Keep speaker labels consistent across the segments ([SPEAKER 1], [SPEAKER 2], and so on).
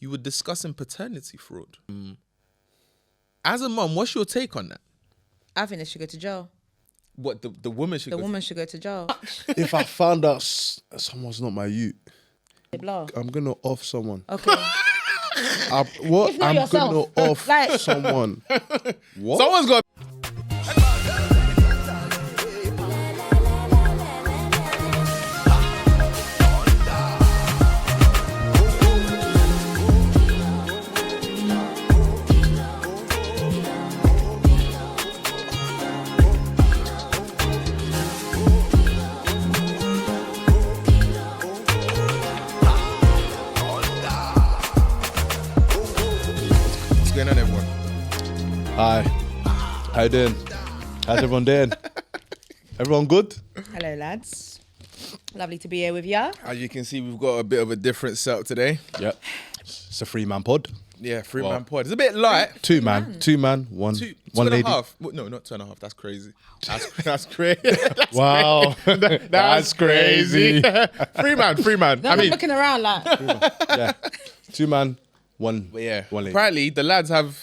[SPEAKER 1] you were discussing paternity fraud. As a mum, what's your take on that?
[SPEAKER 2] I think they should go to jail.
[SPEAKER 1] What, the woman should
[SPEAKER 2] The woman should go to jail.
[SPEAKER 3] If I found out someone's not my youth,
[SPEAKER 2] Blow.
[SPEAKER 3] I'm gonna off someone.
[SPEAKER 2] Okay.
[SPEAKER 3] What?
[SPEAKER 2] If not
[SPEAKER 3] I'm
[SPEAKER 2] yourself.
[SPEAKER 3] gonna off
[SPEAKER 2] Like-
[SPEAKER 3] someone. What?
[SPEAKER 1] Someone's got... What's going on, everyone?
[SPEAKER 3] Hi. How you doing? How's everyone doing? Everyone good?
[SPEAKER 2] Hello, lads. Lovely to be here with ya.
[SPEAKER 1] As you can see, we've got a bit of a different setup today.
[SPEAKER 3] Yep. It's a 3-man pod.
[SPEAKER 1] Yeah, three-man pod. It's a bit light.
[SPEAKER 3] 2 man, one
[SPEAKER 1] Two
[SPEAKER 3] one
[SPEAKER 1] and a
[SPEAKER 3] lady.
[SPEAKER 1] half. Well, no, not 2.5. That's crazy. That's crazy.
[SPEAKER 3] Wow, that's crazy.
[SPEAKER 1] Three man.
[SPEAKER 2] I'm looking around like,
[SPEAKER 3] Yeah, 2 man, one.
[SPEAKER 1] But yeah,
[SPEAKER 3] one lady.
[SPEAKER 1] apparently the lads have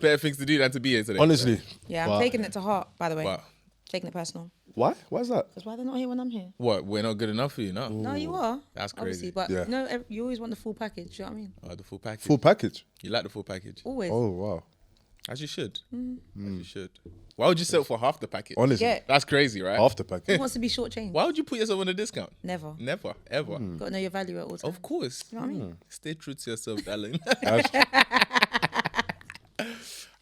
[SPEAKER 1] better things to do than to be here today.
[SPEAKER 3] Honestly,
[SPEAKER 2] yeah, I'm
[SPEAKER 3] Wow.
[SPEAKER 2] taking it to heart, by the way.
[SPEAKER 1] Wow.
[SPEAKER 2] Taking it personal.
[SPEAKER 3] Why? Why is that?
[SPEAKER 2] That's why they're not here when I'm here.
[SPEAKER 1] What? We're not good enough for you, no?
[SPEAKER 2] No, you are.
[SPEAKER 1] That's
[SPEAKER 2] Obviously,
[SPEAKER 1] crazy.
[SPEAKER 2] but
[SPEAKER 3] Yeah.
[SPEAKER 2] no, you always want the full package. You know what I mean?
[SPEAKER 1] Oh, the full package.
[SPEAKER 3] Full package.
[SPEAKER 1] You like the full package?
[SPEAKER 2] Always.
[SPEAKER 3] Oh wow.
[SPEAKER 1] As you should. As you should. Why would you settle for half the package?
[SPEAKER 3] Honestly,
[SPEAKER 2] Yeah.
[SPEAKER 1] That's crazy, right?
[SPEAKER 3] half the
[SPEAKER 2] Who
[SPEAKER 3] package.
[SPEAKER 2] wants to be shortchanged?
[SPEAKER 1] Why would you put yourself on a discount?
[SPEAKER 2] Never.
[SPEAKER 1] Never, ever.
[SPEAKER 2] Got to know your value at all times.
[SPEAKER 1] Of course.
[SPEAKER 2] You know what I mean?
[SPEAKER 1] Stay true to yourself, darling.
[SPEAKER 3] That's-
[SPEAKER 1] All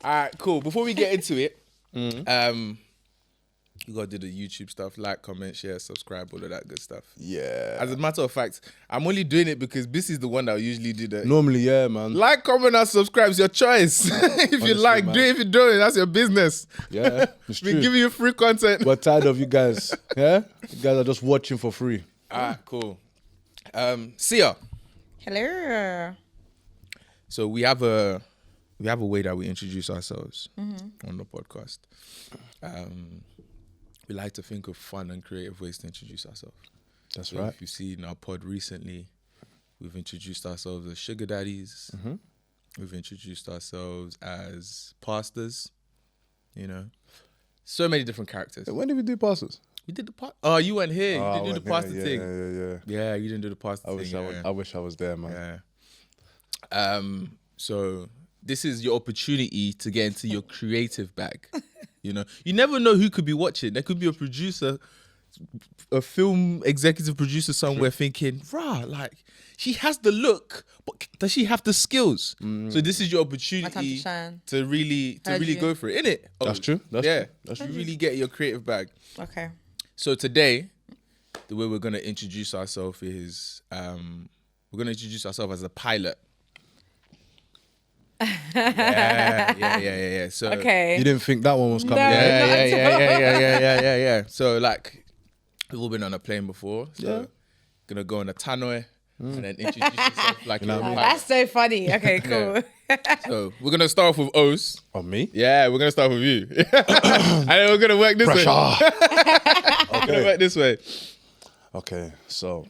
[SPEAKER 1] right, cool. Before we get into it, you gotta do the YouTube stuff, like, comment, share, subscribe, all of that good stuff.
[SPEAKER 3] yeah.
[SPEAKER 1] As a matter of fact, I'm only doing it because this is the one that I usually do that.
[SPEAKER 3] Normally, yeah, man.
[SPEAKER 1] Like, comment, and subscribe is your choice. If you
[SPEAKER 3] Honestly,
[SPEAKER 1] like,
[SPEAKER 3] man.
[SPEAKER 1] do it. If you don't, that's your business.
[SPEAKER 3] Yeah, it's
[SPEAKER 1] We
[SPEAKER 3] true.
[SPEAKER 1] give you free content.
[SPEAKER 3] We're tired of you guys. Yeah, you guys are just watching for free.
[SPEAKER 1] All right, cool. Sia.
[SPEAKER 2] Hello.
[SPEAKER 1] So we have a way that we introduce ourselves on the podcast. We like to think of fun and creative ways to introduce ourselves.
[SPEAKER 3] That's
[SPEAKER 1] So
[SPEAKER 3] right.
[SPEAKER 1] If you've seen our pod recently, we've introduced ourselves as sugar daddies. We've introduced ourselves as pastors. You know, so many different characters.
[SPEAKER 3] When did we do passes?
[SPEAKER 1] We did the part. Oh, you weren't here. You didn't do the pastor thing.
[SPEAKER 3] Yeah.
[SPEAKER 1] Yeah, you didn't do the pastor
[SPEAKER 3] I
[SPEAKER 1] thing.
[SPEAKER 3] wish I was there, man.
[SPEAKER 1] Yeah. So this is your opportunity to get into your creative bag. You know, you never know who could be watching. There could be a producer, a film executive producer somewhere thinking, like, she has the look, but does she have the skills? So this is your opportunity
[SPEAKER 2] shine.
[SPEAKER 1] to really
[SPEAKER 2] Heard you.
[SPEAKER 1] go for it, innit?
[SPEAKER 3] That's true. That's
[SPEAKER 1] yeah.
[SPEAKER 3] true. That's
[SPEAKER 1] You really get your creative bag.
[SPEAKER 2] Okay.
[SPEAKER 1] So today, the way we're gonna introduce ourselves is we're gonna introduce ourselves as a pilot. Yeah. So
[SPEAKER 2] Okay.
[SPEAKER 3] You didn't think that one was coming?
[SPEAKER 2] No.
[SPEAKER 3] Yeah.
[SPEAKER 1] yeah. So like, we've all been on a plane before. So
[SPEAKER 3] Yeah.
[SPEAKER 1] gonna go on a tannoy and then introduce yourself like you're a pilot.
[SPEAKER 2] That's so funny. Okay, cool.
[SPEAKER 1] So we're gonna start off with O's.
[SPEAKER 3] On me?
[SPEAKER 1] Yeah, we're gonna start with you. And then we're gonna work this way.
[SPEAKER 3] Pressure.
[SPEAKER 1] We're gonna work this way.
[SPEAKER 3] Okay, so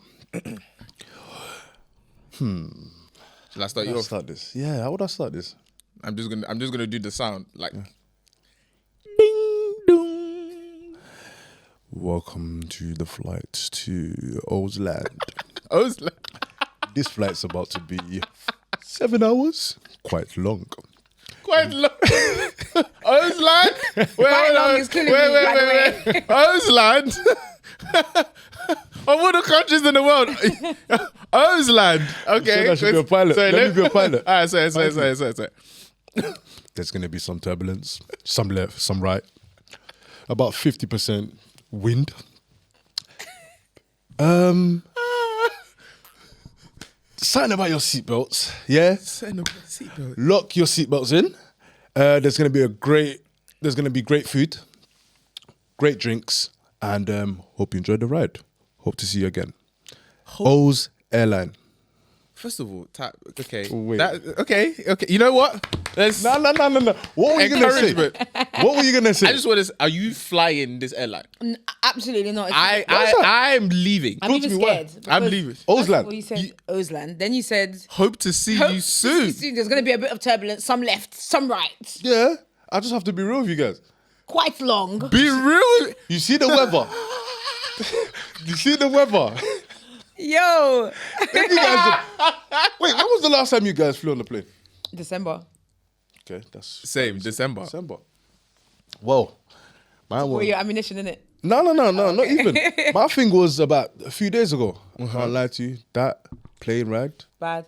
[SPEAKER 1] Shall I start you
[SPEAKER 3] I'll
[SPEAKER 1] off?
[SPEAKER 3] start this. Yeah, how would I start this?
[SPEAKER 1] I'm just gonna do the sound like
[SPEAKER 3] Ding dong. Welcome to the flight to O's-land.
[SPEAKER 1] O's. Like,
[SPEAKER 3] This flight's about to be 7 hours. Quite long.
[SPEAKER 1] quite long. O's land.
[SPEAKER 2] Quite long is killing me, by the
[SPEAKER 1] wait. O's land. Of all the countries in the world, O's land. Okay.
[SPEAKER 3] I should be a pilot.
[SPEAKER 1] Sorry,
[SPEAKER 3] Let me be a pilot.
[SPEAKER 1] All right, sorry.
[SPEAKER 3] There's going to be some turbulence, some left, some right. About 50% wind. Something about your seatbelts, yeah?
[SPEAKER 1] Seatbelt.
[SPEAKER 3] Lock your seatbelts in. There's going to be great food, great drinks, and hope you enjoyed the ride. Hope to see you again. O's Airline.
[SPEAKER 1] First of all, okay.
[SPEAKER 3] Wait.
[SPEAKER 1] Okay. You know what? Let's
[SPEAKER 3] No. What were you gonna say?
[SPEAKER 1] encouragement.
[SPEAKER 3] What were you gonna say?
[SPEAKER 1] I just want to. Are you flying this airline?
[SPEAKER 2] Absolutely not.
[SPEAKER 1] I'm leaving.
[SPEAKER 2] I'm even
[SPEAKER 3] to me, why?
[SPEAKER 2] scared.
[SPEAKER 1] I'm
[SPEAKER 2] because
[SPEAKER 1] leaving.
[SPEAKER 2] first of
[SPEAKER 3] Auslan.
[SPEAKER 2] all, you said Auslan. Then you said
[SPEAKER 1] Hope to see you soon.
[SPEAKER 2] There's going to be a bit of turbulence. Some left, some right.
[SPEAKER 3] Yeah, I just have to be real with you guys.
[SPEAKER 2] Quite long.
[SPEAKER 1] Be real.
[SPEAKER 3] You see the weather. You see the weather.
[SPEAKER 2] Yo.
[SPEAKER 3] If you guys wait, when was the last time you guys flew on the plane?
[SPEAKER 2] December.
[SPEAKER 3] Okay, that's
[SPEAKER 1] Same December.
[SPEAKER 3] December. Whoa. Mine
[SPEAKER 2] Or
[SPEAKER 3] was
[SPEAKER 2] your ammunition, innit?
[SPEAKER 3] no, not even. My thing was about a few days ago. I can't lie to you. That plane ride
[SPEAKER 2] Bad.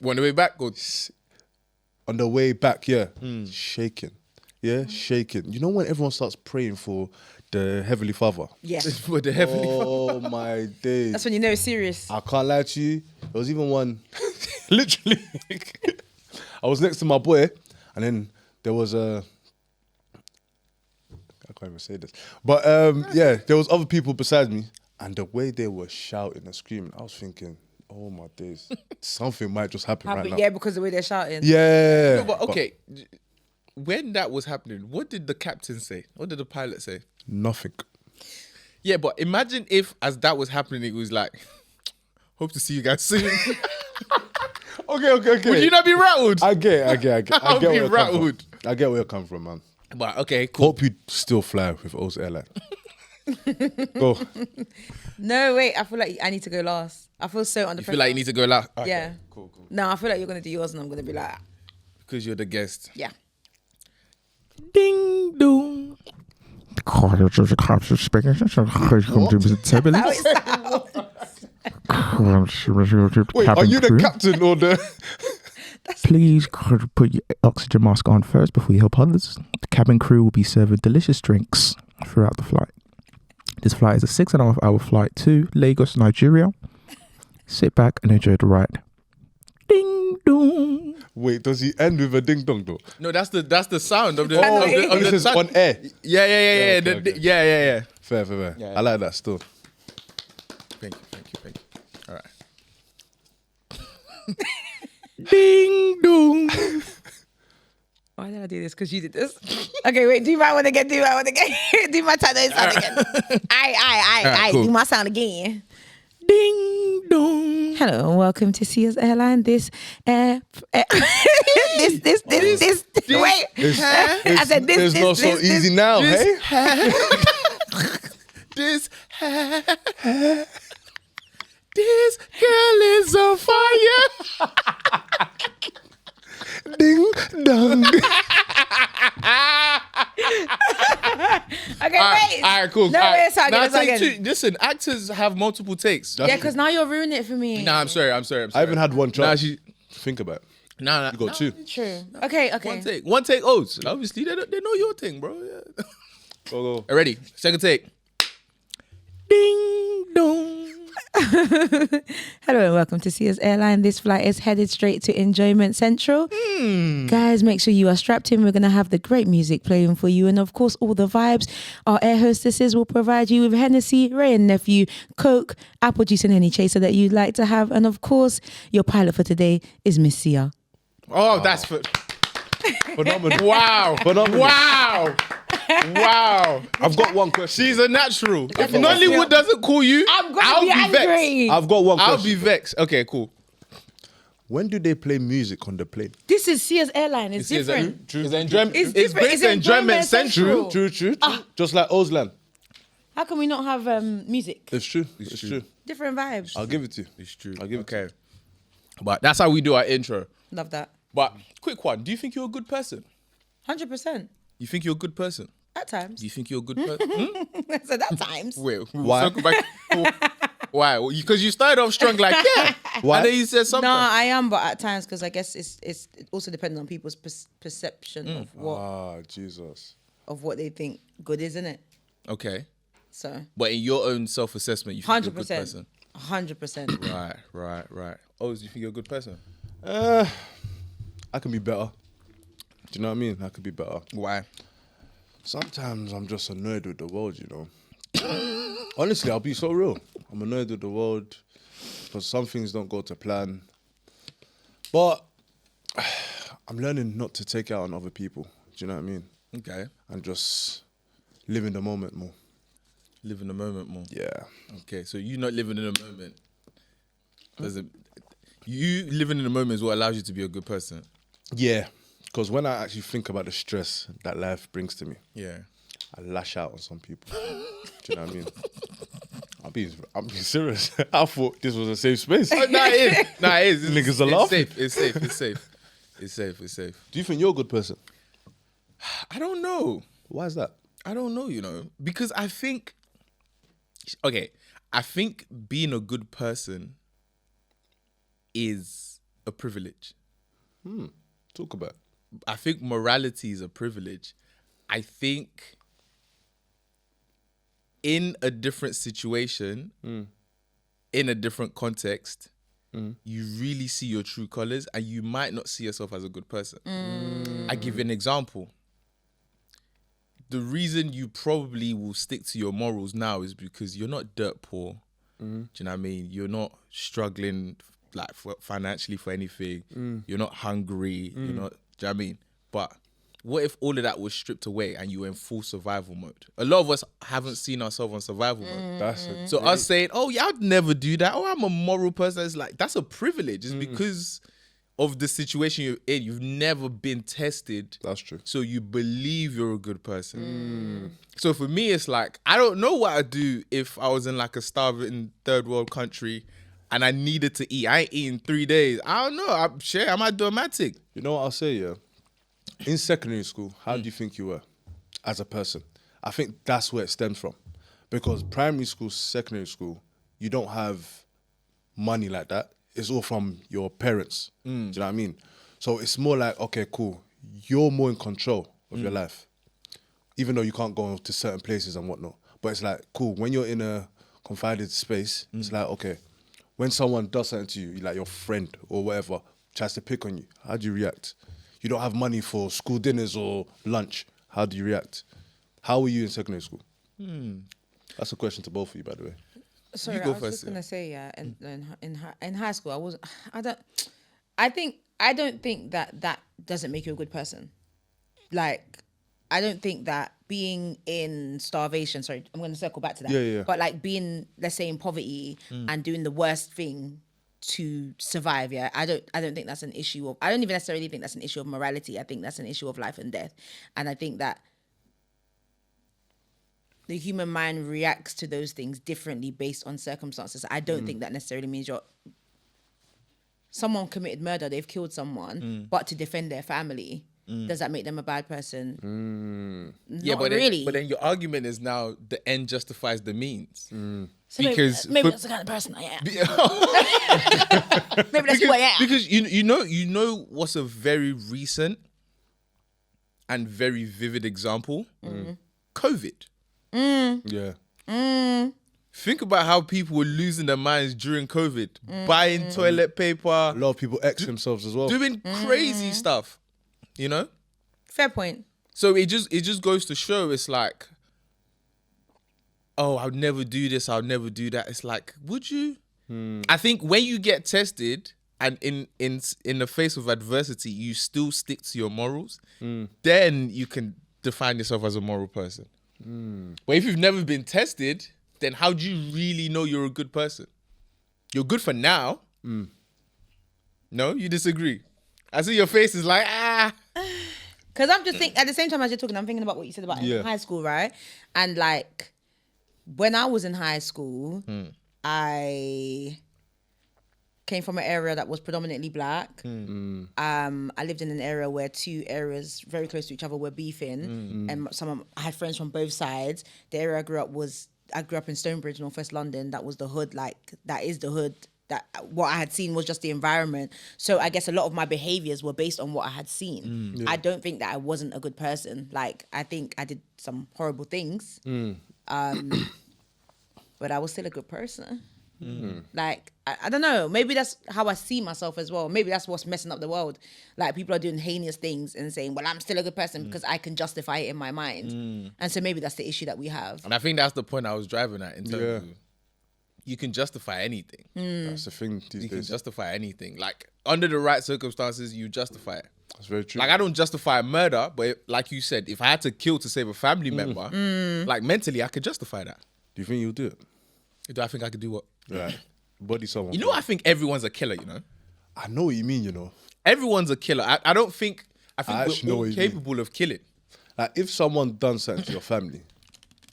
[SPEAKER 1] On the way back, go.
[SPEAKER 3] on the way back, yeah, shaking. Yeah, shaking. You know when everyone starts praying for the Heavenly Father?
[SPEAKER 2] Yeah.
[SPEAKER 1] For the heavenly.
[SPEAKER 3] Oh my days.
[SPEAKER 2] That's when you know it's serious.
[SPEAKER 3] I can't lie to you. There was even one, literally, I was next to my boy, and then there was a, I can't even say this, but yeah, there was other people beside me, and the way they were shouting and screaming, I was thinking, oh my days, something might just happen right now.
[SPEAKER 2] Yeah, because the way they're shouting.
[SPEAKER 3] Yeah.
[SPEAKER 1] No, but okay. When that was happening, what did the captain say? What did the pilot say?
[SPEAKER 3] Nothing.
[SPEAKER 1] Yeah, but imagine if, as that was happening, it was like, hope to see you guys soon.
[SPEAKER 3] Okay.
[SPEAKER 1] Would you not be rattled?
[SPEAKER 3] I get.
[SPEAKER 1] I'll
[SPEAKER 3] get
[SPEAKER 1] be
[SPEAKER 3] where you're coming
[SPEAKER 1] rattled.
[SPEAKER 3] from. I get where you're coming from, man.
[SPEAKER 1] But okay, cool.
[SPEAKER 3] Hope you still fly with O's airline. Go.
[SPEAKER 2] No, wait. I feel like I need to go last. I feel so under
[SPEAKER 1] You
[SPEAKER 2] pressure.
[SPEAKER 1] feel like you need to go last? Okay,
[SPEAKER 2] Yeah.
[SPEAKER 1] Cool.
[SPEAKER 2] No, I feel like you're going to do yours and I'm going to be like,
[SPEAKER 1] Because you're the guest.
[SPEAKER 2] yeah.
[SPEAKER 1] Ding dong.
[SPEAKER 4] College of the cops are speaking. Come to the turbulence.
[SPEAKER 3] Wait, are you the captain or the?
[SPEAKER 4] Please put your oxygen mask on first before you help others. The cabin crew will be serving delicious drinks throughout the flight. This flight is a 6.5 hour flight to Lagos, Nigeria. Sit back and enjoy the ride. Ding dong.
[SPEAKER 3] Wait, does he end with a ding dong though?
[SPEAKER 1] No, that's the sound of the.
[SPEAKER 3] Oh,
[SPEAKER 1] of
[SPEAKER 3] this
[SPEAKER 1] the
[SPEAKER 3] is
[SPEAKER 1] sun.
[SPEAKER 3] on air.
[SPEAKER 1] Yeah.
[SPEAKER 3] okay.
[SPEAKER 1] Yeah.
[SPEAKER 3] Fair.
[SPEAKER 1] Yeah.
[SPEAKER 3] I like that still.
[SPEAKER 1] Thank you. All right. Ding dong.
[SPEAKER 2] Why did I do this? Because you did this. Okay, wait. Do my one again. Do my Tano sound again. I.
[SPEAKER 1] cool.
[SPEAKER 2] Do my sound again.
[SPEAKER 1] Ding dong.
[SPEAKER 2] Hello and welcome to Sia's Airline. This. Wait. I said this.
[SPEAKER 3] It's not so easy now, hey?
[SPEAKER 1] This girl is on fire.
[SPEAKER 3] Ding dong.
[SPEAKER 2] Okay, wait.
[SPEAKER 1] All right, cool.
[SPEAKER 2] No,
[SPEAKER 1] All right.
[SPEAKER 2] wait, sorry,
[SPEAKER 1] Now
[SPEAKER 2] sorry.
[SPEAKER 1] take two. Listen, actors have multiple takes.
[SPEAKER 2] Yeah, because now you're ruining it for me.
[SPEAKER 1] Nah, I'm sorry.
[SPEAKER 3] I haven't had one
[SPEAKER 1] Nah,
[SPEAKER 3] chance. Think about it.
[SPEAKER 1] Nah.
[SPEAKER 3] You got two.
[SPEAKER 2] True. Okay.
[SPEAKER 1] One take. Oats. Obviously, they know your thing, bro. Yeah.
[SPEAKER 3] Go.
[SPEAKER 1] Ready? Second take. Ding dong.
[SPEAKER 2] Hello and welcome to Sia's Airline. This flight is headed straight to Enjoyment Central. Guys, make sure you are strapped in. We're going to have the great music playing for you. And of course, all the vibes. Our air hostesses will provide you with Hennessy, Ray and Nephew, Coke, apple juice and any chaser that you'd like to have. And of course, your pilot for today is Miss Sia.
[SPEAKER 1] Oh, that's
[SPEAKER 3] Phenomenal.
[SPEAKER 1] wow.
[SPEAKER 3] Phenomenal.
[SPEAKER 1] Wow.
[SPEAKER 3] I've got one question.
[SPEAKER 1] She's a natural. If
[SPEAKER 2] a
[SPEAKER 1] Nollywood
[SPEAKER 2] natural.
[SPEAKER 1] doesn't call you,
[SPEAKER 2] I'm going
[SPEAKER 1] I'll
[SPEAKER 2] to be angry.
[SPEAKER 3] I've got one
[SPEAKER 1] I'll
[SPEAKER 3] question.
[SPEAKER 1] be vexed. Okay, cool.
[SPEAKER 3] When do they play music on the plane?
[SPEAKER 2] This is Sia's Airline. It's different.
[SPEAKER 1] It's enjoyment.
[SPEAKER 2] It's
[SPEAKER 1] It's
[SPEAKER 2] different.
[SPEAKER 1] based
[SPEAKER 2] It's
[SPEAKER 1] on Enjoyment
[SPEAKER 2] Enjoyment
[SPEAKER 1] Central.
[SPEAKER 2] Central.
[SPEAKER 3] True. Just like Auslan.
[SPEAKER 2] How can we not have music?
[SPEAKER 3] It's true. It's true.
[SPEAKER 2] Different vibes.
[SPEAKER 3] I'll give it to you.
[SPEAKER 1] It's true.
[SPEAKER 3] I'll give it to
[SPEAKER 1] Okay. But that's how we do our intro.
[SPEAKER 2] Love that.
[SPEAKER 1] But quick one. Do you think you're a good person?
[SPEAKER 2] 100%.
[SPEAKER 1] You think you're a good person?
[SPEAKER 2] At times.
[SPEAKER 1] Do you think you're a good person?
[SPEAKER 2] I said at times.
[SPEAKER 1] Wait,
[SPEAKER 3] Why?
[SPEAKER 1] Why? Because you started off strong, like yeah.
[SPEAKER 3] Why?
[SPEAKER 1] And then you said something.
[SPEAKER 2] No, I am, but at times because I guess it's also depending on people's perception of what
[SPEAKER 3] Jesus.
[SPEAKER 2] they think good is, isn't it?
[SPEAKER 1] Okay.
[SPEAKER 2] So
[SPEAKER 1] But in your own self-assessment, you think you're a good
[SPEAKER 2] 100%.
[SPEAKER 1] person.
[SPEAKER 2] 100%.
[SPEAKER 1] Right. Oh, do you think you're a good person?
[SPEAKER 3] I can be better. Do you know what I mean? I could be better.
[SPEAKER 1] Why?
[SPEAKER 3] Sometimes I'm just annoyed with the world, you know. Honestly, I'll be so real. I'm annoyed with the world. because some things don't go to plan. But I'm learning not to take it out on other people. Do you know what I mean?
[SPEAKER 1] Okay.
[SPEAKER 3] And just live in the moment more.
[SPEAKER 1] Live in the moment more.
[SPEAKER 3] Yeah.
[SPEAKER 1] Okay, so you not living in the moment doesn't. You living in the moment is what allows you to be a good person.
[SPEAKER 3] Yeah. Because when I actually think about the stress that life brings to me,
[SPEAKER 1] Yeah.
[SPEAKER 3] I lash out on some people. Do you know what I mean? I'm being serious. I thought this was a safe space.
[SPEAKER 1] Oh, no, it is. No, it is.
[SPEAKER 3] Niggas are
[SPEAKER 1] it's
[SPEAKER 3] laughing.
[SPEAKER 1] safe. It's safe. It's safe. It's safe. It's safe.
[SPEAKER 3] Do you think you're a good person?
[SPEAKER 1] I don't know.
[SPEAKER 3] Why is that?
[SPEAKER 1] I don't know, because I think, okay, I think being a good person is a privilege.
[SPEAKER 3] Talk about it.
[SPEAKER 1] I think morality is a privilege. I think in a different situation, in a different context, you really see your true colors and you might not see yourself as a good person. I give you an example. The reason you probably will stick to your morals now is because you're not dirt poor. Do you know what I mean? You're not struggling like financially for anything. You're not hungry. You're not. Do you know what I mean? But what if all of that was stripped away and you were in full survival mode? A lot of us haven't seen ourselves on survival mode.
[SPEAKER 3] That's it.
[SPEAKER 1] So us saying, "Oh yeah, I'd never do that. Oh, I'm a moral person." It's like that's a privilege. It's because of the situation you're in. You've never been tested.
[SPEAKER 3] That's true.
[SPEAKER 1] So you believe you're a good person. So for me, it's like, I don't know what I'd do if I was in like a starving third world country and I needed to eat. I ain't eating 3 days. I don't know. I might do a matic.
[SPEAKER 3] You know what I'll say, yeah? In secondary school, how do you think you were as a person? I think that's where it stems from. Because primary school, secondary school, you don't have money like that. It's all from your parents. Do you know what I mean? So it's more like, okay, cool. You're more in control of your life. Even though you can't go to certain places and whatnot. But it's like, cool, when you're in a confided space, it's like, okay, when someone does something to you, like your friend or whatever, tries to pick on you, how do you react? You don't have money for school dinners or lunch. How do you react? How were you in secondary school? That's a question to both of you, by the way.
[SPEAKER 2] Sorry,
[SPEAKER 1] You go
[SPEAKER 2] I was
[SPEAKER 1] first,
[SPEAKER 2] just
[SPEAKER 1] yeah.
[SPEAKER 2] gonna say, in high school, I don't think that doesn't make you a good person. Like, I don't think that being in starvation, sorry, I'm going to circle back to that.
[SPEAKER 3] Yeah.
[SPEAKER 2] But like being, let's say, in poverty and doing the worst thing to survive, yeah, I don't think that's an issue of, I don't even necessarily think that's an issue of morality. I think that's an issue of life and death. And I think that the human mind reacts to those things differently based on circumstances. I don't think that necessarily means someone committed murder, they've killed someone, but to defend their family. Does that make them a bad person?
[SPEAKER 1] Yeah,
[SPEAKER 2] Not
[SPEAKER 1] but
[SPEAKER 2] really.
[SPEAKER 1] But then your argument is now the end justifies the means.
[SPEAKER 2] So
[SPEAKER 1] because
[SPEAKER 2] maybe
[SPEAKER 1] for-
[SPEAKER 2] that's the kind of person I am. Maybe that's who I am.
[SPEAKER 1] Because you know what's a very recent and very vivid example? COVID.
[SPEAKER 3] Yeah.
[SPEAKER 1] Think about how people were losing their minds during COVID, buying toilet paper,
[SPEAKER 3] A lot of people X themselves as well.
[SPEAKER 1] doing crazy stuff, you know?
[SPEAKER 2] Fair point.
[SPEAKER 1] So it just goes to show, it's like, oh, I'll never do this, I'll never do that. It's like, would you? I think when you get tested and in the face of adversity, you still stick to your morals, then you can define yourself as a moral person. But if you've never been tested, then how do you really know you're a good person? You're good for now. No, you disagree. I see your face is like,
[SPEAKER 2] Because I'm just thinking, at the same time as you're talking, I'm thinking about what you said about
[SPEAKER 3] Yeah.
[SPEAKER 2] in high school, right? And like, when I was in high school, I came from an area that was predominantly black. I lived in an area where two areas very close to each other were beefing, and I had friends from both sides. The area I grew up in Stonebridge, Northwest London. That was the hood. Like, that is the hood. That what I had seen was just the environment. So I guess a lot of my behaviors were based on what I had seen. I don't think that I wasn't a good person. Like, I think I did some horrible things, but I was still a good person. Like, I don't know. Maybe that's how I see myself as well. Maybe that's what's messing up the world. Like, people are doing heinous things and saying, well, I'm still a good person because I can justify it in my mind. And so maybe that's the issue that we have.
[SPEAKER 1] and I think that's the point I was driving at in terms of you can justify anything.
[SPEAKER 3] That's the thing these
[SPEAKER 1] You can
[SPEAKER 3] days.
[SPEAKER 1] justify anything. Like under the right circumstances, you justify it.
[SPEAKER 3] That's very true.
[SPEAKER 1] Like I don't justify murder, but like you said, if I had to kill to save a family member, like mentally, I could justify that.
[SPEAKER 3] Do you think you'll do it?
[SPEAKER 1] Do I think I could do what?
[SPEAKER 3] Right. Body someone.
[SPEAKER 1] You know, I think everyone's a killer. You know,
[SPEAKER 3] I know what you mean, you know.
[SPEAKER 1] everyone's a killer. I don't think. I think
[SPEAKER 3] actually know
[SPEAKER 1] we're
[SPEAKER 3] what
[SPEAKER 1] all
[SPEAKER 3] you mean.
[SPEAKER 1] capable of killing.
[SPEAKER 3] Like, if someone done something to your family,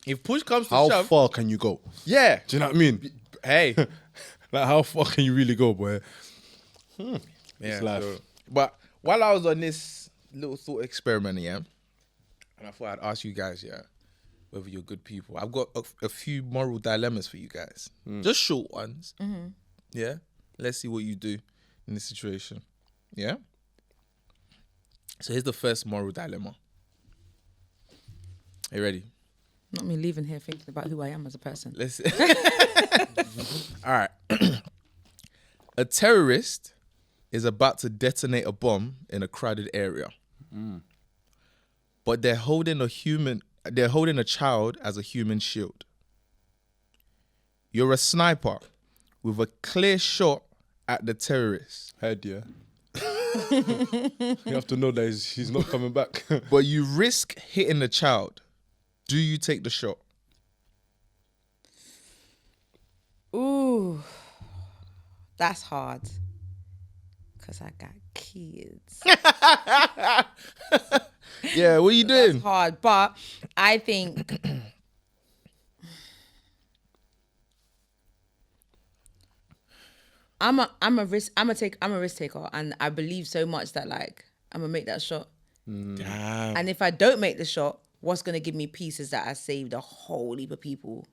[SPEAKER 1] If push comes to
[SPEAKER 3] how
[SPEAKER 1] shove,
[SPEAKER 3] far can you go?
[SPEAKER 1] yeah.
[SPEAKER 3] Do you know what I mean?
[SPEAKER 1] Hey,
[SPEAKER 3] Like, how far can you really go, boy?
[SPEAKER 1] yeah.
[SPEAKER 3] It's life.
[SPEAKER 1] so- but while I was on this little thought experiment, yeah, and I thought I'd ask you guys, yeah, whether you're good people. I've got a few moral dilemmas for you guys, just short ones. Yeah, let's see what you do in this situation. Yeah. So here's the first moral dilemma. Are you ready?
[SPEAKER 2] Not me leaving here thinking about who I am as a person.
[SPEAKER 1] Let's. All right. A terrorist is about to detonate a bomb in a crowded area, but they're holding a child as a human shield. You're a sniper with a clear shot at the terrorist,
[SPEAKER 3] Head, yeah. You have to know that he's not coming back.
[SPEAKER 1] but you risk hitting the child. Do you take the shot?
[SPEAKER 2] Ooh, that's hard. Because I got kids.
[SPEAKER 1] Yeah, what are you doing?
[SPEAKER 2] That's hard. But I think I'm a risk taker, and I believe so much that like I'm gonna make that shot.
[SPEAKER 1] Damn.
[SPEAKER 2] And if I don't make the shot, what's gonna give me peace is that I saved a whole heap of people.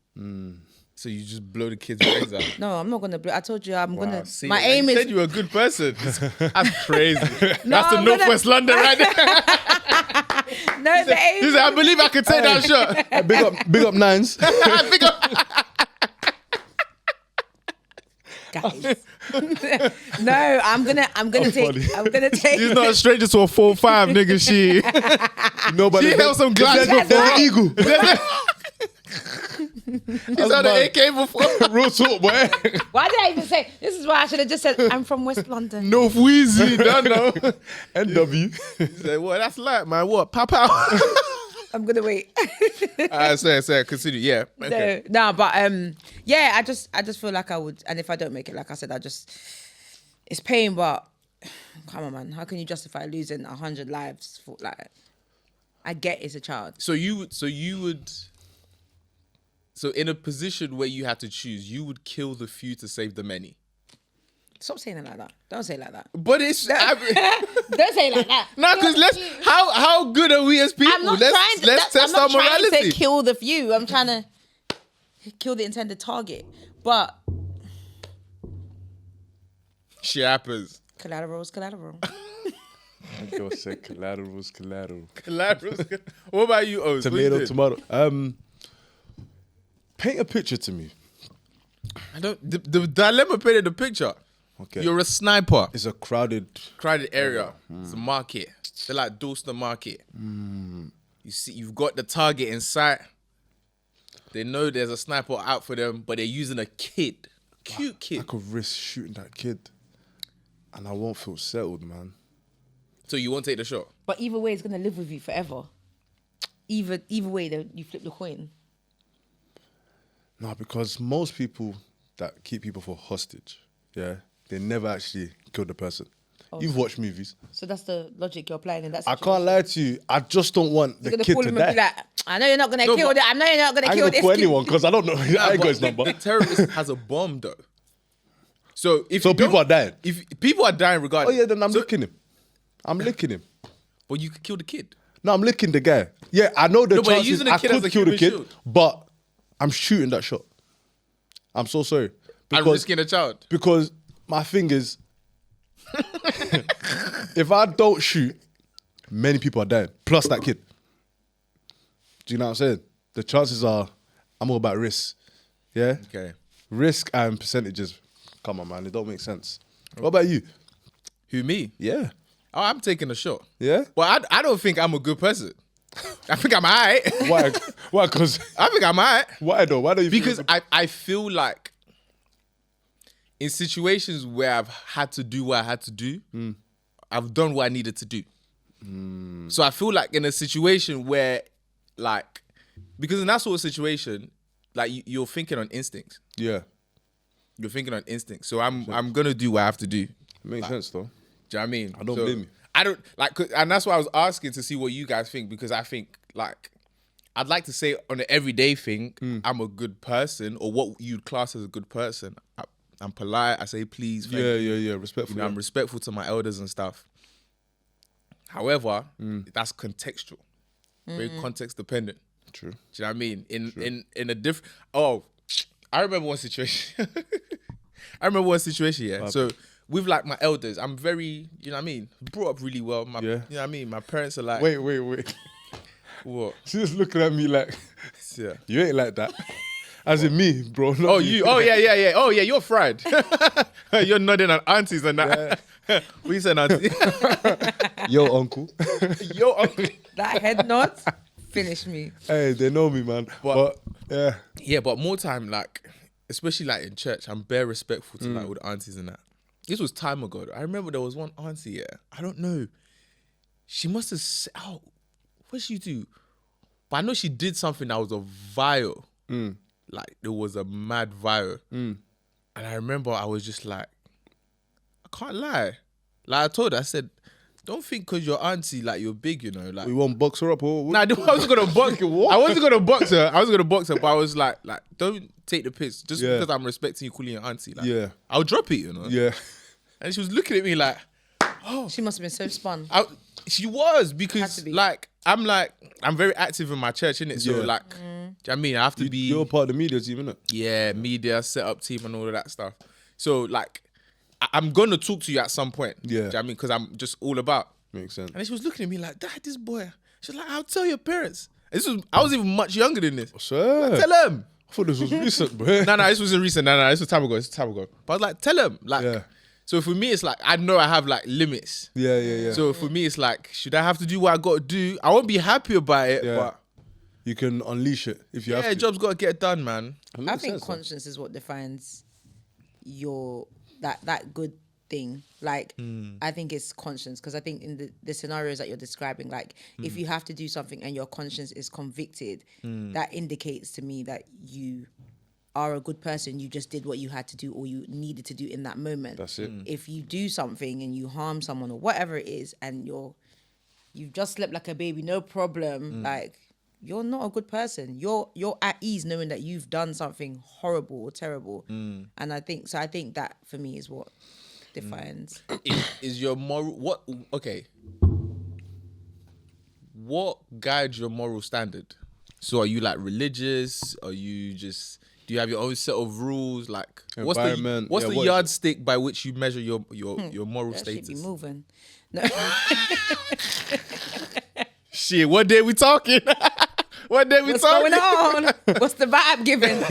[SPEAKER 1] So you just blow the kid's brains out?
[SPEAKER 2] No, I'm not gonna. I told you I'm gonna.
[SPEAKER 1] See,
[SPEAKER 2] My
[SPEAKER 1] you
[SPEAKER 2] aim
[SPEAKER 1] said
[SPEAKER 2] is.
[SPEAKER 1] you were a good person. That's crazy. That's the
[SPEAKER 2] I'm gonna-
[SPEAKER 1] Northwest London right there.
[SPEAKER 2] No, the aim.
[SPEAKER 1] He said, I believe I could take that shot.
[SPEAKER 3] Big up nines.
[SPEAKER 1] Big up.
[SPEAKER 2] Guys. No, I'm gonna take.
[SPEAKER 3] funny.
[SPEAKER 2] I'm gonna take.
[SPEAKER 1] She's not a stranger to a 4-5, nigga. She
[SPEAKER 3] Nobody
[SPEAKER 1] held some glass
[SPEAKER 2] That's
[SPEAKER 1] before.
[SPEAKER 2] right.
[SPEAKER 3] eagle.
[SPEAKER 1] He's had an AK before.
[SPEAKER 3] Real talk, boy.
[SPEAKER 2] Why did I even say? This is why I should have just said I'm from West London.
[SPEAKER 1] North Wheezy, don't know.
[SPEAKER 3] NW.
[SPEAKER 1] He said, what? That's like, man. What? Pop out.
[SPEAKER 2] I'm gonna wait.
[SPEAKER 1] Say, consider. Yeah. Okay.
[SPEAKER 2] No, but yeah, I just feel like I would, and if I don't make it, like I said, it's pain, but come on, man, how can you justify losing 100 lives for like? I get it's a child.
[SPEAKER 1] So in a position where you had to choose, you would kill the few to save the many.
[SPEAKER 2] Stop saying it like that. Don't say it like that.
[SPEAKER 1] But it's
[SPEAKER 2] Don't say it like that.
[SPEAKER 1] no, because how good are we as people?
[SPEAKER 2] I'm not
[SPEAKER 1] let's test
[SPEAKER 2] I'm
[SPEAKER 1] our
[SPEAKER 2] not trying
[SPEAKER 1] morality.
[SPEAKER 2] to kill the few. I'm trying to kill the intended target. But
[SPEAKER 1] Shit happens.
[SPEAKER 2] collateral is collateral.
[SPEAKER 3] I girl said collateral's collateral.
[SPEAKER 1] What about you, Oz? What you doing?
[SPEAKER 3] Tomato. Paint a picture to me.
[SPEAKER 1] I don't. The dilemma painted the picture.
[SPEAKER 3] Okay.
[SPEAKER 1] You're a sniper.
[SPEAKER 3] It's a crowded.
[SPEAKER 1] Crowded area. It's a market. They're like Dorset Market. You see, you've got the target in sight. They know there's a sniper out for them, but they're using a kid, cute
[SPEAKER 3] I
[SPEAKER 1] kid.
[SPEAKER 3] could risk shooting that kid, and I won't feel settled, man.
[SPEAKER 1] So you won't take the shot.
[SPEAKER 2] But either way, it's gonna live with you forever. Either way, you flip the coin.
[SPEAKER 3] No, because most people that keep people for hostage, yeah, they never actually kill the person. You've watched movies.
[SPEAKER 2] So that's the logic you're applying in that
[SPEAKER 3] I
[SPEAKER 2] situation.
[SPEAKER 3] can't lie to you. I just don't want the
[SPEAKER 2] You're gonna
[SPEAKER 3] kid
[SPEAKER 2] pull
[SPEAKER 3] to
[SPEAKER 2] him
[SPEAKER 3] die.
[SPEAKER 2] and be like, I know you're not gonna
[SPEAKER 1] No,
[SPEAKER 2] kill
[SPEAKER 1] but-
[SPEAKER 2] this. I know you're not gonna
[SPEAKER 3] I ain't
[SPEAKER 2] kill
[SPEAKER 3] gonna
[SPEAKER 2] this
[SPEAKER 3] call
[SPEAKER 2] kid.
[SPEAKER 3] anyone because I don't know. I ain't got his number.
[SPEAKER 1] The terrorist has a bomb though. So if
[SPEAKER 3] So
[SPEAKER 1] you
[SPEAKER 3] people
[SPEAKER 1] don't-
[SPEAKER 3] are dying.
[SPEAKER 1] If people are dying
[SPEAKER 3] Oh
[SPEAKER 1] regardless.
[SPEAKER 3] yeah, then I'm
[SPEAKER 1] So-
[SPEAKER 3] licking him. I'm licking him.
[SPEAKER 1] But you could kill the kid.
[SPEAKER 3] No, I'm licking the guy. Yeah, I know the
[SPEAKER 1] No, but you're
[SPEAKER 3] chances
[SPEAKER 1] using the
[SPEAKER 3] I
[SPEAKER 1] kid as
[SPEAKER 3] could
[SPEAKER 1] a
[SPEAKER 3] kill the
[SPEAKER 1] human
[SPEAKER 3] kid,
[SPEAKER 1] shield.
[SPEAKER 3] but I'm shooting that shot. I'm so sorry.
[SPEAKER 1] And risking a child.
[SPEAKER 3] Because my thing is, if I don't shoot, many people are dying. Plus that kid. Do you know what I'm saying? The chances are, I'm all about risk. Yeah?
[SPEAKER 1] Okay.
[SPEAKER 3] Risk and percentages. Come on, man. It don't make sense. What about you?
[SPEAKER 1] Who, me?
[SPEAKER 3] Yeah.
[SPEAKER 1] Oh, I'm taking a shot.
[SPEAKER 3] Yeah?
[SPEAKER 1] Well, I don't think I'm a good person. I think I'm alright.
[SPEAKER 3] Why? Why? Because
[SPEAKER 1] I think I'm alright.
[SPEAKER 3] why though? Why don't you?
[SPEAKER 1] Because I feel like in situations where I've had to do what I had to do, I've done what I needed to do. So I feel like in a situation where, like, because in that sort of situation, like you're thinking on instinct.
[SPEAKER 3] Yeah.
[SPEAKER 1] You're thinking on instinct. So I'm gonna do what I have to do.
[SPEAKER 3] Makes sense though.
[SPEAKER 1] Do you know what I mean?
[SPEAKER 3] I don't blame you.
[SPEAKER 1] I don't like, and that's why I was asking to see what you guys think, because I think like I'd like to say on an everyday thing, I'm a good person, or what you'd class as a good person. I'm polite. I say please. Thank you.
[SPEAKER 3] Yeah. Respectful.
[SPEAKER 1] You know, I'm respectful to my elders and stuff. However, that's contextual, very context dependent.
[SPEAKER 3] True.
[SPEAKER 1] Do you know what I mean? In a different. Oh, I remember one situation. Yeah. So with like my elders, I'm very, you know what I mean, brought up really well. You know what I mean. My parents are like,
[SPEAKER 3] Wait.
[SPEAKER 1] what?
[SPEAKER 3] She's just looking at me like,
[SPEAKER 1] Yeah.
[SPEAKER 3] you ain't like that. As in me, bro.
[SPEAKER 1] Oh, you. Oh, yeah. Oh, yeah. You're fried. You're nodding at aunties and that. We said auntie.
[SPEAKER 3] Yo, uncle.
[SPEAKER 1] Yo, uncle.
[SPEAKER 2] That head nod finished me.
[SPEAKER 3] Hey, they know me, man. But yeah.
[SPEAKER 1] Yeah, but more time, like, especially like in church, I'm bare respectful to like all the aunties and that. This was time ago. I remember there was one auntie, yeah. I don't know. She must have said, what did she do? But I know she did something that was a vile. Like, it was a mad vile. And I remember I was just like, I can't lie. Like, I told her, I said, don't think because you're auntie, like, you're big, you know. Like,
[SPEAKER 3] We won't box her up or what?
[SPEAKER 1] Nah, I wasn't gonna box her. I wasn't gonna box her. But I was like, don't take the piss just because I'm respecting you, calling you auntie. Like, I'll drop it, you know.
[SPEAKER 3] Yeah.
[SPEAKER 1] And she was looking at me like,
[SPEAKER 2] She must have been so spun.
[SPEAKER 1] she was, because I'm very active in my church, innit? So like, do you know what I mean? I have to be.
[SPEAKER 3] You're part of the media team, innit?
[SPEAKER 1] Yeah, media, set up team and all of that stuff. So like, I'm gonna talk to you at some point.
[SPEAKER 3] Yeah.
[SPEAKER 1] Do you know what I mean? Because I'm just all about.
[SPEAKER 3] Makes sense.
[SPEAKER 1] And then she was looking at me like, Dad, this boy. She's like, I'll tell your parents. And I was even much younger than this.
[SPEAKER 3] Sir.
[SPEAKER 1] Like, tell them.
[SPEAKER 3] I thought this was recent, bro.
[SPEAKER 1] No, this wasn't recent. No, this was time ago. But I was like, tell them. Like, so for me, it's like, I know I have like limits.
[SPEAKER 3] Yeah.
[SPEAKER 1] So for me, it's like, should I have to do what I got to do? I won't be happy about it, but
[SPEAKER 3] you can unleash it if you have to.
[SPEAKER 1] job's got to get done, man.
[SPEAKER 2] I think conscience is what defines your that good thing. Like, I think it's conscience, because I think in the scenarios that you're describing, like if you have to do something and your conscience is convicted, that indicates to me that you are a good person. You just did what you had to do or you needed to do in that moment.
[SPEAKER 3] That's it.
[SPEAKER 2] If you do something and you harm someone or whatever it is, and you've just slept like a baby, no problem, like, you're not a good person. You're at ease knowing that you've done something horrible or terrible. And I think that for me is what defines.
[SPEAKER 1] Is your moral, what guides your moral standard? So are you like religious? Are you just, do you have your own set of rules? Like, what's the yardstick by which you measure your moral
[SPEAKER 2] That
[SPEAKER 1] status?
[SPEAKER 2] should be moving. No.
[SPEAKER 1] Shit, what day we talking? What day we
[SPEAKER 2] What's
[SPEAKER 1] talking?
[SPEAKER 2] going on? What's the vibe giving?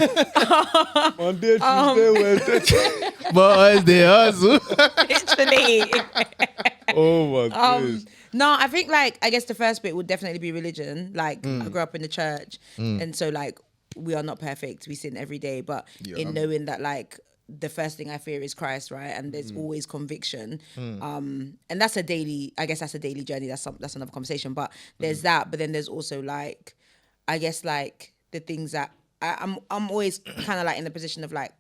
[SPEAKER 3] Monday, Tuesday, Wednesday.
[SPEAKER 1] Boys, they hustle.
[SPEAKER 2] Literally.
[SPEAKER 3] Oh my goodness.
[SPEAKER 2] No, I think like, I guess the first bit would definitely be religion. Like, I grew up in the church, and so like, we are not perfect. We sin every day, but in knowing that like, the first thing I fear is Christ, right? And there's always conviction. And that's a daily journey. That's another conversation. But there's that. But then there's also like, I guess like the things that I'm always kind of like in the position of like,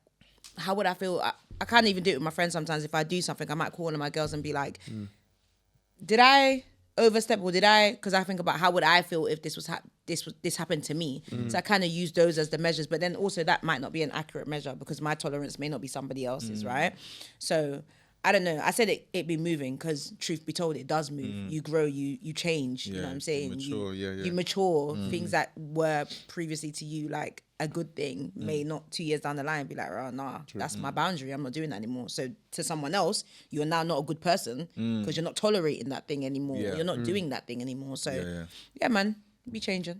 [SPEAKER 2] how would I feel? I can't even do it with my friends sometimes. If I do something, I might call one of my girls and be like, did I overstep or did I? Because I think about how would I feel if this happened to me. So I kind of use those as the measures, but then also that might not be an accurate measure because my tolerance may not be somebody else's, right? So I don't know. I said it be moving because truth be told, it does move. You grow, you change. You know what I'm saying?
[SPEAKER 1] Mature,
[SPEAKER 2] You mature. Things that were previously to you like a good thing may not 2 years down the line be like, oh, nah, that's my boundary. I'm not doing that anymore. So to someone else, you're now not a good person because you're not tolerating that thing anymore.
[SPEAKER 1] Yeah.
[SPEAKER 2] You're not doing that thing anymore. So yeah, man, be changing.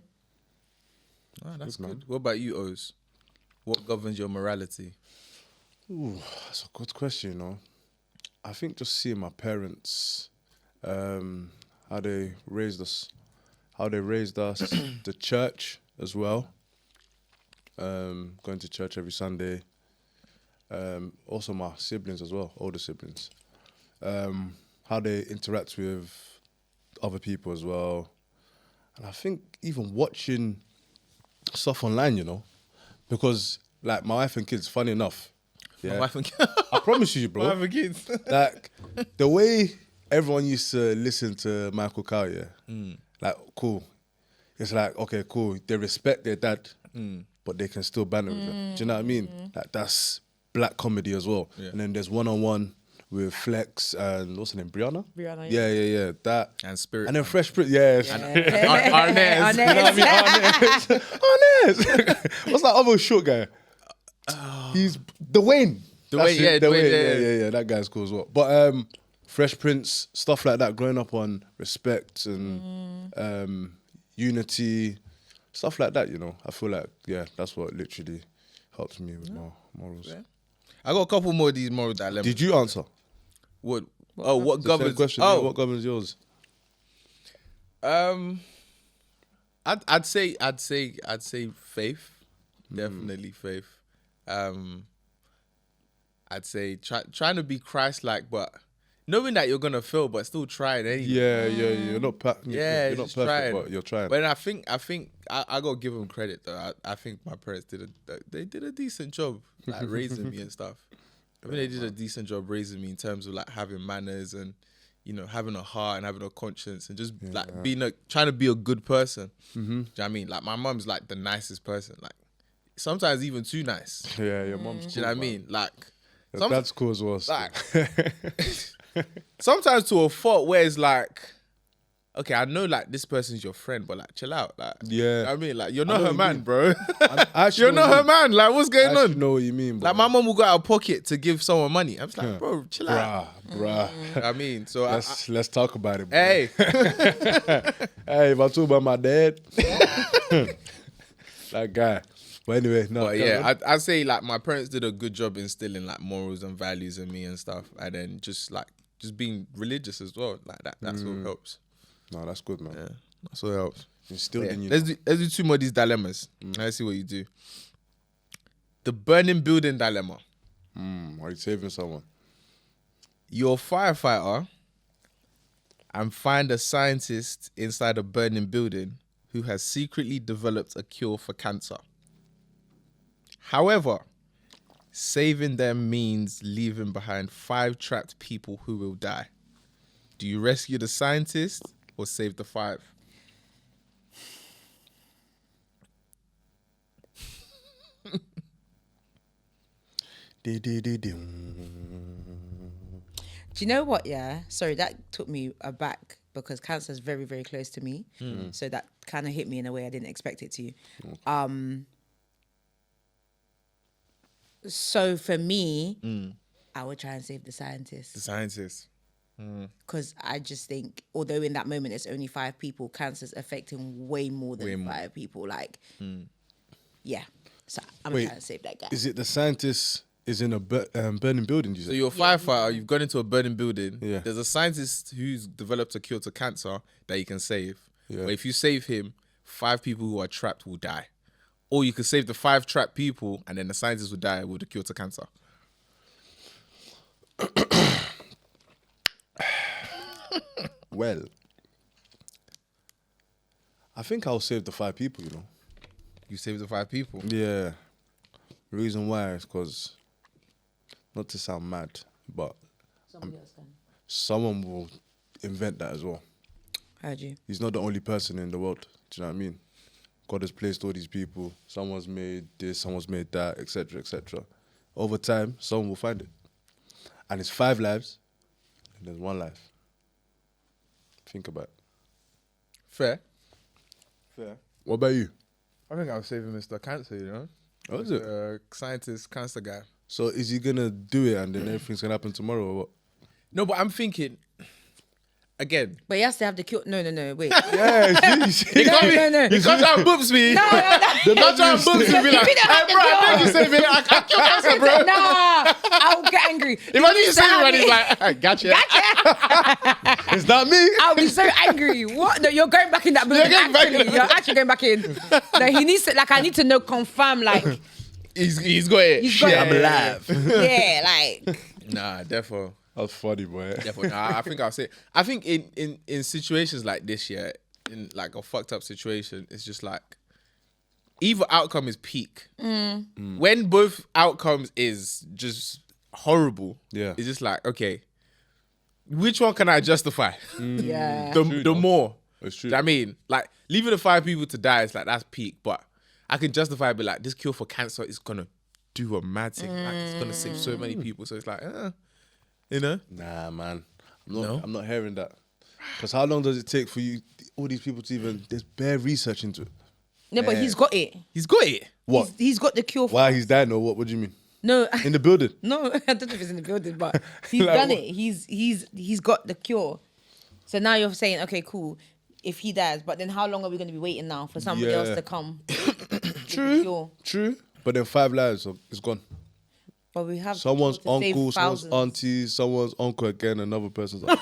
[SPEAKER 1] Oh, that's good. What about you, Oz? What governs your morality?
[SPEAKER 3] Ooh, that's a good question, you know. I think just seeing my parents, how they raised us, the church as well, going to church every Sunday, Also my siblings as well, older siblings. How they interact with other people as well. And I think even watching stuff online, you know, because like my wife and kids, funny enough, yeah,
[SPEAKER 1] My wife and
[SPEAKER 3] I promise you, bro,
[SPEAKER 1] my wife and kids.
[SPEAKER 3] like the way everyone used to listen to Michael Cow, yeah, like cool. It's like, okay, cool. They respect their dad, but they can still banter with him. Do you know what I mean? Like that's black comedy as well.
[SPEAKER 1] Yeah.
[SPEAKER 3] And then there's one-on-one with Flex and what's her name, Brianna?
[SPEAKER 2] Brianna,
[SPEAKER 3] Yeah. That
[SPEAKER 1] And Spirit.
[SPEAKER 3] and then Fresh Prince, yes.
[SPEAKER 1] Arnez.
[SPEAKER 3] You know what I mean? Arnez. What's that other short guy? He's Dwayne. That's
[SPEAKER 1] Dwayne,
[SPEAKER 3] it,
[SPEAKER 1] yeah, Dwayne,
[SPEAKER 3] yeah. That guy's cool as well. But Fresh Prince, stuff like that, growing up on respect and unity, stuff like that, you know. I feel like, yeah, that's what literally helps me with my morals.
[SPEAKER 1] Yeah. I got a couple more of these moral dilemmas.
[SPEAKER 3] Did you answer?
[SPEAKER 1] What
[SPEAKER 3] The same
[SPEAKER 1] governs?
[SPEAKER 3] question.
[SPEAKER 1] Oh,
[SPEAKER 3] Yeah, what governs yours?
[SPEAKER 1] I'd say faith, definitely faith. I'd say trying to be Christ-like, but knowing that you're gonna fail, but still trying anyway.
[SPEAKER 3] Yeah. You're not
[SPEAKER 1] Yeah,
[SPEAKER 3] you're not
[SPEAKER 1] just
[SPEAKER 3] perfect,
[SPEAKER 1] trying.
[SPEAKER 3] but you're trying.
[SPEAKER 1] But I think I gotta give them credit though. I think my parents did a decent job like raising me and stuff. I think they did a decent job raising me in terms of like having manners and, you know, having a heart and having a conscience and just like trying to be a good person. Do you know what I mean? Like my mum's like the nicest person. Like sometimes even too nice.
[SPEAKER 3] Yeah, your mom's
[SPEAKER 1] Do
[SPEAKER 3] cool.
[SPEAKER 1] you know what I
[SPEAKER 3] man.
[SPEAKER 1] mean? Like
[SPEAKER 3] That's cool as well. still.
[SPEAKER 1] like sometimes to a fault where it's like, okay, I know like this person's your friend, but like chill out. Like
[SPEAKER 3] Yeah.
[SPEAKER 1] you know what I mean, like you're
[SPEAKER 3] I
[SPEAKER 1] not
[SPEAKER 3] know
[SPEAKER 1] her
[SPEAKER 3] what you
[SPEAKER 1] man,
[SPEAKER 3] mean.
[SPEAKER 1] bro.
[SPEAKER 3] I actually
[SPEAKER 1] You're
[SPEAKER 3] know
[SPEAKER 1] not
[SPEAKER 3] what
[SPEAKER 1] her
[SPEAKER 3] you
[SPEAKER 1] man. Like what's
[SPEAKER 3] mean.
[SPEAKER 1] going
[SPEAKER 3] I
[SPEAKER 1] on?
[SPEAKER 3] actually know what you mean, bro.
[SPEAKER 1] Like my mum will go out of pocket to give someone money. I'm just like, bro, chill out.
[SPEAKER 3] Bruh.
[SPEAKER 1] I mean, so
[SPEAKER 3] Let's talk about it, bro.
[SPEAKER 1] hey,
[SPEAKER 3] Hey, if I talk about my dad, that guy. But anyway, no.
[SPEAKER 1] but
[SPEAKER 3] carry
[SPEAKER 1] yeah,
[SPEAKER 3] on.
[SPEAKER 1] I'd say like my parents did a good job instilling like morals and values in me and stuff, and then just being religious as well. Like that's what helps.
[SPEAKER 3] No, that's good, man.
[SPEAKER 1] Yeah, that's what helps.
[SPEAKER 3] Instilled
[SPEAKER 1] Yeah.
[SPEAKER 3] in you.
[SPEAKER 1] Let's do two more of these dilemmas. Let's see what you do. The burning building dilemma.
[SPEAKER 3] Are you saving someone?
[SPEAKER 1] You're a firefighter and find a scientist inside a burning building who has secretly developed a cure for cancer. However, saving them means leaving behind 5 trapped people who will die. Do you rescue the scientist or save the 5?
[SPEAKER 2] Do you know what? Yeah, sorry, that took me aback because cancer is very, very close to me. So that kind of hit me in a way I didn't expect it to. So for me, I would try and save the
[SPEAKER 1] The
[SPEAKER 2] scientist
[SPEAKER 1] scientist.
[SPEAKER 2] because I just think, although in that moment it's only 5 people, cancer's affecting way more than 5 people. Like, yeah. So I'm
[SPEAKER 3] Wait,
[SPEAKER 2] trying to save that guy.
[SPEAKER 3] Is it the scientist is in a burning building, you
[SPEAKER 1] So
[SPEAKER 3] say?
[SPEAKER 1] you're a firefighter, you've gone into a burning building.
[SPEAKER 3] Yeah.
[SPEAKER 1] There's a scientist who's developed a cure to cancer that you can save.
[SPEAKER 3] Yeah.
[SPEAKER 1] But if you save him, 5 people who are trapped will die. Or you could save the 5 trapped people and then the scientist will die with the cure to cancer.
[SPEAKER 3] Well, I think I'll save the 5 people, you know.
[SPEAKER 1] You save the 5 people.
[SPEAKER 3] Yeah. The reason why is because, not to sound mad, but someone will invent that as well.
[SPEAKER 2] Heard you.
[SPEAKER 3] He's not the only person in the world. Do you know what I mean? God has placed all these people. Someone's made this, someone's made that, etc., etc. Over time, someone will find it. And it's 5 lives, and there's 1 life. Think about it.
[SPEAKER 1] Fair.
[SPEAKER 3] What about you?
[SPEAKER 1] I think I'll save Mr. Cancer, you know?
[SPEAKER 3] Oh, is it?
[SPEAKER 1] Scientist, cancer guy.
[SPEAKER 3] So is he gonna do it and then everything's gonna happen tomorrow or what?
[SPEAKER 1] No, but I'm thinking, again,
[SPEAKER 2] But he has to have the cure. No, wait.
[SPEAKER 3] Yeah, you see?
[SPEAKER 2] No.
[SPEAKER 1] you can't try and boops me.
[SPEAKER 2] No.
[SPEAKER 1] You can't try and boops me and be like,
[SPEAKER 2] If you don't
[SPEAKER 1] hey,
[SPEAKER 2] have the
[SPEAKER 1] bro, I
[SPEAKER 2] cure-
[SPEAKER 1] think you saving it. I can't cure cancer, bro.
[SPEAKER 2] Nah, I'll get angry.
[SPEAKER 1] If I need to save it, he's like, I gotcha.
[SPEAKER 3] It's not me.
[SPEAKER 2] I'll be so angry. What? No, you're going back in that building.
[SPEAKER 1] You're going back in
[SPEAKER 2] You're actually going back in. No, he needs to, like, I need to know, confirm, like,
[SPEAKER 1] He's got it.
[SPEAKER 2] He's got it.
[SPEAKER 3] I'm alive.
[SPEAKER 2] Yeah, like
[SPEAKER 1] Nah, defo.
[SPEAKER 3] That's funny, boy.
[SPEAKER 1] Definitely. Nah, I think I'll say. I think in situations like this, yeah, in like a fucked up situation, it's just like either outcome is peak. When both outcomes is just horrible,
[SPEAKER 3] Yeah.
[SPEAKER 1] it's just like, okay, which one can I justify?
[SPEAKER 2] yeah.
[SPEAKER 1] The more.
[SPEAKER 3] It's true.
[SPEAKER 1] I mean, like leaving the 5 people to die is like that's peak, but I can justify it, be like, this cure for cancer is gonna do a mad thing. Like it's gonna save so many people. So it's like, you know?
[SPEAKER 3] Nah, man.
[SPEAKER 1] No?
[SPEAKER 3] I'm not hearing that. Because how long does it take for you, all these people to even, there's bare research into it.
[SPEAKER 2] No, but he's got it.
[SPEAKER 1] He's got it.
[SPEAKER 3] What?
[SPEAKER 2] He's got the cure for
[SPEAKER 3] Why he's dying or what? What do you mean?
[SPEAKER 2] No,
[SPEAKER 3] In the building?
[SPEAKER 2] no, I don't know if it's in the building, but he's
[SPEAKER 3] Like
[SPEAKER 2] done
[SPEAKER 3] what?
[SPEAKER 2] it. He's got the cure. So now you're saying, okay, cool. If he dies, but then how long are we going to be waiting now for somebody else
[SPEAKER 3] Yeah.
[SPEAKER 2] to come?
[SPEAKER 3] True. True. But then 5 lives is gone.
[SPEAKER 2] But we have
[SPEAKER 3] Someone's
[SPEAKER 2] people to save
[SPEAKER 3] uncle, someone's
[SPEAKER 2] thousands.
[SPEAKER 3] auntie, someone's uncle again, another person's aunt.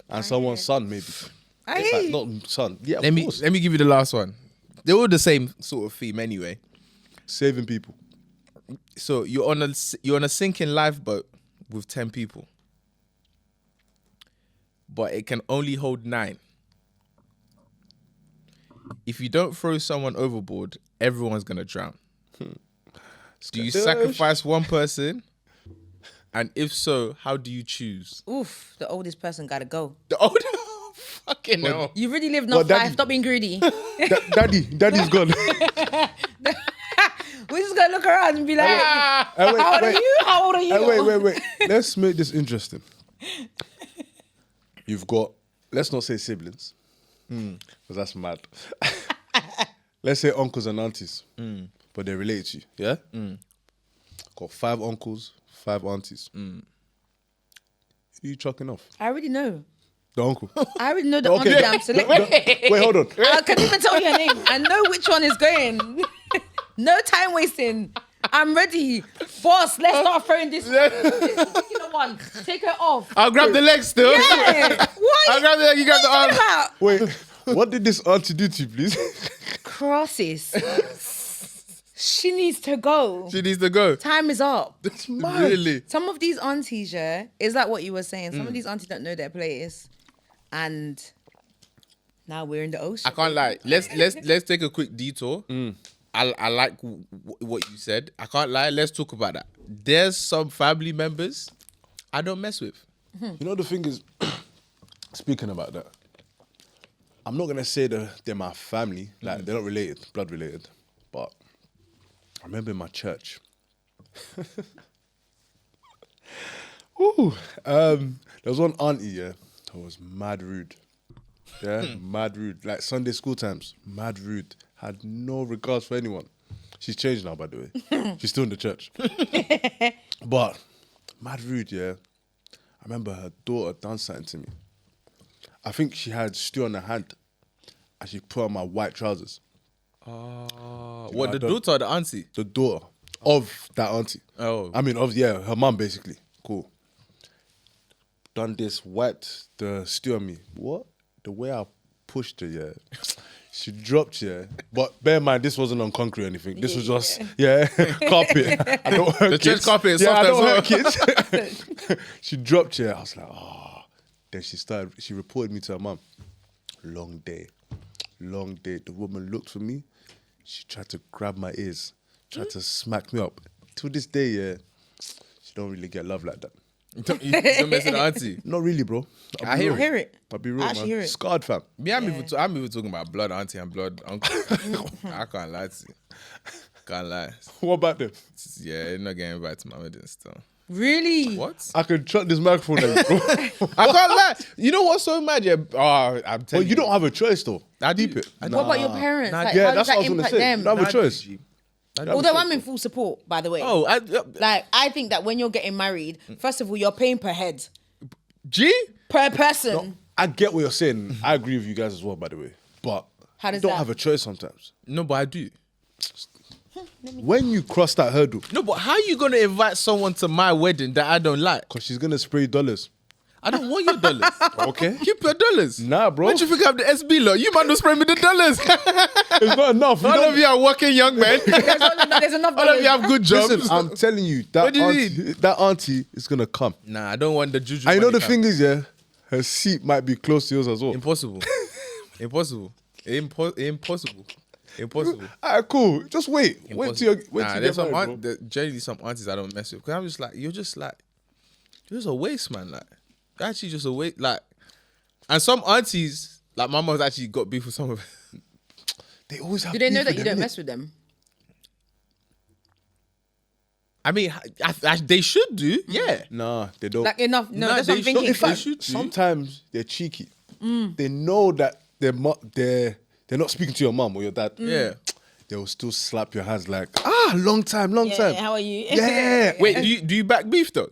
[SPEAKER 3] And someone's son, maybe.
[SPEAKER 2] I
[SPEAKER 3] It's
[SPEAKER 2] hear
[SPEAKER 3] like,
[SPEAKER 2] you.
[SPEAKER 3] not son. Yeah, of
[SPEAKER 1] Let me
[SPEAKER 3] course.
[SPEAKER 1] give you the last one. They're all the same sort of theme anyway.
[SPEAKER 3] Saving people.
[SPEAKER 1] So you're on a sinking lifeboat with 10 people, but it can only hold 9. If you don't throw someone overboard, everyone's gonna drown. Do you sacrifice one person? And if so, how do you choose?
[SPEAKER 2] Oof, the oldest person got to go.
[SPEAKER 1] The older, fucking hell.
[SPEAKER 2] You really lived
[SPEAKER 3] Well,
[SPEAKER 2] enough life.
[SPEAKER 3] Daddy-
[SPEAKER 2] Stop being greedy.
[SPEAKER 3] Daddy's gone.
[SPEAKER 2] We're just going to look around and be like,
[SPEAKER 3] Wait,
[SPEAKER 2] how old are
[SPEAKER 3] wait.
[SPEAKER 2] you? How old are you?
[SPEAKER 3] Wait. Let's make this interesting. You've got, let's not say siblings, because that's mad. Let's say uncles and aunties, but they're related to you, yeah? Got 5 uncles, 5 aunties. Who are you chucking off?
[SPEAKER 2] I already know.
[SPEAKER 3] The uncle.
[SPEAKER 2] I already know the
[SPEAKER 3] Okay.
[SPEAKER 2] auntie that I'm selecting.
[SPEAKER 3] Wait, hold on.
[SPEAKER 2] I can even tell you her name. I know which one is going. No time wasting. I'm ready. Boss, let's start throwing this particular one. Take her off.
[SPEAKER 1] I'll grab the legs still.
[SPEAKER 2] Yeah. What?
[SPEAKER 1] I'll grab the leg, you grab the
[SPEAKER 2] What are
[SPEAKER 1] arm.
[SPEAKER 2] you talking about?
[SPEAKER 3] Wait, what did this auntie do to you, please?
[SPEAKER 2] Crosses. She needs to go.
[SPEAKER 1] She needs to go.
[SPEAKER 2] Time is up.
[SPEAKER 1] Really?
[SPEAKER 2] Some of these aunties, yeah, is like what you were saying. Some of these aunties don't know their place, and now we're in the ocean.
[SPEAKER 1] I can't lie. Let's take a quick detour. I like what you said. I can't lie. Let's talk about that. There's some family members I don't mess with.
[SPEAKER 3] You know, the thing is, speaking about that, I'm not going to say they're my family. Like, they're not related, blood related. But I remember in my church. There was one auntie, yeah, who was mad rude. Yeah, mad rude. Like Sunday school times, mad rude. Had no regards for anyone. She's changed now, by the way. She's still in the church. But mad rude, yeah. I remember her daughter done something to me. I think she had stew on her hand and she put on my white trousers.
[SPEAKER 1] What, the
[SPEAKER 3] don't-
[SPEAKER 1] daughter or the auntie?
[SPEAKER 3] The daughter of that auntie.
[SPEAKER 1] Oh.
[SPEAKER 3] I mean, her mum basically. Cool. Done this, wiped the stew on me. What? The way I pushed her, yeah. She dropped, yeah. But bear in mind, this wasn't on concrete or anything. This was just, carpet. I don't hurt
[SPEAKER 1] The
[SPEAKER 3] kids.
[SPEAKER 1] church carpet is
[SPEAKER 3] Yeah, I
[SPEAKER 1] soft
[SPEAKER 3] don't
[SPEAKER 1] as
[SPEAKER 3] hurt kids. She dropped, yeah. I was like, oh. Then she reported me to her mum. Long day. The woman looked for me. She tried to grab my ears, tried to smack me up. To this day, yeah, she don't really get love like that.
[SPEAKER 1] You don't mess with the auntie.
[SPEAKER 3] Not really, bro.
[SPEAKER 1] I hear
[SPEAKER 2] Hear it.
[SPEAKER 3] I'll be real,
[SPEAKER 2] I actually
[SPEAKER 3] man.
[SPEAKER 2] hear it.
[SPEAKER 3] Scarred, fam.
[SPEAKER 1] Me, I'm even talking about blood auntie and blood uncle. I can't lie to you. Can't lie.
[SPEAKER 3] What about them?
[SPEAKER 1] Yeah, you're not getting invited to my wedding still.
[SPEAKER 2] Really?
[SPEAKER 1] What?
[SPEAKER 3] I could chuck this microphone at you, bro.
[SPEAKER 1] I can't lie. You know what's so mad? Yeah. Oh, I'm
[SPEAKER 3] But
[SPEAKER 1] telling
[SPEAKER 3] you don't have a choice, though.
[SPEAKER 1] I do.
[SPEAKER 3] Deep it.
[SPEAKER 1] I do.
[SPEAKER 2] What about your parents?
[SPEAKER 1] Nah,
[SPEAKER 2] Like,
[SPEAKER 3] yeah,
[SPEAKER 2] how
[SPEAKER 3] that's
[SPEAKER 2] does
[SPEAKER 3] what I
[SPEAKER 2] that
[SPEAKER 3] was gonna
[SPEAKER 2] impact
[SPEAKER 3] say.
[SPEAKER 2] them?
[SPEAKER 3] You don't have a choice.
[SPEAKER 2] Although I'm in full support, by the way.
[SPEAKER 1] Oh,
[SPEAKER 2] Like, I think that when you're getting married, first of all, you're paying per head,
[SPEAKER 1] G?
[SPEAKER 2] per person.
[SPEAKER 3] I get what you're saying. I agree with you guys as well, by the way. But
[SPEAKER 2] How
[SPEAKER 3] you
[SPEAKER 2] does
[SPEAKER 3] don't
[SPEAKER 2] that-
[SPEAKER 3] have a choice sometimes.
[SPEAKER 1] No, but I do.
[SPEAKER 3] When you cross that hurdle,
[SPEAKER 1] No, but how you gonna invite someone to my wedding that I don't like?
[SPEAKER 3] because she's going to spray dollars.
[SPEAKER 1] I don't want your dollars.
[SPEAKER 3] Okay.
[SPEAKER 1] Keep your dollars.
[SPEAKER 3] Nah, bro.
[SPEAKER 1] What do you think I'm the SB lot? You man don't spray me the dollars.
[SPEAKER 3] It's not enough.
[SPEAKER 1] All of you are working young men.
[SPEAKER 2] There's enough.
[SPEAKER 1] All of you have good jobs.
[SPEAKER 3] Listen, I'm telling you,
[SPEAKER 1] What do you
[SPEAKER 3] that auntie is gonna come.
[SPEAKER 1] Nah, I don't want the juju.
[SPEAKER 3] I know
[SPEAKER 1] money
[SPEAKER 3] the
[SPEAKER 1] come.
[SPEAKER 3] thing is, yeah, her seat might be close to yours as well.
[SPEAKER 1] Impossible. Impossible. Impossible.
[SPEAKER 3] Alright, cool. Just wait. Wait till you
[SPEAKER 1] Nah,
[SPEAKER 3] get
[SPEAKER 1] there's some
[SPEAKER 3] married, bro.
[SPEAKER 1] generally some aunties I don't mess with. Cause I'm just like, you're just a waste, man. Like, you're actually just a waste. Like, and some aunties, like my mom's actually got beef with some of them.
[SPEAKER 3] They always have.
[SPEAKER 2] Do they know
[SPEAKER 3] beef
[SPEAKER 2] that
[SPEAKER 3] with
[SPEAKER 2] you
[SPEAKER 3] them,
[SPEAKER 2] don't
[SPEAKER 3] innit?
[SPEAKER 2] mess with them?
[SPEAKER 1] I mean, they should do. Yeah.
[SPEAKER 3] Nah, they don't.
[SPEAKER 2] Like enough? No,
[SPEAKER 1] Nah,
[SPEAKER 2] that's what
[SPEAKER 1] they
[SPEAKER 2] I'm
[SPEAKER 1] should-
[SPEAKER 2] thinking.
[SPEAKER 3] In fact,
[SPEAKER 1] should do.
[SPEAKER 3] sometimes they're cheeky. They know that they're not speaking to your mum or your dad.
[SPEAKER 1] Yeah.
[SPEAKER 3] They will still slap your hands like, long time.
[SPEAKER 2] How are you?
[SPEAKER 3] Yeah.
[SPEAKER 1] Wait, do you back beef though?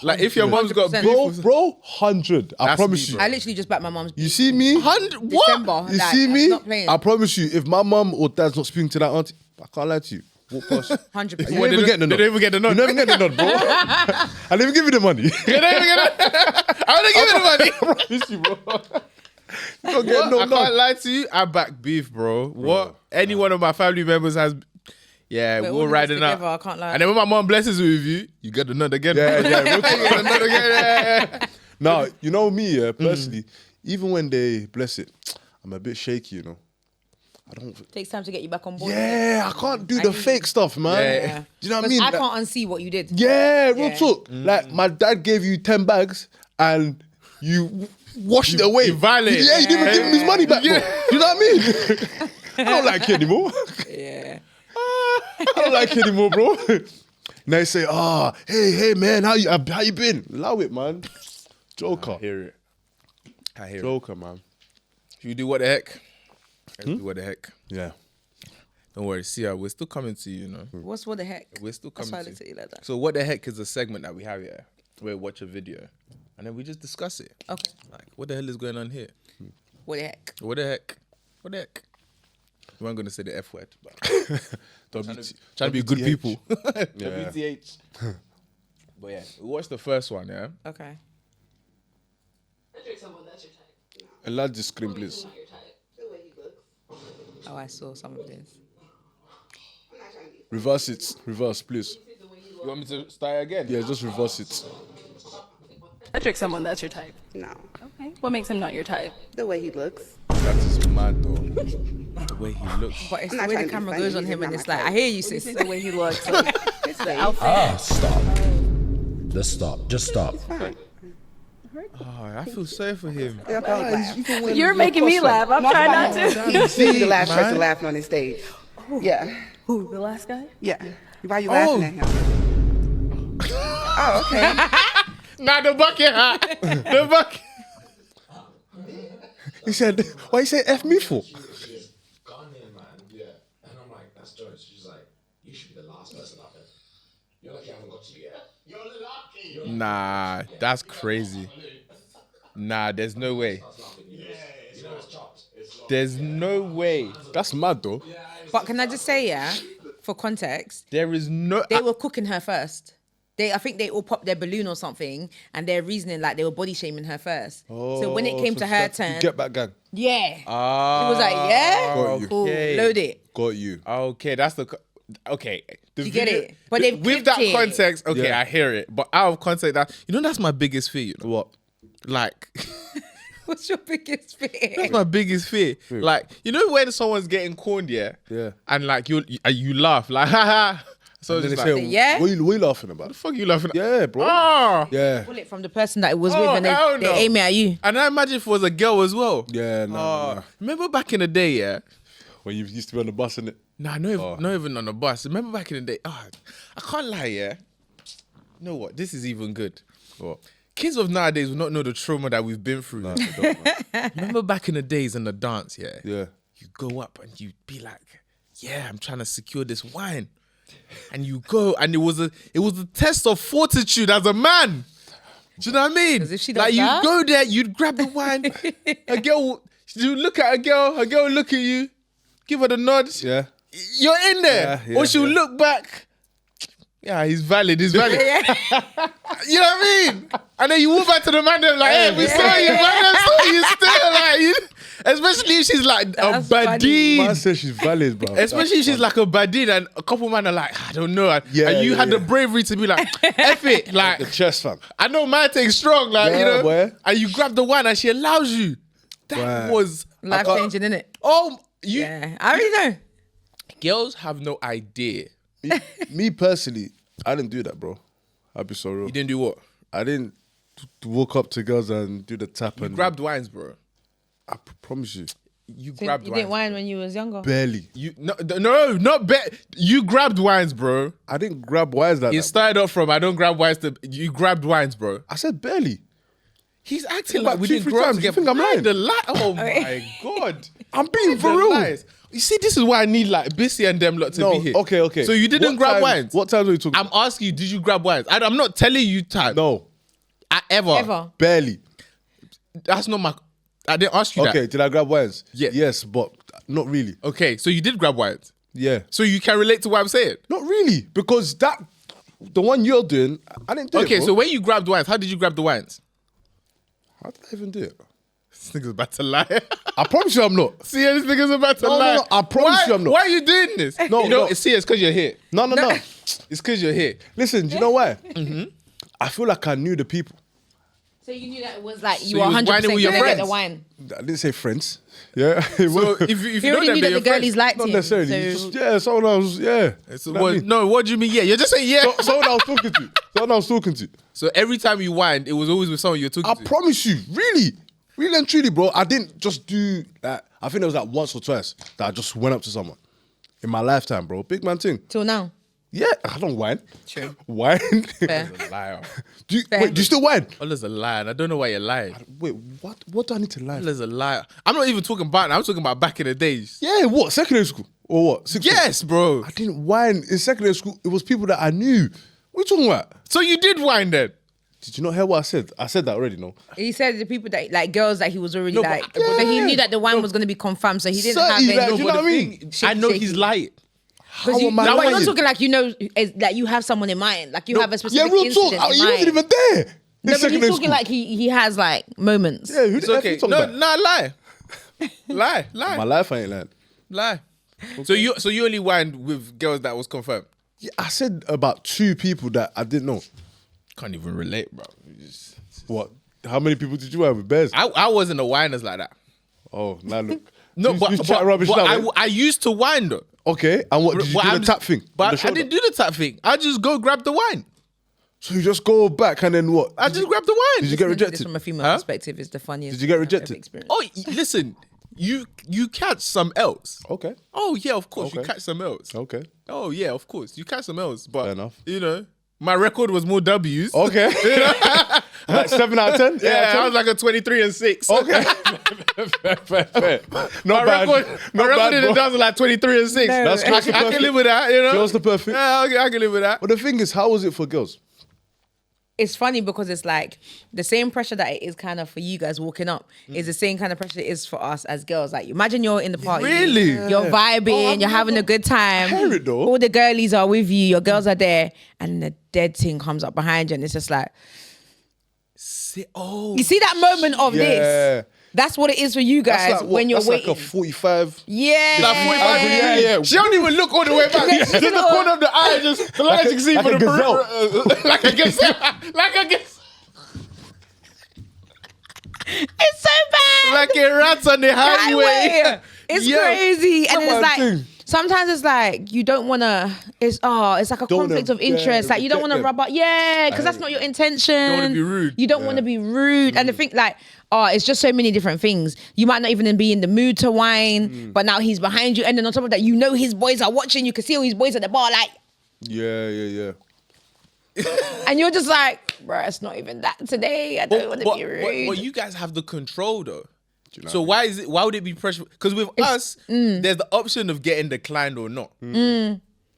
[SPEAKER 1] Like if your mom's got beef,
[SPEAKER 2] 100%.
[SPEAKER 3] Bro, 100. I
[SPEAKER 1] That's
[SPEAKER 3] promise
[SPEAKER 1] me,
[SPEAKER 3] you.
[SPEAKER 1] bro.
[SPEAKER 2] I literally just backed my mum's.
[SPEAKER 3] You see me?
[SPEAKER 1] 100 what?
[SPEAKER 2] December.
[SPEAKER 3] You
[SPEAKER 2] like,
[SPEAKER 3] see
[SPEAKER 2] I'm
[SPEAKER 3] me?
[SPEAKER 2] not playing.
[SPEAKER 3] I promise you, if my mum or dad's not speaking to that auntie, I can't lie to you. Walk past.
[SPEAKER 2] 100%.
[SPEAKER 3] You don't even get the nod.
[SPEAKER 1] They don't even get the nod.
[SPEAKER 3] You never get the nod, bro. I didn't even give you the money.
[SPEAKER 1] They don't even get the I want to give you the money.
[SPEAKER 3] I promise you, bro. You don't get
[SPEAKER 1] What?
[SPEAKER 3] no
[SPEAKER 1] I can't
[SPEAKER 3] nod.
[SPEAKER 1] lie to you. I back beef, bro. What? Any one of my family members has. Yeah,
[SPEAKER 2] We're all
[SPEAKER 1] we're
[SPEAKER 2] in
[SPEAKER 1] riding
[SPEAKER 2] this
[SPEAKER 1] out.
[SPEAKER 2] together, I can't lie.
[SPEAKER 1] And then when my mom blesses with you, you get the nod again.
[SPEAKER 3] Yeah, yeah.
[SPEAKER 1] You get the nod again. Yeah.
[SPEAKER 3] Now, you know me, personally, even when they bless it, I'm a bit shaky, you know. I don't.
[SPEAKER 2] Takes time to get you back on board.
[SPEAKER 3] Yeah, I can't do the fake stuff, man.
[SPEAKER 1] Yeah.
[SPEAKER 3] Do you know what I
[SPEAKER 2] 'Cause
[SPEAKER 3] mean?
[SPEAKER 2] I
[SPEAKER 3] Like-
[SPEAKER 2] can't unsee what you did.
[SPEAKER 3] Yeah, real
[SPEAKER 2] Yeah.
[SPEAKER 3] talk. Like my dad gave you 10 bags and you washed it away.
[SPEAKER 1] you violated.
[SPEAKER 3] Yeah, you didn't even give him his money back, bro. You know what I mean? I don't like you anymore.
[SPEAKER 2] Yeah.
[SPEAKER 3] I don't like you anymore, bro. Now you say, hey man, how you been? Allow it, man. Joker.
[SPEAKER 1] I hear it. I hear it.
[SPEAKER 3] Joker, man.
[SPEAKER 1] Should we do what the heck? Let's do what the heck.
[SPEAKER 3] Yeah.
[SPEAKER 1] Don't worry, Sia, we're still coming to you, know.
[SPEAKER 2] What the heck?
[SPEAKER 1] We're still
[SPEAKER 2] That's
[SPEAKER 1] coming
[SPEAKER 2] why I looked
[SPEAKER 1] to
[SPEAKER 2] at you like that.
[SPEAKER 1] So what the heck is a segment that we have here where we watch a video and then we just discuss it.
[SPEAKER 2] Okay.
[SPEAKER 1] Like, what the hell is going on here?
[SPEAKER 2] What the heck?
[SPEAKER 1] What the heck? What the heck? We weren't going to say the F word, but trying to be good
[SPEAKER 3] WTH.
[SPEAKER 1] people.
[SPEAKER 3] Yeah.
[SPEAKER 1] WTH. But yeah, we watched the first one, yeah?
[SPEAKER 2] Okay.
[SPEAKER 5] Pick someone that's your type.
[SPEAKER 3] A large screen, please.
[SPEAKER 5] Not your type. The way he looks.
[SPEAKER 2] Oh, I saw some of this.
[SPEAKER 5] I'm not trying to be.
[SPEAKER 3] Reverse it. Reverse, please.
[SPEAKER 5] The way he
[SPEAKER 1] You want me to start again?
[SPEAKER 3] Yeah, just reverse it.
[SPEAKER 6] Patrick, someone that's your type.
[SPEAKER 5] No.
[SPEAKER 6] Okay. What makes him not your type?
[SPEAKER 5] The way he looks.
[SPEAKER 3] That is mad, though.
[SPEAKER 1] The way he looks.
[SPEAKER 2] But it's
[SPEAKER 5] I'm
[SPEAKER 2] the
[SPEAKER 5] not
[SPEAKER 2] way
[SPEAKER 5] trying
[SPEAKER 2] the
[SPEAKER 5] to be
[SPEAKER 2] camera
[SPEAKER 5] funny,
[SPEAKER 2] goes on
[SPEAKER 5] he's
[SPEAKER 2] him
[SPEAKER 5] not
[SPEAKER 2] and
[SPEAKER 5] my
[SPEAKER 2] it's like,
[SPEAKER 5] type.
[SPEAKER 2] I hear you, sis.
[SPEAKER 6] The way he looks. Like,
[SPEAKER 5] His face.
[SPEAKER 6] outfit.
[SPEAKER 7] Stop. Let's stop. Just stop.
[SPEAKER 5] Fine.
[SPEAKER 1] Oh, I feel sorry for him.
[SPEAKER 5] They'll probably laugh.
[SPEAKER 6] You're making me laugh. I'm trying not to.
[SPEAKER 5] He's the last person laughing on the stage. Yeah.
[SPEAKER 6] Who? The last guy?
[SPEAKER 5] Yeah. Why are you laughing at him? Oh, okay.
[SPEAKER 1] Nah, the bucket hat. The bucket.
[SPEAKER 3] He said, why you say F me for?
[SPEAKER 8] Ghanaian man, yeah. And I'm like, that's Joyce. She's like, you should be the last person up there. You're like, you haven't got to yet. You're lucky.
[SPEAKER 1] Nah, that's crazy. Nah, there's no way.
[SPEAKER 8] You know it's chopped.
[SPEAKER 1] There's no way.
[SPEAKER 3] That's mad, though.
[SPEAKER 2] But can I just say, yeah, for context,
[SPEAKER 1] There is no.
[SPEAKER 2] they were cooking her first. I think they all popped their balloon or something, and their reasoning like they were body shaming her first. So when it came to her turn,
[SPEAKER 3] Get back, gang.
[SPEAKER 2] yeah,
[SPEAKER 1] Ah,
[SPEAKER 2] it was like, yeah,
[SPEAKER 3] Got you.
[SPEAKER 2] cool,
[SPEAKER 1] Okay.
[SPEAKER 2] load it.
[SPEAKER 3] Got you.
[SPEAKER 1] Okay, that's the. Okay. The
[SPEAKER 2] You get it? But they've
[SPEAKER 1] with
[SPEAKER 2] clipped
[SPEAKER 1] that
[SPEAKER 2] it.
[SPEAKER 1] context, okay,
[SPEAKER 3] Yeah.
[SPEAKER 1] I hear it. But out of context, that's my biggest fear. You know?
[SPEAKER 3] What?
[SPEAKER 1] Like,
[SPEAKER 2] What's your biggest fear?
[SPEAKER 1] that's my biggest fear. Like, you know when someone's getting corned, yeah,
[SPEAKER 3] Yeah.
[SPEAKER 1] and like you laugh, like, ha ha. So
[SPEAKER 3] And
[SPEAKER 1] it's
[SPEAKER 3] then
[SPEAKER 1] just
[SPEAKER 3] they
[SPEAKER 1] like,
[SPEAKER 3] say,
[SPEAKER 2] yeah?
[SPEAKER 3] what you laughing about?
[SPEAKER 1] the fuck you laughing at?
[SPEAKER 3] Yeah, bro.
[SPEAKER 1] Ah.
[SPEAKER 3] Yeah.
[SPEAKER 2] Pull it from the person that it was
[SPEAKER 1] Oh,
[SPEAKER 2] with, and
[SPEAKER 1] hell
[SPEAKER 2] they
[SPEAKER 1] no.
[SPEAKER 2] aim it at you.
[SPEAKER 1] And I imagine if it was a girl as well.
[SPEAKER 3] Yeah, no.
[SPEAKER 1] Remember back in the day, yeah?
[SPEAKER 3] When you used to be on the bus, innit?
[SPEAKER 1] Nah, not even on the bus. Remember back in the day? I can't lie, yeah? You know what? This is even good.
[SPEAKER 3] What?
[SPEAKER 1] Kids of nowadays will not know the trauma that we've been through.
[SPEAKER 3] Nah, they don't, man.
[SPEAKER 1] Remember back in the days in the dance, yeah?
[SPEAKER 3] Yeah.
[SPEAKER 1] You go up and you be like, yeah, I'm trying to secure this wine. And you go, and it was a test of fortitude as a man. Do you know what I mean?
[SPEAKER 2] 'Cause if she
[SPEAKER 1] like
[SPEAKER 2] does
[SPEAKER 1] you
[SPEAKER 2] that-
[SPEAKER 1] go there, you'd grab the wine. A girl, you look at a girl will look at you, give her the nod.
[SPEAKER 3] Yeah.
[SPEAKER 1] You're in there.
[SPEAKER 3] Yeah,
[SPEAKER 1] Or she'll
[SPEAKER 3] yeah.
[SPEAKER 1] look back. Yeah, he's valid. He's valid. You know what I mean? And then you walk back to the man, they're like, hey, we saw you, man. I saw you still. Like, especially if she's like
[SPEAKER 2] That's
[SPEAKER 1] a
[SPEAKER 2] funny.
[SPEAKER 1] baddie.
[SPEAKER 3] Man says she's valid, bro.
[SPEAKER 1] Especially if she's like a baddie, and a couple man are like, I don't know. And you had the bravery to be like, F it. Like,
[SPEAKER 3] the chest, fam.
[SPEAKER 1] I know my thing's strong, like,
[SPEAKER 3] Yeah,
[SPEAKER 1] you know.
[SPEAKER 3] boy.
[SPEAKER 1] And you grab the wine and she allows you. That
[SPEAKER 3] Boy.
[SPEAKER 1] was
[SPEAKER 2] Life changing, innit?
[SPEAKER 1] Oh, you
[SPEAKER 2] Yeah, I already know.
[SPEAKER 1] girls have no idea.
[SPEAKER 3] Me personally, I didn't do that, bro. I'll be so real.
[SPEAKER 1] You didn't do what?
[SPEAKER 3] I didn't walk up to girls and do the tap
[SPEAKER 1] You
[SPEAKER 3] and
[SPEAKER 1] grabbed wines, bro.
[SPEAKER 3] I promise you,
[SPEAKER 1] You
[SPEAKER 2] So
[SPEAKER 1] grabbed
[SPEAKER 2] you
[SPEAKER 1] wines.
[SPEAKER 2] didn't wine when you was younger.
[SPEAKER 3] barely.
[SPEAKER 1] You no, not you grabbed wines, bro.
[SPEAKER 3] I didn't grab wires like
[SPEAKER 1] It
[SPEAKER 3] that.
[SPEAKER 1] started off from I don't grab wines to you grabbed wines, bro.
[SPEAKER 3] I said barely.
[SPEAKER 1] He's acting
[SPEAKER 3] About
[SPEAKER 1] like we
[SPEAKER 3] 2,
[SPEAKER 1] didn't
[SPEAKER 3] 3
[SPEAKER 1] grow up
[SPEAKER 3] times. You
[SPEAKER 1] together.
[SPEAKER 3] think I'm lying?
[SPEAKER 1] The lie. Oh my god.
[SPEAKER 3] I'm being for
[SPEAKER 1] The
[SPEAKER 3] real.
[SPEAKER 1] lies. You see, this is why I need like Bissy and them lot to
[SPEAKER 3] No,
[SPEAKER 1] be here.
[SPEAKER 3] okay.
[SPEAKER 1] So you didn't grab wines.
[SPEAKER 3] What times were you talking?
[SPEAKER 1] I'm asking you, did you grab wines? I'm not telling you time.
[SPEAKER 3] No,
[SPEAKER 2] Ever.
[SPEAKER 3] barely.
[SPEAKER 1] That's not my. I didn't ask you
[SPEAKER 3] Okay,
[SPEAKER 1] that.
[SPEAKER 3] did I grab wines?
[SPEAKER 1] Yeah.
[SPEAKER 3] Yes, but not really.
[SPEAKER 1] Okay, so you did grab wines.
[SPEAKER 3] Yeah.
[SPEAKER 1] So you can relate to what I'm saying.
[SPEAKER 3] Not really, because the one you're doing, I didn't do it.
[SPEAKER 1] Okay,
[SPEAKER 3] bro.
[SPEAKER 1] so when you grabbed wines, how did you grab the wines?
[SPEAKER 3] How did I even do it?
[SPEAKER 1] This nigga's about to lie.
[SPEAKER 3] I promise you I'm not.
[SPEAKER 1] See, this nigga's about to
[SPEAKER 3] No,
[SPEAKER 1] lie.
[SPEAKER 3] no, I promise
[SPEAKER 1] Why-
[SPEAKER 3] you I'm not.
[SPEAKER 1] Why are you doing this?
[SPEAKER 3] No,
[SPEAKER 1] you know,
[SPEAKER 3] no.
[SPEAKER 1] see, it's because you're here.
[SPEAKER 3] No.
[SPEAKER 1] It's because you're here.
[SPEAKER 3] Listen, do you know why? I feel like I knew the people.
[SPEAKER 2] So you knew that it was like
[SPEAKER 1] So
[SPEAKER 2] you
[SPEAKER 1] you
[SPEAKER 2] were
[SPEAKER 1] was
[SPEAKER 2] 100%
[SPEAKER 1] whining with your
[SPEAKER 2] gonna get
[SPEAKER 1] friends?
[SPEAKER 2] the wine.
[SPEAKER 3] I didn't say friends. Yeah.
[SPEAKER 1] So if you
[SPEAKER 2] He
[SPEAKER 1] know
[SPEAKER 2] already
[SPEAKER 1] them,
[SPEAKER 2] knew
[SPEAKER 1] they're
[SPEAKER 2] that
[SPEAKER 1] your
[SPEAKER 2] the girlies
[SPEAKER 1] friends.
[SPEAKER 2] liked
[SPEAKER 3] Not
[SPEAKER 2] him.
[SPEAKER 3] necessarily.
[SPEAKER 2] So
[SPEAKER 3] Just, yeah, someone else. Yeah.
[SPEAKER 1] So
[SPEAKER 3] You know what I mean?
[SPEAKER 1] no, what do you mean? Yeah, you're just saying yeah.
[SPEAKER 3] Someone I was talking to. Someone I was talking to.
[SPEAKER 1] So every time you whined, it was always with someone you're talking
[SPEAKER 3] I
[SPEAKER 1] to.
[SPEAKER 3] promise you, really and truly, bro. I didn't just do that. I think it was like once or twice that I just went up to someone in my lifetime, bro. Big man thing.
[SPEAKER 2] till now.
[SPEAKER 3] Yeah, I don't whine.
[SPEAKER 2] True.
[SPEAKER 3] Whine.
[SPEAKER 2] Fair.
[SPEAKER 1] You're a liar.
[SPEAKER 3] do you,
[SPEAKER 2] Fair.
[SPEAKER 3] wait, do you still whine?
[SPEAKER 1] Ola's a liar. And I don't know why you're lying.
[SPEAKER 3] Wait, what? What do I need to lie?
[SPEAKER 1] Ola's a liar. I'm not even talking about now. I'm talking about back in the days.
[SPEAKER 3] Yeah, what? Secondary school or what? Sixth grade?
[SPEAKER 1] Yes, bro.
[SPEAKER 3] I didn't whine in secondary school. It was people that I knew. What are you talking about?
[SPEAKER 1] So you did whine then?
[SPEAKER 3] Did you not hear what I said? I said that already, no?
[SPEAKER 2] He said the people that like girls that he was already
[SPEAKER 1] No, but-
[SPEAKER 2] like, so he knew that the wine was gonna be confirmed, so he didn't have
[SPEAKER 3] Certainly,
[SPEAKER 2] any.
[SPEAKER 3] like, do you know what I mean?
[SPEAKER 1] I know
[SPEAKER 2] shaky.
[SPEAKER 1] he's lying.
[SPEAKER 2] Because you,
[SPEAKER 3] am I
[SPEAKER 2] no, but you're
[SPEAKER 3] lying?
[SPEAKER 2] talking like you know that you have someone in mind, like you have a specific
[SPEAKER 3] Yeah, real talk.
[SPEAKER 2] incident in
[SPEAKER 3] You
[SPEAKER 2] mind.
[SPEAKER 3] wasn't even there. In
[SPEAKER 2] No, but he's
[SPEAKER 3] secondary
[SPEAKER 2] talking
[SPEAKER 3] school.
[SPEAKER 2] like he has like moments.
[SPEAKER 3] Yeah, who
[SPEAKER 1] It's
[SPEAKER 3] the F
[SPEAKER 1] okay.
[SPEAKER 3] you talking
[SPEAKER 1] No,
[SPEAKER 3] about?
[SPEAKER 1] lie. lie.
[SPEAKER 3] My life ain't lying.
[SPEAKER 1] Lie. So you only whined with girls that was confirmed?
[SPEAKER 3] Yeah, I said about 2 people that I didn't know.
[SPEAKER 1] Can't even relate, bro.
[SPEAKER 3] What? How many people did you have with bears?
[SPEAKER 1] I wasn't a whiners like that.
[SPEAKER 3] Oh, now look.
[SPEAKER 1] No,
[SPEAKER 3] You
[SPEAKER 1] but,
[SPEAKER 3] chat rubbish
[SPEAKER 1] but
[SPEAKER 3] now, eh?
[SPEAKER 1] I used to whine though.
[SPEAKER 3] Okay, and what? Did you
[SPEAKER 1] But
[SPEAKER 3] do the
[SPEAKER 1] I'm-
[SPEAKER 3] tap thing? on the
[SPEAKER 1] But I
[SPEAKER 3] shoulder?
[SPEAKER 1] didn't do the tap thing. I just go grab the wine.
[SPEAKER 3] So you just go back and then what?
[SPEAKER 1] I just grab the wine.
[SPEAKER 3] Did you get
[SPEAKER 2] Listening to this
[SPEAKER 3] rejected?
[SPEAKER 2] from a female
[SPEAKER 1] Huh?
[SPEAKER 2] perspective is the funniest.
[SPEAKER 3] Did you get
[SPEAKER 2] thing I've ever
[SPEAKER 3] rejected?
[SPEAKER 2] experienced.
[SPEAKER 1] Oh, listen, you catch some else.
[SPEAKER 3] Okay.
[SPEAKER 1] Oh yeah, of course you
[SPEAKER 3] Okay.
[SPEAKER 1] catch some else.
[SPEAKER 3] Okay.
[SPEAKER 1] Oh yeah, of course you catch some else. But
[SPEAKER 3] Fair enough.
[SPEAKER 1] you know, my record was more W's.
[SPEAKER 3] Okay. Like 7 out of 10?
[SPEAKER 1] Yeah, I was like a 23-6.
[SPEAKER 3] Okay. fair. Not
[SPEAKER 1] My
[SPEAKER 3] bad.
[SPEAKER 1] record,
[SPEAKER 3] Not
[SPEAKER 1] in
[SPEAKER 3] bad,
[SPEAKER 1] the
[SPEAKER 3] bro.
[SPEAKER 1] dance was like 23-6.
[SPEAKER 3] That's close to
[SPEAKER 1] I can
[SPEAKER 3] perfect.
[SPEAKER 1] live with that, you know.
[SPEAKER 3] Close to perfect.
[SPEAKER 1] Yeah, I can live with that.
[SPEAKER 3] But the thing is, how was it for girls?
[SPEAKER 2] It's funny because it's like the same pressure that it is kind of for you guys walking up is the same kind of pressure it is for us as girls. Like imagine you're in the party,
[SPEAKER 1] Really?
[SPEAKER 2] you're vibing, you're having a good time.
[SPEAKER 3] I hear it though.
[SPEAKER 2] All the girlies are with you, your girls are there, and the dead thing comes up behind you, and it's just like
[SPEAKER 1] Oh,
[SPEAKER 2] you see that moment of
[SPEAKER 3] Yeah.
[SPEAKER 2] this. That's what it is for you guys
[SPEAKER 3] That's like,
[SPEAKER 2] when you're
[SPEAKER 3] that's
[SPEAKER 2] waiting.
[SPEAKER 3] like a 45.
[SPEAKER 2] Yeah,
[SPEAKER 1] like 45
[SPEAKER 3] Yeah,
[SPEAKER 1] degrees.
[SPEAKER 3] yeah.
[SPEAKER 1] She don't even look all the way back. Just the corner of the eye, just the lights you can see
[SPEAKER 3] like
[SPEAKER 1] for
[SPEAKER 3] a
[SPEAKER 1] the
[SPEAKER 3] gazelle.
[SPEAKER 1] peripheral. Like a gazelle. Like a gazelle.
[SPEAKER 2] it's so bad.
[SPEAKER 1] Like a rat on the highway.
[SPEAKER 2] It's
[SPEAKER 1] Yeah.
[SPEAKER 2] crazy, and
[SPEAKER 3] That's
[SPEAKER 2] it's
[SPEAKER 3] what I'm
[SPEAKER 2] like
[SPEAKER 3] saying.
[SPEAKER 2] sometimes it's like you don't want to. It's like a
[SPEAKER 3] Don't
[SPEAKER 2] conflict
[SPEAKER 3] wanna-
[SPEAKER 2] of interest.
[SPEAKER 3] yeah,
[SPEAKER 2] like you don't want to
[SPEAKER 3] reject
[SPEAKER 2] rub up, because that's not your intention. You
[SPEAKER 1] don't wanna be rude.
[SPEAKER 2] You don't want to be rude, and the thing like. Oh, it's just so many different things. You might not even be in the mood to whine, but now he's behind you, and then on top of that, you know his boys are watching. You can see all his boys at the bar, like,
[SPEAKER 3] Yeah.
[SPEAKER 2] and you're just like, bro, it's not even that today. I don't want to be rude.
[SPEAKER 1] But you guys have the control though. So why would it be pressure? Because with us, there's the option of getting declined or not.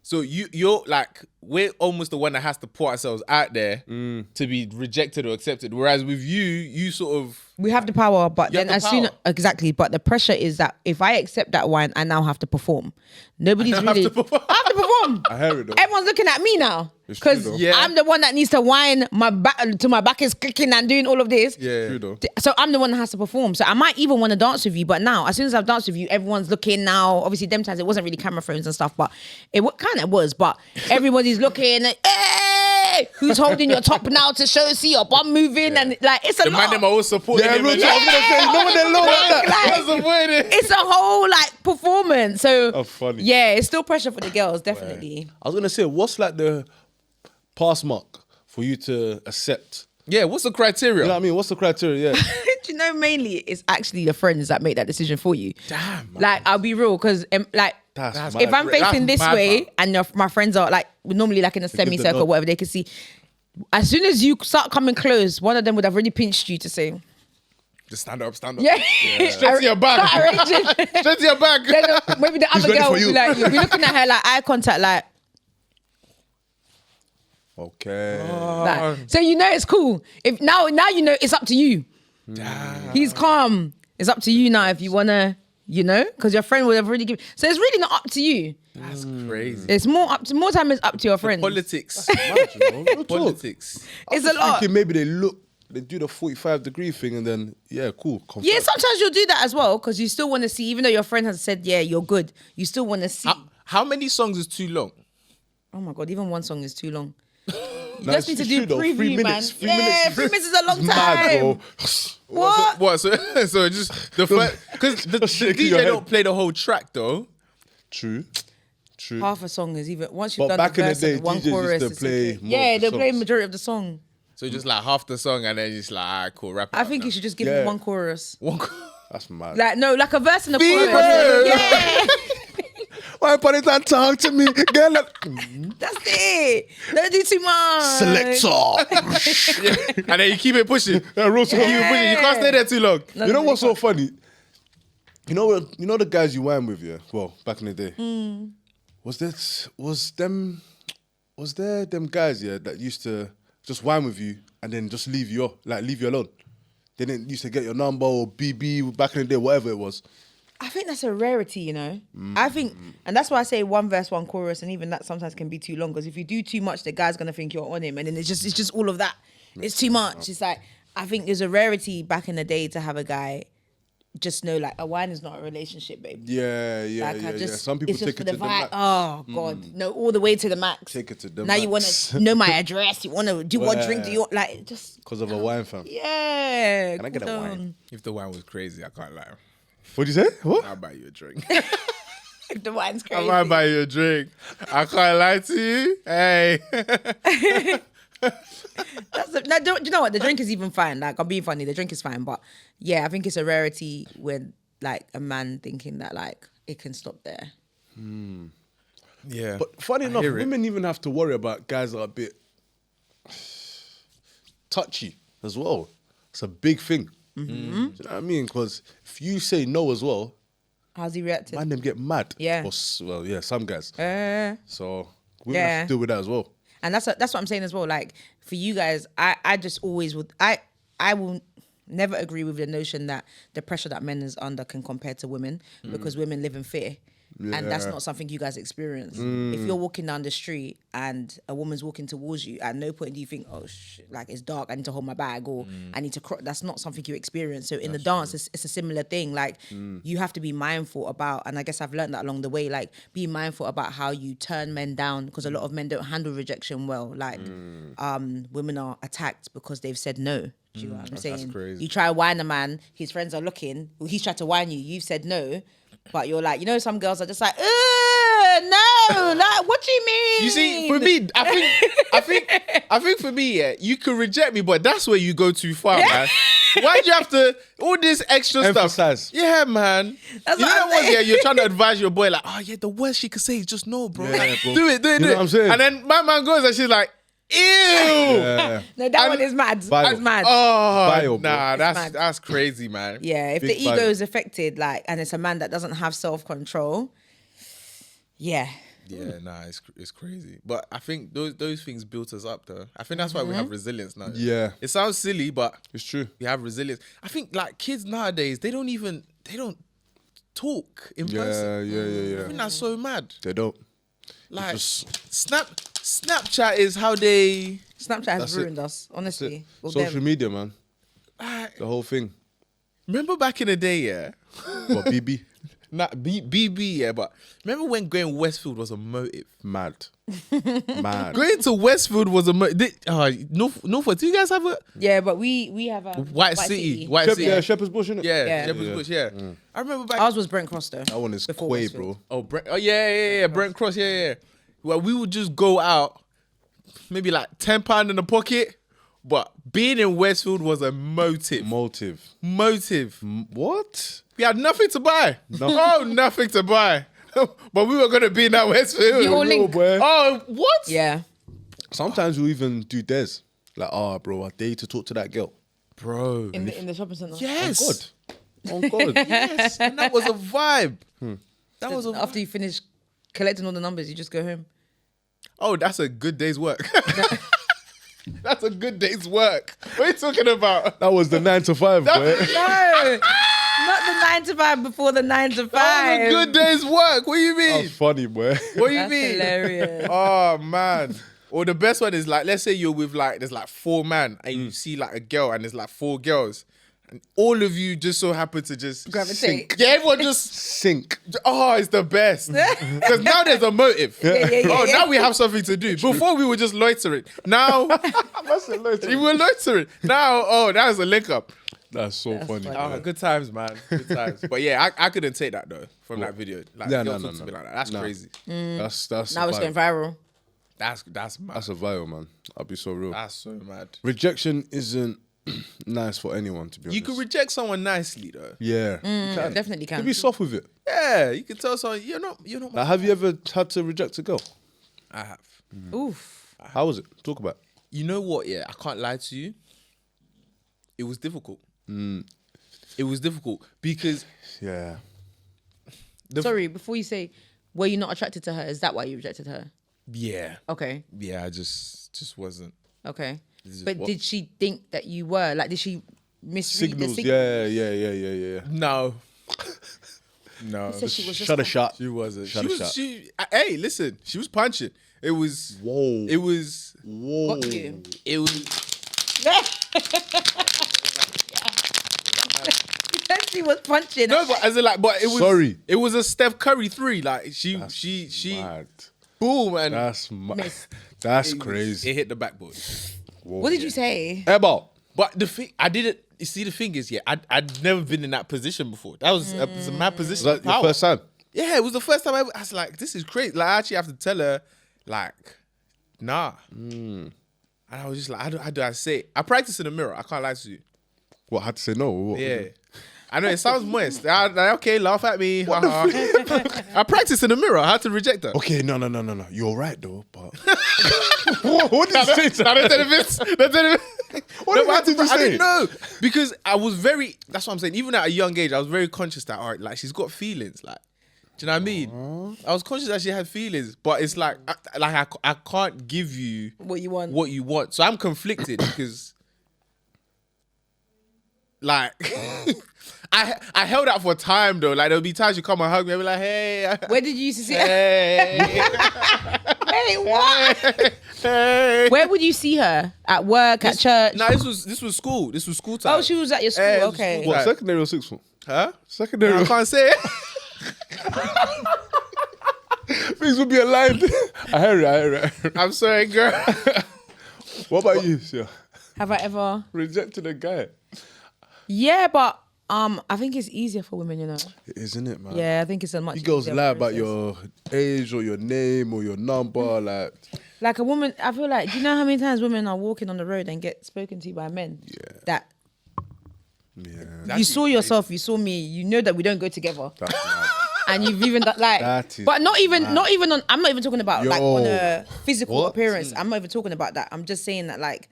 [SPEAKER 1] So you're like, we're almost the one that has to put ourselves out there to be rejected or accepted. Whereas with you sort of
[SPEAKER 2] We have the power, but
[SPEAKER 1] You
[SPEAKER 2] then
[SPEAKER 1] have the
[SPEAKER 2] as soon
[SPEAKER 1] power.
[SPEAKER 2] exactly, but the pressure is that if I accept that wine, I now have to perform. Nobody's
[SPEAKER 1] I have
[SPEAKER 2] really.
[SPEAKER 1] to perform.
[SPEAKER 2] I have to perform.
[SPEAKER 3] I hear it though.
[SPEAKER 2] Everyone's looking at me now
[SPEAKER 3] It's true
[SPEAKER 2] because
[SPEAKER 3] though.
[SPEAKER 1] Yeah.
[SPEAKER 2] I'm the one that needs to whine. My back is clicking and doing all of this.
[SPEAKER 1] yeah.
[SPEAKER 3] True though.
[SPEAKER 2] So I'm the one that has to perform. So I might even want to dance with you, but now as soon as I've danced with you, everyone's looking now. Obviously, them times it wasn't really camera phones and stuff, but it kind of was. But everybody's looking. Hey, who's holding your top now to see your bum moving and like it's a
[SPEAKER 1] The
[SPEAKER 2] lot.
[SPEAKER 1] man them are all supporting
[SPEAKER 3] Yeah,
[SPEAKER 1] him.
[SPEAKER 3] real
[SPEAKER 1] and
[SPEAKER 3] talk. I was gonna say, you know when they're low like that.
[SPEAKER 1] What's the point?
[SPEAKER 2] It's a whole like performance. So
[SPEAKER 3] Oh, funny.
[SPEAKER 2] yeah, it's still pressure for the girls, definitely.
[SPEAKER 3] I was gonna say, what's like the pass mark for you to accept?
[SPEAKER 1] Yeah, what's the criteria?
[SPEAKER 3] You know what I mean? What's the criteria? Yeah.
[SPEAKER 2] Do you know, mainly it's actually your friends that make that decision for you.
[SPEAKER 1] Damn, man.
[SPEAKER 2] Like I'll be real, because like
[SPEAKER 3] That's
[SPEAKER 2] if I'm
[SPEAKER 3] mad.
[SPEAKER 2] facing
[SPEAKER 1] That's
[SPEAKER 2] this
[SPEAKER 1] mad,
[SPEAKER 2] way
[SPEAKER 1] man.
[SPEAKER 2] and my friends are like normally like in a
[SPEAKER 3] give the
[SPEAKER 2] semicircle,
[SPEAKER 3] nod.
[SPEAKER 2] whatever they can see. As soon as you start coming close, one of them would have already pinched you to say,
[SPEAKER 1] Just stand up, stand up.
[SPEAKER 2] yeah,
[SPEAKER 1] Straight to your back.
[SPEAKER 2] Start arranging.
[SPEAKER 1] Straight to your back.
[SPEAKER 2] Then, maybe the other
[SPEAKER 3] ready
[SPEAKER 2] girl
[SPEAKER 3] for
[SPEAKER 2] will be
[SPEAKER 3] you.
[SPEAKER 2] like, you'll be looking at her like eye contact, like.
[SPEAKER 3] Okay.
[SPEAKER 2] Like, so you know it's cool. If now you know it's up to you. He's calm. It's up to you now if you wanna, because your friend would have already given. So it's really not up to you.
[SPEAKER 1] That's crazy.
[SPEAKER 2] It's more time it's up to your friends.
[SPEAKER 1] Politics.
[SPEAKER 3] Mad, you know? Real talk.
[SPEAKER 1] Politics.
[SPEAKER 3] I was
[SPEAKER 2] It's a lot.
[SPEAKER 3] thinking maybe they do the 45-degree thing and then cool. Confirm.
[SPEAKER 2] Yeah, sometimes you'll do that as well because you still want to see, even though your friend has said, yeah, you're good. You still want to see.
[SPEAKER 1] How many songs is too long?
[SPEAKER 2] Oh my god, even one song is too long. You
[SPEAKER 3] No,
[SPEAKER 2] just
[SPEAKER 3] it's
[SPEAKER 2] need to do
[SPEAKER 3] true though.
[SPEAKER 2] preview,
[SPEAKER 3] 3
[SPEAKER 2] man.
[SPEAKER 3] minutes, 3
[SPEAKER 2] yeah,
[SPEAKER 3] minutes.
[SPEAKER 2] 3 minutes is a long
[SPEAKER 3] Mad,
[SPEAKER 2] time.
[SPEAKER 3] bro.
[SPEAKER 2] What?
[SPEAKER 1] What? So just the first because the
[SPEAKER 3] shaking your
[SPEAKER 1] DJ
[SPEAKER 3] head.
[SPEAKER 1] don't play the whole track though.
[SPEAKER 3] True.
[SPEAKER 2] Half a song is even once you've
[SPEAKER 3] But
[SPEAKER 2] done
[SPEAKER 3] back
[SPEAKER 2] the
[SPEAKER 3] in the
[SPEAKER 2] verse
[SPEAKER 3] day,
[SPEAKER 2] and one
[SPEAKER 3] DJs used
[SPEAKER 2] chorus.
[SPEAKER 3] to
[SPEAKER 2] it's
[SPEAKER 3] play
[SPEAKER 2] okay.
[SPEAKER 3] more
[SPEAKER 2] Yeah,
[SPEAKER 3] of the
[SPEAKER 2] they'll play
[SPEAKER 3] songs.
[SPEAKER 2] majority of the song.
[SPEAKER 1] So just like half the song and then just like, all right, cool, wrap it
[SPEAKER 2] I
[SPEAKER 1] up
[SPEAKER 2] think
[SPEAKER 1] now.
[SPEAKER 2] you should just give
[SPEAKER 3] Yeah.
[SPEAKER 2] them one chorus.
[SPEAKER 1] One.
[SPEAKER 3] That's mad.
[SPEAKER 2] Like no, like a verse and a
[SPEAKER 1] Fever!
[SPEAKER 2] chorus. Yeah,
[SPEAKER 3] Why put it and talk to me, girl?
[SPEAKER 2] that's it. Don't do too much.
[SPEAKER 3] Selector.
[SPEAKER 1] And then you keep it pushing.
[SPEAKER 3] Yeah, real talk.
[SPEAKER 1] You keep it pushing. You can't stay there too long.
[SPEAKER 3] You know what's so funny? You know the guys you wine with, yeah? Well, back in the day. Was there them guys, yeah, that used to just wine with you and then just leave you alone? They didn't used to get your number or BB back in the day, whatever it was.
[SPEAKER 2] I think that's a rarity, I think, and that's why I say one verse, one chorus, and even that sometimes can be too long. Because if you do too much, the guy's gonna think you're on him, and then it's just all of that. It's too much. It's like I think there's a rarity back in the day to have a guy just know like a wine is not a relationship, babe.
[SPEAKER 3] Yeah. Some people
[SPEAKER 2] it's just
[SPEAKER 3] take
[SPEAKER 2] for
[SPEAKER 3] it
[SPEAKER 2] the
[SPEAKER 3] to the
[SPEAKER 2] vibe.
[SPEAKER 3] max.
[SPEAKER 2] Oh God, no, all the way to the max.
[SPEAKER 3] Take it to the
[SPEAKER 2] now you want
[SPEAKER 3] max.
[SPEAKER 2] to know my address. You want to do what drink do you want? Like just
[SPEAKER 3] Because of a wine, fam.
[SPEAKER 2] yeah.
[SPEAKER 3] Can I get a
[SPEAKER 2] cool
[SPEAKER 3] wine?
[SPEAKER 2] down.
[SPEAKER 1] If the wine was crazy, I can't lie.
[SPEAKER 3] What'd you say? What?
[SPEAKER 1] I'll buy you a drink.
[SPEAKER 2] If the wine's
[SPEAKER 1] I
[SPEAKER 2] crazy.
[SPEAKER 1] might buy you a drink. I can't lie to you. Hey.
[SPEAKER 2] Do you know what? The drink is even fine. Like I'm being funny. The drink is fine, but yeah, I think it's a rarity when like a man thinking that like it can stop there.
[SPEAKER 1] Yeah.
[SPEAKER 3] But funny
[SPEAKER 1] I
[SPEAKER 3] enough,
[SPEAKER 1] hear it.
[SPEAKER 3] women even have to worry about guys that are a bit touchy as well. It's a big thing.
[SPEAKER 2] Mm-hmm.
[SPEAKER 3] Do you know what I mean? Because if you say no as well,
[SPEAKER 2] How's he reacting?
[SPEAKER 3] man, them get mad.
[SPEAKER 2] Yeah.
[SPEAKER 3] Well, yeah, some guys.
[SPEAKER 2] Yeah.
[SPEAKER 3] So women have to deal with that as well.
[SPEAKER 2] And that's what I'm saying as well. Like for you guys, I just always would I will never agree with the notion that the pressure that men is under can compare to women because women live in fear. And that's
[SPEAKER 3] Yeah.
[SPEAKER 2] not something you guys experience. If you're walking down the street and a woman's walking towards you, at no point do you think, oh shit, like it's dark, I need to hold my bag or I need to that's not something you experience. So in the dance, it's a similar thing. Like you have to be mindful about, and I guess I've learned that along the way, like be mindful about how you turn men down because a lot of men don't handle rejection well. Like women are attacked because they've said no. Do you know what I'm saying?
[SPEAKER 1] crazy.
[SPEAKER 2] You try to whine a man, his friends are looking, well, he's tried to whine you, you've said no, but you're like, some girls are just like, no, like, what do you mean?
[SPEAKER 1] You see, for me, I think for me, yeah, you can reject me, but that's where you go too far, man. Why do you have to all this extra
[SPEAKER 3] Emphasize.
[SPEAKER 1] stuff? Yeah, man.
[SPEAKER 2] That's
[SPEAKER 1] you
[SPEAKER 2] what
[SPEAKER 1] know
[SPEAKER 2] I'm
[SPEAKER 1] what?
[SPEAKER 2] saying.
[SPEAKER 1] Yeah, you're trying to advise your boy, like, oh yeah, the worst she could say is just no, bro.
[SPEAKER 3] Yeah,
[SPEAKER 1] Like,
[SPEAKER 3] bro.
[SPEAKER 1] do it.
[SPEAKER 3] You know what I'm saying?
[SPEAKER 1] And then my man goes and she's like, ew.
[SPEAKER 3] Yeah.
[SPEAKER 2] No, that one is mad. That's mad.
[SPEAKER 1] Oh,
[SPEAKER 3] Bio, bro.
[SPEAKER 1] nah,
[SPEAKER 2] mad.
[SPEAKER 1] that's crazy, man.
[SPEAKER 2] Yeah, if
[SPEAKER 3] Big
[SPEAKER 2] the ego
[SPEAKER 3] vibe.
[SPEAKER 2] is affected, like, and it's a man that doesn't have self-control, yeah,
[SPEAKER 1] Yeah, nah, it's crazy. But I think those things built us up, though. I think that's why we have resilience now.
[SPEAKER 3] Yeah.
[SPEAKER 1] It sounds silly, but
[SPEAKER 3] It's true.
[SPEAKER 1] we have resilience. I think like kids nowadays, they don't talk in person.
[SPEAKER 3] Yeah.
[SPEAKER 1] I think that's so mad.
[SPEAKER 3] They don't.
[SPEAKER 1] Like
[SPEAKER 3] just-
[SPEAKER 1] Snapchat is how they
[SPEAKER 2] Snapchat has ruined us, honestly. Well,
[SPEAKER 3] Social
[SPEAKER 2] them.
[SPEAKER 3] media, man.
[SPEAKER 1] like,
[SPEAKER 3] The whole thing.
[SPEAKER 1] remember back in the day, yeah.
[SPEAKER 3] What, BB?
[SPEAKER 1] Not BB, yeah, but remember when going Westfield was a motive?
[SPEAKER 3] Mad. Mad.
[SPEAKER 1] Going to Westfield was a motive. Norfolk, do you guys have a
[SPEAKER 2] Yeah, but we have a
[SPEAKER 1] White City?
[SPEAKER 3] Yeah, Shepherd's Bush, innit?
[SPEAKER 1] Yeah,
[SPEAKER 2] Yeah.
[SPEAKER 1] Shepherd's Bush, yeah. I remember back.
[SPEAKER 2] Ours was Brent Cross though.
[SPEAKER 3] That one is
[SPEAKER 2] Before
[SPEAKER 3] Quay,
[SPEAKER 2] Westfield.
[SPEAKER 3] bro.
[SPEAKER 1] Yeah, Brent Cross, yeah. Well, we would just go out, maybe like £10 in the pocket, but being in Westfield was a motive. Motive.
[SPEAKER 3] What?
[SPEAKER 1] We had nothing to buy. Nothing to buy. But we were gonna be in that Westfield.
[SPEAKER 2] You all link.
[SPEAKER 3] Boy.
[SPEAKER 1] Oh, what?
[SPEAKER 2] Yeah.
[SPEAKER 3] Sometimes we even do des. Like, bro, I dare you to talk to that girl.
[SPEAKER 1] Bro.
[SPEAKER 2] In the shopping centre.
[SPEAKER 1] Yes.
[SPEAKER 3] On God.
[SPEAKER 1] Yes. And that was a vibe. That was a vibe.
[SPEAKER 2] After you finish collecting all the numbers, you just go home.
[SPEAKER 1] Oh, that's a good day's work. That's a good day's work. What are you talking about?
[SPEAKER 3] That was the 9 to 5, boy.
[SPEAKER 2] No, not the 9 to 5 before the 9 to 5.
[SPEAKER 1] That was a good day's work. What do you
[SPEAKER 3] That
[SPEAKER 1] mean?
[SPEAKER 3] was funny, boy.
[SPEAKER 1] What do you
[SPEAKER 2] That's
[SPEAKER 1] mean?
[SPEAKER 2] hilarious.
[SPEAKER 1] Oh man. Or the best one is like, let's say you're with like, there's like 4 men and you see like a girl and there's like 4 girls. And all of you just so happen to just
[SPEAKER 2] Gravitate.
[SPEAKER 1] Yeah, everyone just
[SPEAKER 3] Sink.
[SPEAKER 1] oh, it's the best. Because now there's a motive.
[SPEAKER 2] yeah.
[SPEAKER 1] Now we have something to do. Before we were just loitering. Now we were loitering. Now, that was a link up.
[SPEAKER 3] That's so funny.
[SPEAKER 2] funny.
[SPEAKER 1] Oh, good times, man. Good times. But yeah, I couldn't take that though from that video. Like,
[SPEAKER 3] Yeah,
[SPEAKER 1] girls
[SPEAKER 3] no.
[SPEAKER 1] talk to me like that. That's crazy.
[SPEAKER 3] That's
[SPEAKER 2] Now it's going viral.
[SPEAKER 1] That's mad.
[SPEAKER 3] That's a viral, man. I'll be so real.
[SPEAKER 1] That's so mad.
[SPEAKER 3] Rejection isn't nice for anyone, to be honest.
[SPEAKER 1] You can reject someone nicely though.
[SPEAKER 3] Yeah. You can.
[SPEAKER 2] Definitely can.
[SPEAKER 3] You be soft with it.
[SPEAKER 1] Yeah, you can tell someone you're not.
[SPEAKER 3] Like, have you ever had to reject a girl?
[SPEAKER 1] I have.
[SPEAKER 2] Oof.
[SPEAKER 3] How was it? Talk about it.
[SPEAKER 1] You know what? Yeah, I can't lie to you. It was difficult. It was difficult because
[SPEAKER 3] Yeah.
[SPEAKER 2] Sorry, before you say, were you not attracted to her? Is that why you rejected her?
[SPEAKER 1] yeah,
[SPEAKER 2] Okay.
[SPEAKER 1] I just wasn't.
[SPEAKER 2] Okay.
[SPEAKER 1] is
[SPEAKER 2] But
[SPEAKER 1] what-
[SPEAKER 2] did she think that you were? Like, did she misread
[SPEAKER 3] Signals.
[SPEAKER 2] the signals?
[SPEAKER 3] Yeah.
[SPEAKER 1] No, no.
[SPEAKER 2] said she was just
[SPEAKER 3] Shut a shot.
[SPEAKER 1] She wasn't.
[SPEAKER 3] Shut
[SPEAKER 1] She
[SPEAKER 3] a
[SPEAKER 1] was.
[SPEAKER 3] shot.
[SPEAKER 1] Hey, listen. She was punching. It was.
[SPEAKER 3] Whoa.
[SPEAKER 1] It was.
[SPEAKER 3] Whoa.
[SPEAKER 2] Got you.
[SPEAKER 1] It was.
[SPEAKER 2] She was punching.
[SPEAKER 1] No, but as in like, but it was.
[SPEAKER 3] Sorry.
[SPEAKER 1] It was a Steph Curry 3. Like she.
[SPEAKER 3] Mad.
[SPEAKER 1] Boom, and
[SPEAKER 3] That's mad.
[SPEAKER 2] Miss.
[SPEAKER 3] That's
[SPEAKER 1] it was-
[SPEAKER 3] crazy.
[SPEAKER 1] It hit the backboard.
[SPEAKER 3] Whoa.
[SPEAKER 2] What did you say?
[SPEAKER 3] Airball.
[SPEAKER 1] But the thing, I didn't. You see, the thing is, yeah, I'd never been in that position before. That was it was a mad
[SPEAKER 3] Was
[SPEAKER 1] position.
[SPEAKER 3] that
[SPEAKER 1] of
[SPEAKER 3] your
[SPEAKER 1] power.
[SPEAKER 3] first time?
[SPEAKER 1] Yeah, it was the first time I was like, this is crazy. Like, I actually have to tell her, like, nah. And I was just like, how do I say it? I practice in the mirror. I can't lie to you.
[SPEAKER 3] What, I had to say no? Or what?
[SPEAKER 1] Yeah. I know it sounds moist. Okay, laugh at me. haha. I practice in the mirror. I had to reject her.
[SPEAKER 3] Okay, no. You're right though, but what did you say?
[SPEAKER 1] What did
[SPEAKER 3] you
[SPEAKER 1] I
[SPEAKER 3] say?
[SPEAKER 1] didn't know because I was very. That's what I'm saying. Even at a young age, I was very conscious that all right, like she's got feelings. Like, do you know what I mean? I was conscious that she had feelings, but it's like, I can't give you
[SPEAKER 2] What you want?
[SPEAKER 1] what you want. So I'm conflicted because, like, I held out for time though. Like there'll be times you come and hug me, I'll be like, hey,
[SPEAKER 2] Where did you used to see her?
[SPEAKER 1] hey,
[SPEAKER 2] Hey, what?
[SPEAKER 1] hey.
[SPEAKER 2] Where would you see her? At work, at church?
[SPEAKER 1] No, this was school. This was school time.
[SPEAKER 2] Oh, she was at your school.
[SPEAKER 1] Yeah, it was
[SPEAKER 2] Okay.
[SPEAKER 1] school.
[SPEAKER 3] What,
[SPEAKER 1] Right.
[SPEAKER 3] secondary or sixth form?
[SPEAKER 1] Huh?
[SPEAKER 3] Secondary.
[SPEAKER 1] I can't say it.
[SPEAKER 3] Things would be aligned. I hear it.
[SPEAKER 1] I'm sorry, girl.
[SPEAKER 3] What about you, Sia?
[SPEAKER 2] Have I ever?
[SPEAKER 3] Rejected a guy.
[SPEAKER 2] Yeah, but I think it's easier for women, you know.
[SPEAKER 3] It is, isn't it, man?
[SPEAKER 2] Yeah, I think it's a much.
[SPEAKER 3] You girls
[SPEAKER 2] easier
[SPEAKER 3] lie about
[SPEAKER 2] process.
[SPEAKER 3] your age or your name or your number, like.
[SPEAKER 2] Like a woman, I feel like. Do you know how many times women are walking on the road and get spoken to by men? Yeah. That
[SPEAKER 3] Yeah.
[SPEAKER 2] you saw yourself, you saw me. You know that we don't go together,
[SPEAKER 3] That's mad.
[SPEAKER 2] and you've even like.
[SPEAKER 3] That is
[SPEAKER 2] but not even on. I'm not even talking about like on
[SPEAKER 3] Yo.
[SPEAKER 2] a physical
[SPEAKER 3] What?
[SPEAKER 2] appearance. I'm not even talking about that. I'm just saying that like.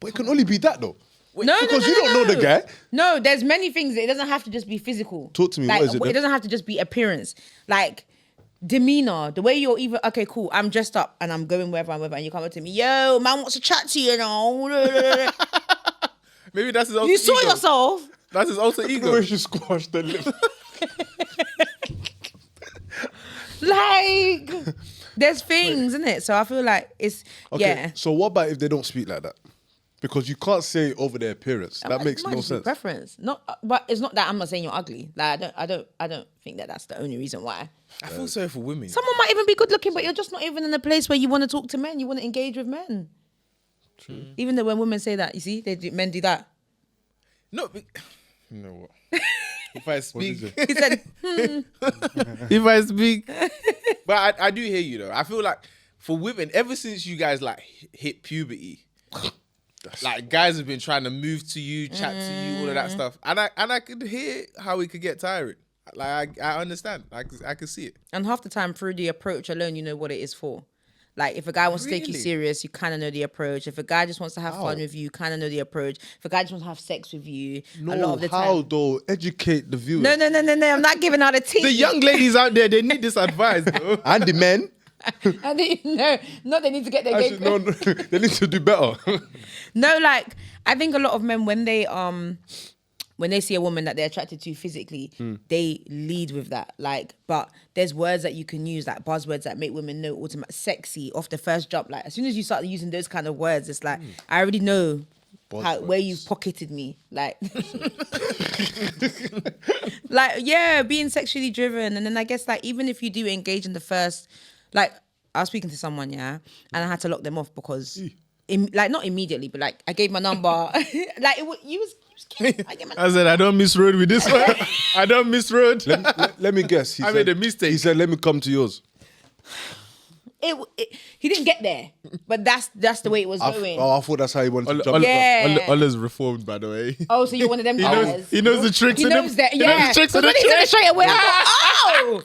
[SPEAKER 3] But it can only be that though.
[SPEAKER 2] No,
[SPEAKER 3] Because you don't know the guy.
[SPEAKER 2] No, there's many things. It doesn't have to just be physical.
[SPEAKER 3] Talk to me,
[SPEAKER 2] Like,
[SPEAKER 3] what is it then?
[SPEAKER 2] It doesn't have to just be appearance. Like, demeanor, the way you're even okay, cool. I'm dressed up and I'm going wherever I'm with, and you come up to me, yo, man wants to chat to you, you know.
[SPEAKER 1] Maybe that's his alter
[SPEAKER 2] You saw
[SPEAKER 1] ego.
[SPEAKER 2] yourself.
[SPEAKER 1] That's his alter
[SPEAKER 3] The
[SPEAKER 1] ego.
[SPEAKER 3] way she squashed the lip.
[SPEAKER 2] Like, there's things, isn't it? So I feel like it's
[SPEAKER 3] Okay, so what about if they don't speak like that? Because you can't say over their appearance. That makes
[SPEAKER 2] It might
[SPEAKER 3] no
[SPEAKER 2] just be
[SPEAKER 3] sense.
[SPEAKER 2] preference. Not, but it's not that I'm not saying you're ugly. Like I don't think that that's the only reason why.
[SPEAKER 1] I feel sorry for women.
[SPEAKER 2] Someone might even be good looking, but you're just not even in a place where you want to talk to men. You want to engage with men. True. Even though when women say that, you see, men do that.
[SPEAKER 1] No, you know what? If I speak,
[SPEAKER 2] He said,
[SPEAKER 1] if I speak, but I do hear you though. I feel like for women, ever since you guys like hit puberty, like guys have been trying to move to you, chat to you, all of that stuff, and I could hear how it could get tiring. Like I understand, I can see it.
[SPEAKER 2] and half the time through the approach alone, you know what it is for. Like if a guy wants to take you
[SPEAKER 1] Really?
[SPEAKER 2] serious, you kind of know the approach. If a guy just wants to have fun with you, you kind of know the approach. If a guy just wants to have sex with you, a lot of the
[SPEAKER 3] how
[SPEAKER 2] time.
[SPEAKER 3] though? Educate the viewers.
[SPEAKER 2] No, I'm not giving out a tea.
[SPEAKER 1] The young ladies out there, they need this advice, though.
[SPEAKER 3] And the men.
[SPEAKER 2] And no, they need to get their
[SPEAKER 3] Actually,
[SPEAKER 2] game.
[SPEAKER 3] no, they need to do better.
[SPEAKER 2] No, like I think a lot of men when they see a woman that they're attracted to physically, they lead with that. Like, but there's words that you can use, like buzzwords that make women know automatic sexy off the first jump. Like as soon as you start using those kind of words, it's like I already know where you've pocketed me. Like, like yeah, being sexually driven, and then I guess like even if you do engage in the first, like I was speaking to someone, yeah, and I had to lock them off because. Like not immediately, but like I gave my number. Like you was cute. I gave my
[SPEAKER 1] I said I don't miss road with this one. I don't miss road.
[SPEAKER 3] Let me guess.
[SPEAKER 1] I made a mistake.
[SPEAKER 3] He said, "Let me come to yours."
[SPEAKER 2] He didn't get there, but that's the way it was going.
[SPEAKER 3] I thought that's how he wanted to jump.
[SPEAKER 2] Yeah.
[SPEAKER 1] Ola's reformed, by the way.
[SPEAKER 2] Oh, so you're one of them guys.
[SPEAKER 1] He knows the tricks.
[SPEAKER 2] He
[SPEAKER 1] in
[SPEAKER 2] knows
[SPEAKER 1] them.
[SPEAKER 2] that.
[SPEAKER 1] He
[SPEAKER 2] Yeah.
[SPEAKER 1] knows the tricks in
[SPEAKER 2] But
[SPEAKER 1] the
[SPEAKER 2] when he said it
[SPEAKER 1] trade.
[SPEAKER 2] straight away, I thought, oh,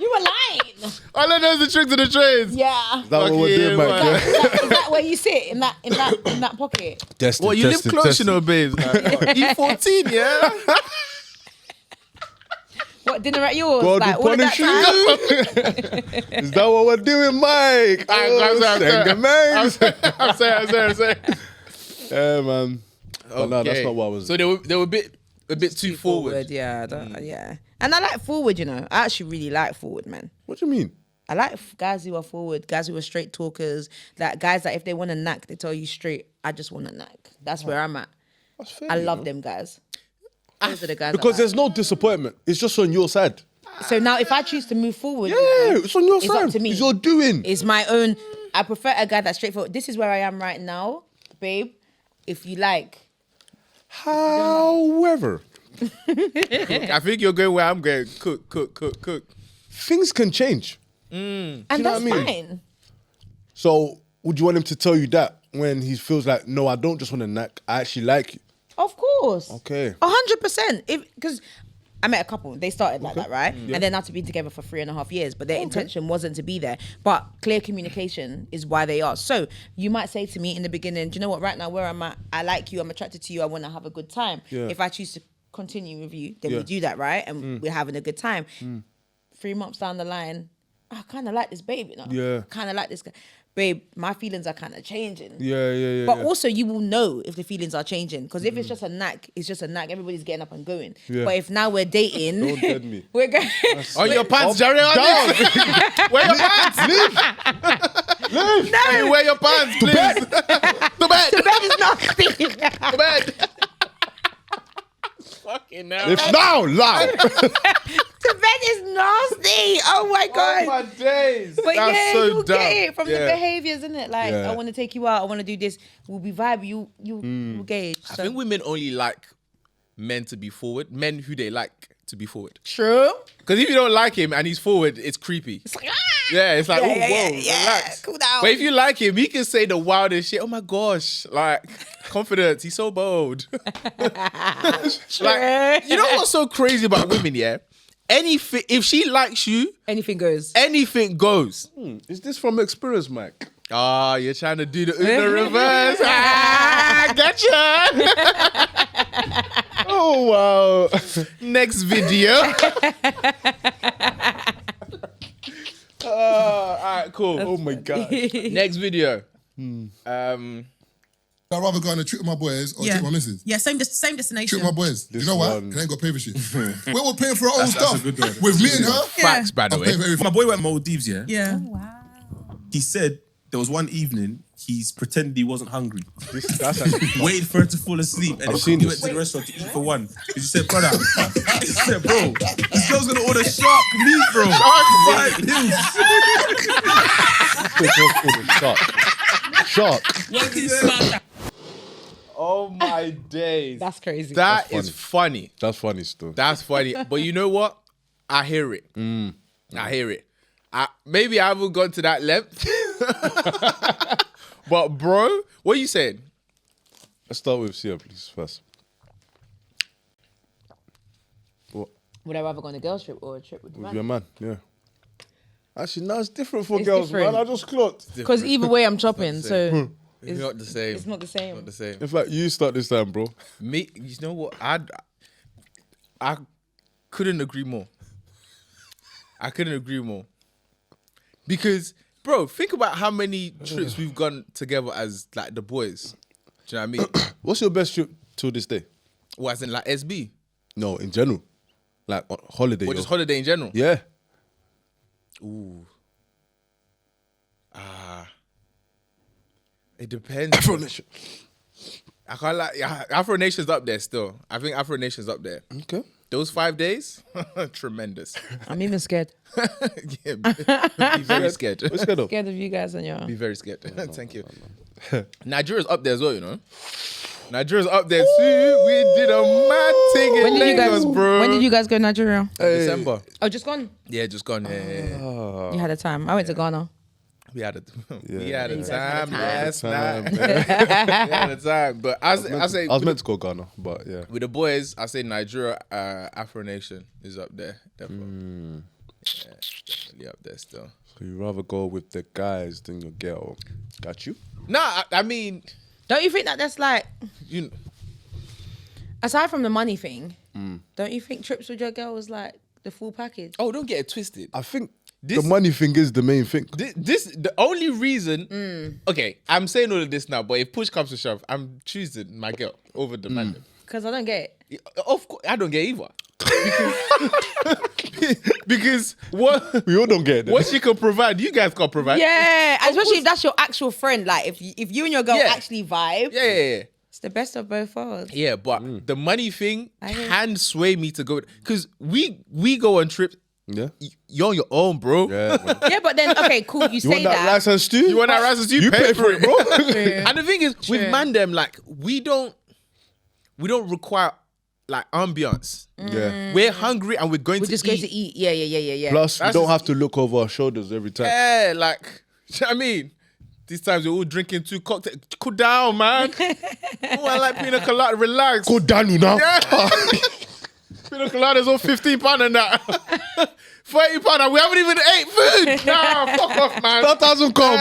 [SPEAKER 2] you were lying.
[SPEAKER 1] Ola knows the tricks in the trades.
[SPEAKER 2] Yeah.
[SPEAKER 3] Is that what we're doing,
[SPEAKER 1] Fucking
[SPEAKER 3] Mike?
[SPEAKER 2] Is that where you sit in that pocket?
[SPEAKER 3] Test it,
[SPEAKER 1] What, you
[SPEAKER 3] test
[SPEAKER 1] live
[SPEAKER 3] it,
[SPEAKER 1] close,
[SPEAKER 3] test
[SPEAKER 1] you
[SPEAKER 3] it.
[SPEAKER 1] know, babes. Like, you 14, yeah?
[SPEAKER 2] What, dinner at yours?
[SPEAKER 3] God
[SPEAKER 2] like
[SPEAKER 3] will
[SPEAKER 2] all of that
[SPEAKER 3] punish
[SPEAKER 2] time?
[SPEAKER 3] you. Is that what we're doing, Mike?
[SPEAKER 1] I'm sorry.
[SPEAKER 3] Yeah, man. But no, that's not what I was.
[SPEAKER 1] So they were a bit too forward.
[SPEAKER 2] Yeah, yeah. And I like forward, you know. I actually really like forward, man.
[SPEAKER 3] What do you mean?
[SPEAKER 2] I like guys who are forward, guys who are straight talkers, that guys that if they want to knack, they tell you straight, I just want to knack. That's where I'm at.
[SPEAKER 3] That's fair.
[SPEAKER 2] I
[SPEAKER 3] you
[SPEAKER 2] love
[SPEAKER 3] know.
[SPEAKER 2] them guys. Those are the guys.
[SPEAKER 3] Because
[SPEAKER 2] I
[SPEAKER 3] there's no disappointment. It's just on your side.
[SPEAKER 2] like. So now if I choose to move forward,
[SPEAKER 3] Yeah, it's on your
[SPEAKER 2] it's
[SPEAKER 3] side.
[SPEAKER 2] up to me.
[SPEAKER 3] It's your doing.
[SPEAKER 2] It's my own. I prefer a guy that's straightforward. This is where I am right now, babe. If you like.
[SPEAKER 3] However,
[SPEAKER 1] I think you're going where I'm going. Cook.
[SPEAKER 3] things can change.
[SPEAKER 2] And
[SPEAKER 3] know
[SPEAKER 2] that's
[SPEAKER 3] what I mean?
[SPEAKER 2] fine.
[SPEAKER 3] So, would you want him to tell you that when he feels like, no, I don't just want to knack, I actually like you?
[SPEAKER 2] Of course.
[SPEAKER 3] Okay.
[SPEAKER 2] 100%. Because I met a couple. They started like that, right? And they're now to be together for 3.5 years. But their intention wasn't to be there. But clear communication is why they are. So you might say to me in the beginning, do you know what? Right now, where I'm at, I like you. I'm attracted to you. I want to have a good time.
[SPEAKER 3] Yeah.
[SPEAKER 2] If I choose to continue with you, then
[SPEAKER 3] Yeah.
[SPEAKER 2] we do that, right? And we're having a good time. 3 months down the line, I kind of like this babe, you know?
[SPEAKER 3] Yeah.
[SPEAKER 2] Kind of like this guy. Babe, my feelings are kind of changing.
[SPEAKER 3] Yeah.
[SPEAKER 2] But also, you will know if the feelings are changing. Because if it's just a knack, it's just a knack. Everybody's getting up and going.
[SPEAKER 3] Yeah.
[SPEAKER 2] But if now we're dating,
[SPEAKER 3] Don't dead me.
[SPEAKER 2] we're going.
[SPEAKER 1] On your pants, Jerry. On
[SPEAKER 3] Down.
[SPEAKER 1] this. Wear your pants.
[SPEAKER 3] Leave.
[SPEAKER 1] Hey, wear your pants, please. To bed.
[SPEAKER 2] Bed is nasty.
[SPEAKER 1] To bed. Fucking hell.
[SPEAKER 3] If now, loud.
[SPEAKER 2] The bed is nasty. Oh my god.
[SPEAKER 1] Oh my days.
[SPEAKER 2] But
[SPEAKER 1] That's
[SPEAKER 2] yeah,
[SPEAKER 1] so
[SPEAKER 2] you
[SPEAKER 1] dumb.
[SPEAKER 2] get it from the
[SPEAKER 1] Yeah.
[SPEAKER 2] behaviors, isn't it? Like,
[SPEAKER 3] Yeah.
[SPEAKER 2] I want to take you out. I want to do this. We'll be vibe. You gauge.
[SPEAKER 1] I
[SPEAKER 2] So.
[SPEAKER 1] think women only like men to be forward. Men who they like to be forward.
[SPEAKER 2] True.
[SPEAKER 1] Because if you don't like him and he's forward, it's creepy.
[SPEAKER 2] It's like,
[SPEAKER 1] Yeah, it's like,
[SPEAKER 2] Yeah,
[SPEAKER 1] oh,
[SPEAKER 2] yeah,
[SPEAKER 1] whoa,
[SPEAKER 2] yeah,
[SPEAKER 1] relax.
[SPEAKER 2] cool down.
[SPEAKER 1] But if you like him, he can say the wildest shit. Oh my gosh, like confidence. He's so bold. Like, you know what's so crazy about women? Yeah, anything. If she likes you,
[SPEAKER 2] anything goes.
[SPEAKER 1] anything goes.
[SPEAKER 3] Is this from experience, Mike?
[SPEAKER 1] Ah, you're trying to do the Uno reverse. Gotcha.
[SPEAKER 3] Oh, wow.
[SPEAKER 1] Next video. cool.
[SPEAKER 3] Oh my god.
[SPEAKER 1] Next video.
[SPEAKER 9] I'd rather go on a trip with my boys or trip with my missus.
[SPEAKER 10] Yeah, same destination.
[SPEAKER 9] Trip with my boys. You know what? I ain't got to pay for shit. We're all paying for our own
[SPEAKER 11] That's
[SPEAKER 9] stuff.
[SPEAKER 11] a good one.
[SPEAKER 9] With me and her,
[SPEAKER 1] Facts, by the
[SPEAKER 9] I'm
[SPEAKER 1] way.
[SPEAKER 9] paying for everything.
[SPEAKER 11] My boy went Maldives, yeah?
[SPEAKER 10] Yeah.
[SPEAKER 11] He said there was one evening he's pretended he wasn't hungry.
[SPEAKER 3] That's
[SPEAKER 11] Waited for her to fall asleep and
[SPEAKER 3] I've seen
[SPEAKER 11] he
[SPEAKER 3] this.
[SPEAKER 11] went to the restaurant to eat for one. He said, brother, he said, bro, this girl's gonna order shark meat, bro. Shark meat.
[SPEAKER 3] Shark.
[SPEAKER 1] Oh my days.
[SPEAKER 2] That's crazy.
[SPEAKER 1] That is funny.
[SPEAKER 3] That's funny still.
[SPEAKER 1] That's funny. But you know what? I hear it. I hear it. Maybe I haven't gone to that length. But bro, what are you saying?
[SPEAKER 3] Let's start with Sia, please, first. What?
[SPEAKER 2] Would I rather go on a girls trip or a trip with the
[SPEAKER 3] With
[SPEAKER 2] man?
[SPEAKER 3] your man, yeah. Actually, no, it's different for
[SPEAKER 2] It's
[SPEAKER 3] girls,
[SPEAKER 2] different.
[SPEAKER 3] man. I just clocked.
[SPEAKER 2] Because either way, I'm chopping. So
[SPEAKER 1] It's not the same.
[SPEAKER 2] it's not the same.
[SPEAKER 1] Not the same.
[SPEAKER 3] In fact, you start this time, bro.
[SPEAKER 1] Me, you know what? I couldn't agree more. I couldn't agree more. Because, bro, think about how many trips we've gone together as like the boys. Do you know what I mean?
[SPEAKER 3] What's your best trip to this day?
[SPEAKER 1] Or as in like SB?
[SPEAKER 3] No, in general. Like on holiday.
[SPEAKER 1] Or
[SPEAKER 3] yo.
[SPEAKER 1] just holiday in general?
[SPEAKER 3] Yeah.
[SPEAKER 1] Ooh. It depends.
[SPEAKER 3] Afro Nation.
[SPEAKER 1] I can't like Afro Nation's up there still. I think Afro Nation's up there.
[SPEAKER 3] Okay.
[SPEAKER 1] Those 5 days, tremendous.
[SPEAKER 2] I'm even scared.
[SPEAKER 1] Yeah, be very scared.
[SPEAKER 3] What's good up?
[SPEAKER 2] Scared of you guys and your.
[SPEAKER 1] Be very scared. Thank you. Nigeria's up there as well, you know. Nigeria's up there too. We did a mad thing in
[SPEAKER 2] When did you
[SPEAKER 1] Lagos,
[SPEAKER 2] guys?
[SPEAKER 1] bro.
[SPEAKER 2] When did you guys go to Nigeria?
[SPEAKER 1] December.
[SPEAKER 2] Oh, just gone.
[SPEAKER 1] Yeah, just gone. Yeah.
[SPEAKER 2] You had a time. I went to Ghana.
[SPEAKER 1] We had a
[SPEAKER 2] had a
[SPEAKER 1] time last
[SPEAKER 3] Time,
[SPEAKER 1] night.
[SPEAKER 3] man.
[SPEAKER 1] We had a time, but I say
[SPEAKER 3] I was meant to go Ghana, but yeah.
[SPEAKER 1] with the boys, I say Nigeria, Afro Nation is up there. Definitely. Yeah, definitely up there still.
[SPEAKER 3] So you rather go with the guys than your girl. Got you?
[SPEAKER 1] Nah, I mean,
[SPEAKER 2] Don't you think that that's like,
[SPEAKER 1] you.
[SPEAKER 2] aside from the money thing, don't you think trips with your girl was like the full package?
[SPEAKER 1] Oh, don't get it twisted.
[SPEAKER 3] I think
[SPEAKER 1] This-
[SPEAKER 3] the money thing is the main thing.
[SPEAKER 1] This the only reason. Okay, I'm saying all of this now, but if push comes to shove, I'm choosing my girl over the man.
[SPEAKER 2] Because I don't get it.
[SPEAKER 1] Of course, I don't get either. Because what
[SPEAKER 3] We all don't get it.
[SPEAKER 1] what she can provide, you guys can't provide.
[SPEAKER 2] Yeah, especially if that's your actual friend. Like if you and your girl
[SPEAKER 1] Yeah.
[SPEAKER 2] actually vibe,
[SPEAKER 1] Yeah.
[SPEAKER 2] it's the best of both worlds.
[SPEAKER 1] Yeah, but the money thing
[SPEAKER 2] I hear-
[SPEAKER 1] can sway me to go because we go on trips.
[SPEAKER 3] Yeah.
[SPEAKER 1] You're on your own, bro.
[SPEAKER 3] Yeah. Man.
[SPEAKER 2] Yeah, but then okay, cool. You,
[SPEAKER 3] You
[SPEAKER 2] say
[SPEAKER 3] want that license too?
[SPEAKER 1] You want that license? You
[SPEAKER 3] pay for it, bro.
[SPEAKER 2] True.
[SPEAKER 1] And the thing is, with
[SPEAKER 2] True.
[SPEAKER 1] man them, like we don't require like ambiance.
[SPEAKER 3] Yeah.
[SPEAKER 1] We're hungry and we're going
[SPEAKER 2] We
[SPEAKER 1] to
[SPEAKER 2] just
[SPEAKER 1] eat.
[SPEAKER 2] go to eat. Yeah.
[SPEAKER 3] Plus, we
[SPEAKER 1] That's
[SPEAKER 3] don't
[SPEAKER 1] just-
[SPEAKER 3] have to look over our shoulders every time.
[SPEAKER 1] Yeah, like, do you know what I mean? These times we're all drinking 2 cocktails. Cool down, man. Oh, I like pina colada. Relax.
[SPEAKER 3] Go down, you know.
[SPEAKER 1] Yeah. Pina colada's all £15 and that. £30 and we haven't even ate food. Nah, fuck off, man.
[SPEAKER 3] That doesn't come.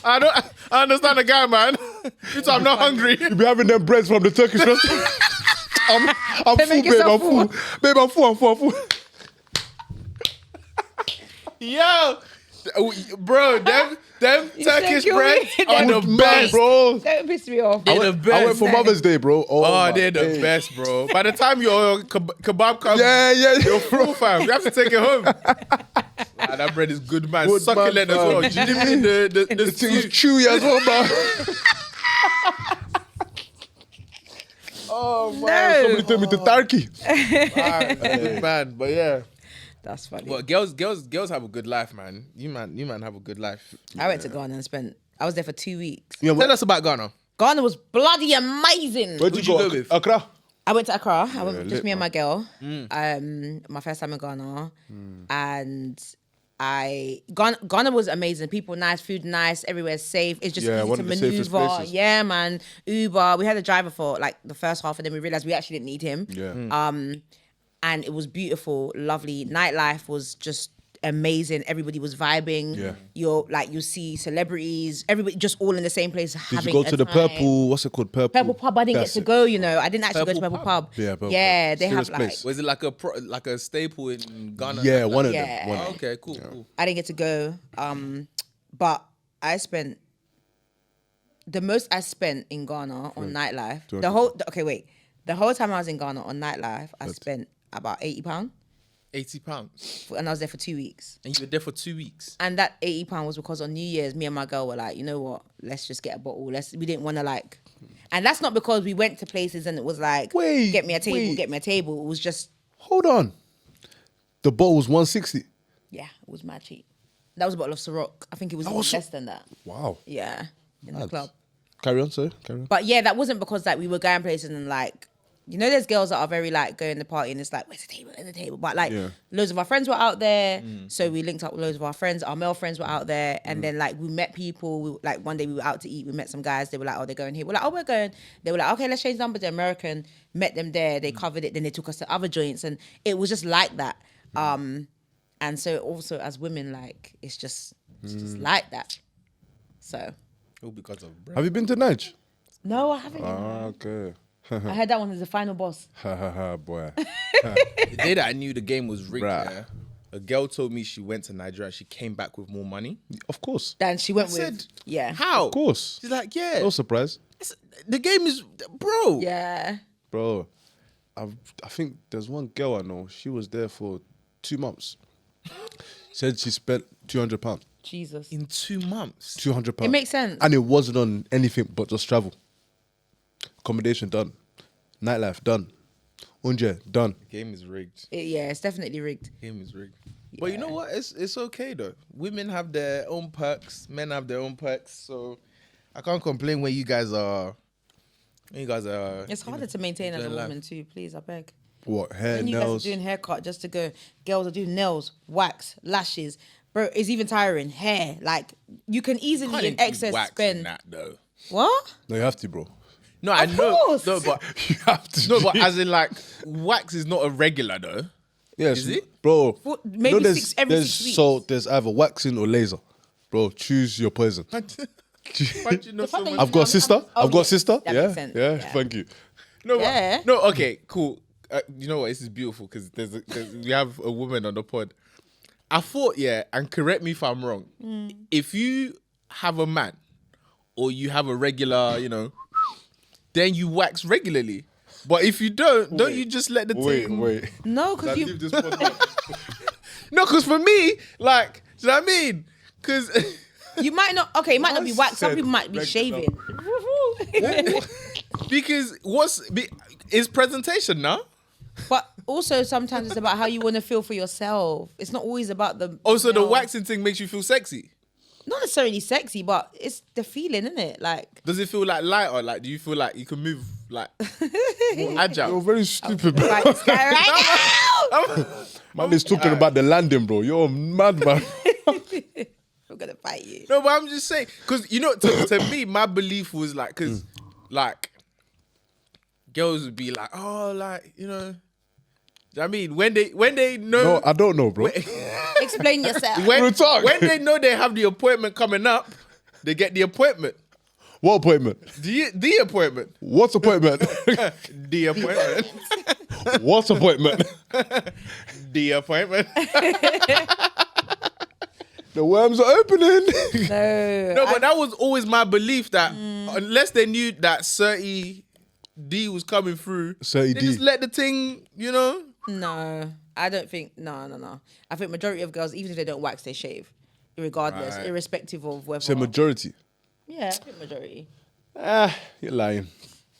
[SPEAKER 1] I understand the guy, man. You I'm not hungry.
[SPEAKER 3] You be having them breads from the Turkish restaurant. I'm full,
[SPEAKER 2] make
[SPEAKER 3] babe. I'm
[SPEAKER 2] yourself
[SPEAKER 3] full. Babe, I'm full.
[SPEAKER 1] Yo, bro, them Turkish
[SPEAKER 2] kill
[SPEAKER 1] bread
[SPEAKER 2] me.
[SPEAKER 1] are the
[SPEAKER 3] Man,
[SPEAKER 1] best.
[SPEAKER 3] bro.
[SPEAKER 2] Don't piss me off.
[SPEAKER 1] They're the best.
[SPEAKER 3] I went for Mother's Day, bro.
[SPEAKER 1] Oh,
[SPEAKER 3] my
[SPEAKER 1] they're the
[SPEAKER 3] days.
[SPEAKER 1] best, bro. By the time your kebab comes,
[SPEAKER 3] Yeah.
[SPEAKER 1] you're full, fam. You have to take it home. Ah, that bread is good, man.
[SPEAKER 3] Good
[SPEAKER 1] Succulent
[SPEAKER 3] man,
[SPEAKER 1] as well.
[SPEAKER 3] fam.
[SPEAKER 1] Did you mean the
[SPEAKER 3] The thing is
[SPEAKER 1] stew?
[SPEAKER 3] chewy as well, man.
[SPEAKER 1] Oh, man.
[SPEAKER 2] No.
[SPEAKER 3] Somebody tell me to Turkey.
[SPEAKER 1] Ah, good man. But yeah.
[SPEAKER 2] That's funny.
[SPEAKER 1] But girls have a good life, man. You man have a good life.
[SPEAKER 2] I went to Ghana and I was there for 2 weeks.
[SPEAKER 3] Yeah,
[SPEAKER 1] Tell us about Ghana.
[SPEAKER 2] Ghana was bloody amazing.
[SPEAKER 3] Where'd
[SPEAKER 1] Who'd
[SPEAKER 3] you
[SPEAKER 1] you
[SPEAKER 3] go?
[SPEAKER 1] go with?
[SPEAKER 3] Accra.
[SPEAKER 2] I went to Accra. I went with just
[SPEAKER 3] lit,
[SPEAKER 2] me and
[SPEAKER 3] man.
[SPEAKER 2] my girl. My first time in Ghana. And Ghana was amazing. People nice, food nice, everywhere's safe. It's just
[SPEAKER 3] Yeah,
[SPEAKER 2] easy
[SPEAKER 3] one
[SPEAKER 2] to
[SPEAKER 3] of the safest
[SPEAKER 2] maneuver.
[SPEAKER 3] places.
[SPEAKER 2] Yeah, man. Uber. We had a driver for like the first half and then we realized we actually didn't need him.
[SPEAKER 3] Yeah.
[SPEAKER 2] And it was beautiful, lovely. Nightlife was just amazing. Everybody was vibing.
[SPEAKER 3] Yeah.
[SPEAKER 2] You see celebrities, everybody just all in the same place
[SPEAKER 3] Did
[SPEAKER 2] having
[SPEAKER 3] you go to
[SPEAKER 2] a
[SPEAKER 3] the
[SPEAKER 2] time.
[SPEAKER 3] Purple? What's it called?
[SPEAKER 2] Purple Pub? I didn't
[SPEAKER 3] That's
[SPEAKER 2] get to
[SPEAKER 3] it.
[SPEAKER 2] go, you know. I didn't actually go to
[SPEAKER 1] Purple
[SPEAKER 2] Purple
[SPEAKER 1] Pub?
[SPEAKER 2] Pub.
[SPEAKER 3] Yeah, Purple
[SPEAKER 2] Yeah,
[SPEAKER 3] Pub.
[SPEAKER 2] they have
[SPEAKER 3] Serious
[SPEAKER 2] like
[SPEAKER 3] place.
[SPEAKER 1] Was it like a staple in Ghana?
[SPEAKER 3] Yeah, one of
[SPEAKER 2] Yeah.
[SPEAKER 3] them. One of them.
[SPEAKER 1] Okay, cool.
[SPEAKER 2] I didn't get to go. But I spent the most I spent in Ghana on nightlife. The whole time I was in Ghana on nightlife, I spent about £80,
[SPEAKER 1] £80.
[SPEAKER 2] and I was there for 2 weeks.
[SPEAKER 1] And you were there for 2 weeks.
[SPEAKER 2] And that £80 was because on New Year's, me and my girl were like, you know what? Let's just get a bottle. We didn't want to like, and that's not because we went to places and it was like, get me a table. It was just.
[SPEAKER 3] Hold on. The bottle was 160.
[SPEAKER 2] Yeah, it was mad cheap. That was a bottle of Ciroc. I think it was less than that.
[SPEAKER 3] Wow.
[SPEAKER 2] Yeah, in the club.
[SPEAKER 3] Carry on, sir. Carry on.
[SPEAKER 2] But yeah, that wasn't because like we were going places and like, you know, there's girls that are very like going to the party and it's like, where's the table? Where's the table? But like loads of our friends were out there. So we linked up with loads of our friends. Our male friends were out there. And then like we met people. Like one day we were out to eat. We met some guys. They were like, oh, they're going here. We're like, oh, we're going. They were like, okay, let's change numbers. They're American. Met them there. They covered it. Then they took us to other joints. And it was just like that. And so also as women, like, it's just like that. So.
[SPEAKER 1] All because of bread.
[SPEAKER 3] Have you been to Nige?
[SPEAKER 2] No, I haven't.
[SPEAKER 3] Okay.
[SPEAKER 2] I heard that one is the final boss.
[SPEAKER 3] Boy.
[SPEAKER 1] The day that I knew the game was rigged,
[SPEAKER 3] Bruh.
[SPEAKER 1] yeah, a girl told me she went to Nigeria and she came back with more money.
[SPEAKER 3] Of course.
[SPEAKER 2] Then she went
[SPEAKER 1] I
[SPEAKER 2] with.
[SPEAKER 1] said,
[SPEAKER 2] Yeah.
[SPEAKER 1] How?
[SPEAKER 3] Of course.
[SPEAKER 1] She's like, yeah.
[SPEAKER 3] No surprise.
[SPEAKER 1] The game is, bro.
[SPEAKER 2] Yeah.
[SPEAKER 3] Bro, I think there's one girl I know. She was there for 2 months. Said she spent £200.
[SPEAKER 2] Jesus.
[SPEAKER 1] In 2 months.
[SPEAKER 3] £200.
[SPEAKER 2] It makes sense.
[SPEAKER 3] And it wasn't on anything but just travel. Accommodation done. Nightlife done. Unje done.
[SPEAKER 1] The game is rigged.
[SPEAKER 2] Yeah, it's definitely rigged.
[SPEAKER 1] The game is rigged. But you know what? It's okay though. Women have their own perks. Men have their own perks. So I can't complain when you guys are.
[SPEAKER 2] It's harder to maintain as a
[SPEAKER 1] enjoying life.
[SPEAKER 2] woman too. Please, I beg.
[SPEAKER 3] What? Hair,
[SPEAKER 2] When you
[SPEAKER 3] nails.
[SPEAKER 2] guys are doing haircut just to go, girls are doing nails, wax, lashes. Bro, it's even tiring. Hair, like you can easily
[SPEAKER 1] Can't
[SPEAKER 2] in
[SPEAKER 1] include
[SPEAKER 2] excess
[SPEAKER 1] wax in
[SPEAKER 2] spend.
[SPEAKER 1] that though.
[SPEAKER 2] What?
[SPEAKER 3] No, you have to, bro.
[SPEAKER 1] No, I know.
[SPEAKER 2] course.
[SPEAKER 1] No, but
[SPEAKER 3] You have to.
[SPEAKER 1] no, but as in like wax is not a regular though.
[SPEAKER 3] Yes,
[SPEAKER 1] Is it?
[SPEAKER 3] bro.
[SPEAKER 2] Maybe
[SPEAKER 3] you know,
[SPEAKER 2] every 6 weeks.
[SPEAKER 3] So there's either waxing or laser. Bro, choose your poison.
[SPEAKER 1] Why do you know so much?
[SPEAKER 3] I've got a sister. I've got a sister.
[SPEAKER 2] That
[SPEAKER 3] Yeah,
[SPEAKER 2] makes sense.
[SPEAKER 3] yeah.
[SPEAKER 2] Yeah.
[SPEAKER 3] Thank you.
[SPEAKER 1] No, but-
[SPEAKER 2] Yeah.
[SPEAKER 1] no. Okay, cool. You know what? This is beautiful because we have a woman on the pod. I thought, yeah, and correct me if I'm wrong. If you have a man or you have a regular, you know, then you wax regularly. But if you don't you just let the thing?
[SPEAKER 3] Wait.
[SPEAKER 2] No, because you.
[SPEAKER 3] Leave this pod.
[SPEAKER 1] No, because for me, like, do you know what I mean? Because
[SPEAKER 2] You might not. Okay, it might not be wax. Some
[SPEAKER 3] said
[SPEAKER 2] people might be
[SPEAKER 3] regular.
[SPEAKER 2] shaving.
[SPEAKER 1] because is presentation now?
[SPEAKER 2] But also sometimes it's about how you want to feel for yourself. It's not always about the.
[SPEAKER 1] Also, the
[SPEAKER 2] male.
[SPEAKER 1] waxing thing makes you feel sexy.
[SPEAKER 2] Not necessarily sexy, but it's the feeling, isn't it? Like.
[SPEAKER 1] Does it feel like lighter? Like, do you feel like you can move like more
[SPEAKER 3] You're
[SPEAKER 1] agile?
[SPEAKER 3] very stupid, bro.
[SPEAKER 2] Right, sky right now.
[SPEAKER 3] Man is talking about the landing, bro. You're a madman.
[SPEAKER 2] I'm gonna fight you.
[SPEAKER 1] No, but I'm just saying because you know, to me, my belief was like, because like girls would be like, oh, like you know, I mean, when they know,
[SPEAKER 3] No, I don't know, bro.
[SPEAKER 2] Explain yourself.
[SPEAKER 1] when
[SPEAKER 3] talk.
[SPEAKER 1] they know they have the appointment coming up, they get the appointment.
[SPEAKER 3] What appointment?
[SPEAKER 1] The appointment.
[SPEAKER 3] What appointment?
[SPEAKER 1] The appointment.
[SPEAKER 3] What appointment?
[SPEAKER 1] The appointment.
[SPEAKER 3] The worms are opening.
[SPEAKER 1] No, but that was always my belief that unless they knew that 30D was coming through,
[SPEAKER 3] 30D.
[SPEAKER 1] they just let the thing, you know.
[SPEAKER 2] No, I don't think. No. I think majority of girls, even if they don't wax, they shave, regardless,
[SPEAKER 1] Right.
[SPEAKER 2] irrespective of whether.
[SPEAKER 3] It's a majority.
[SPEAKER 2] Yeah, I think majority.
[SPEAKER 3] You're lying.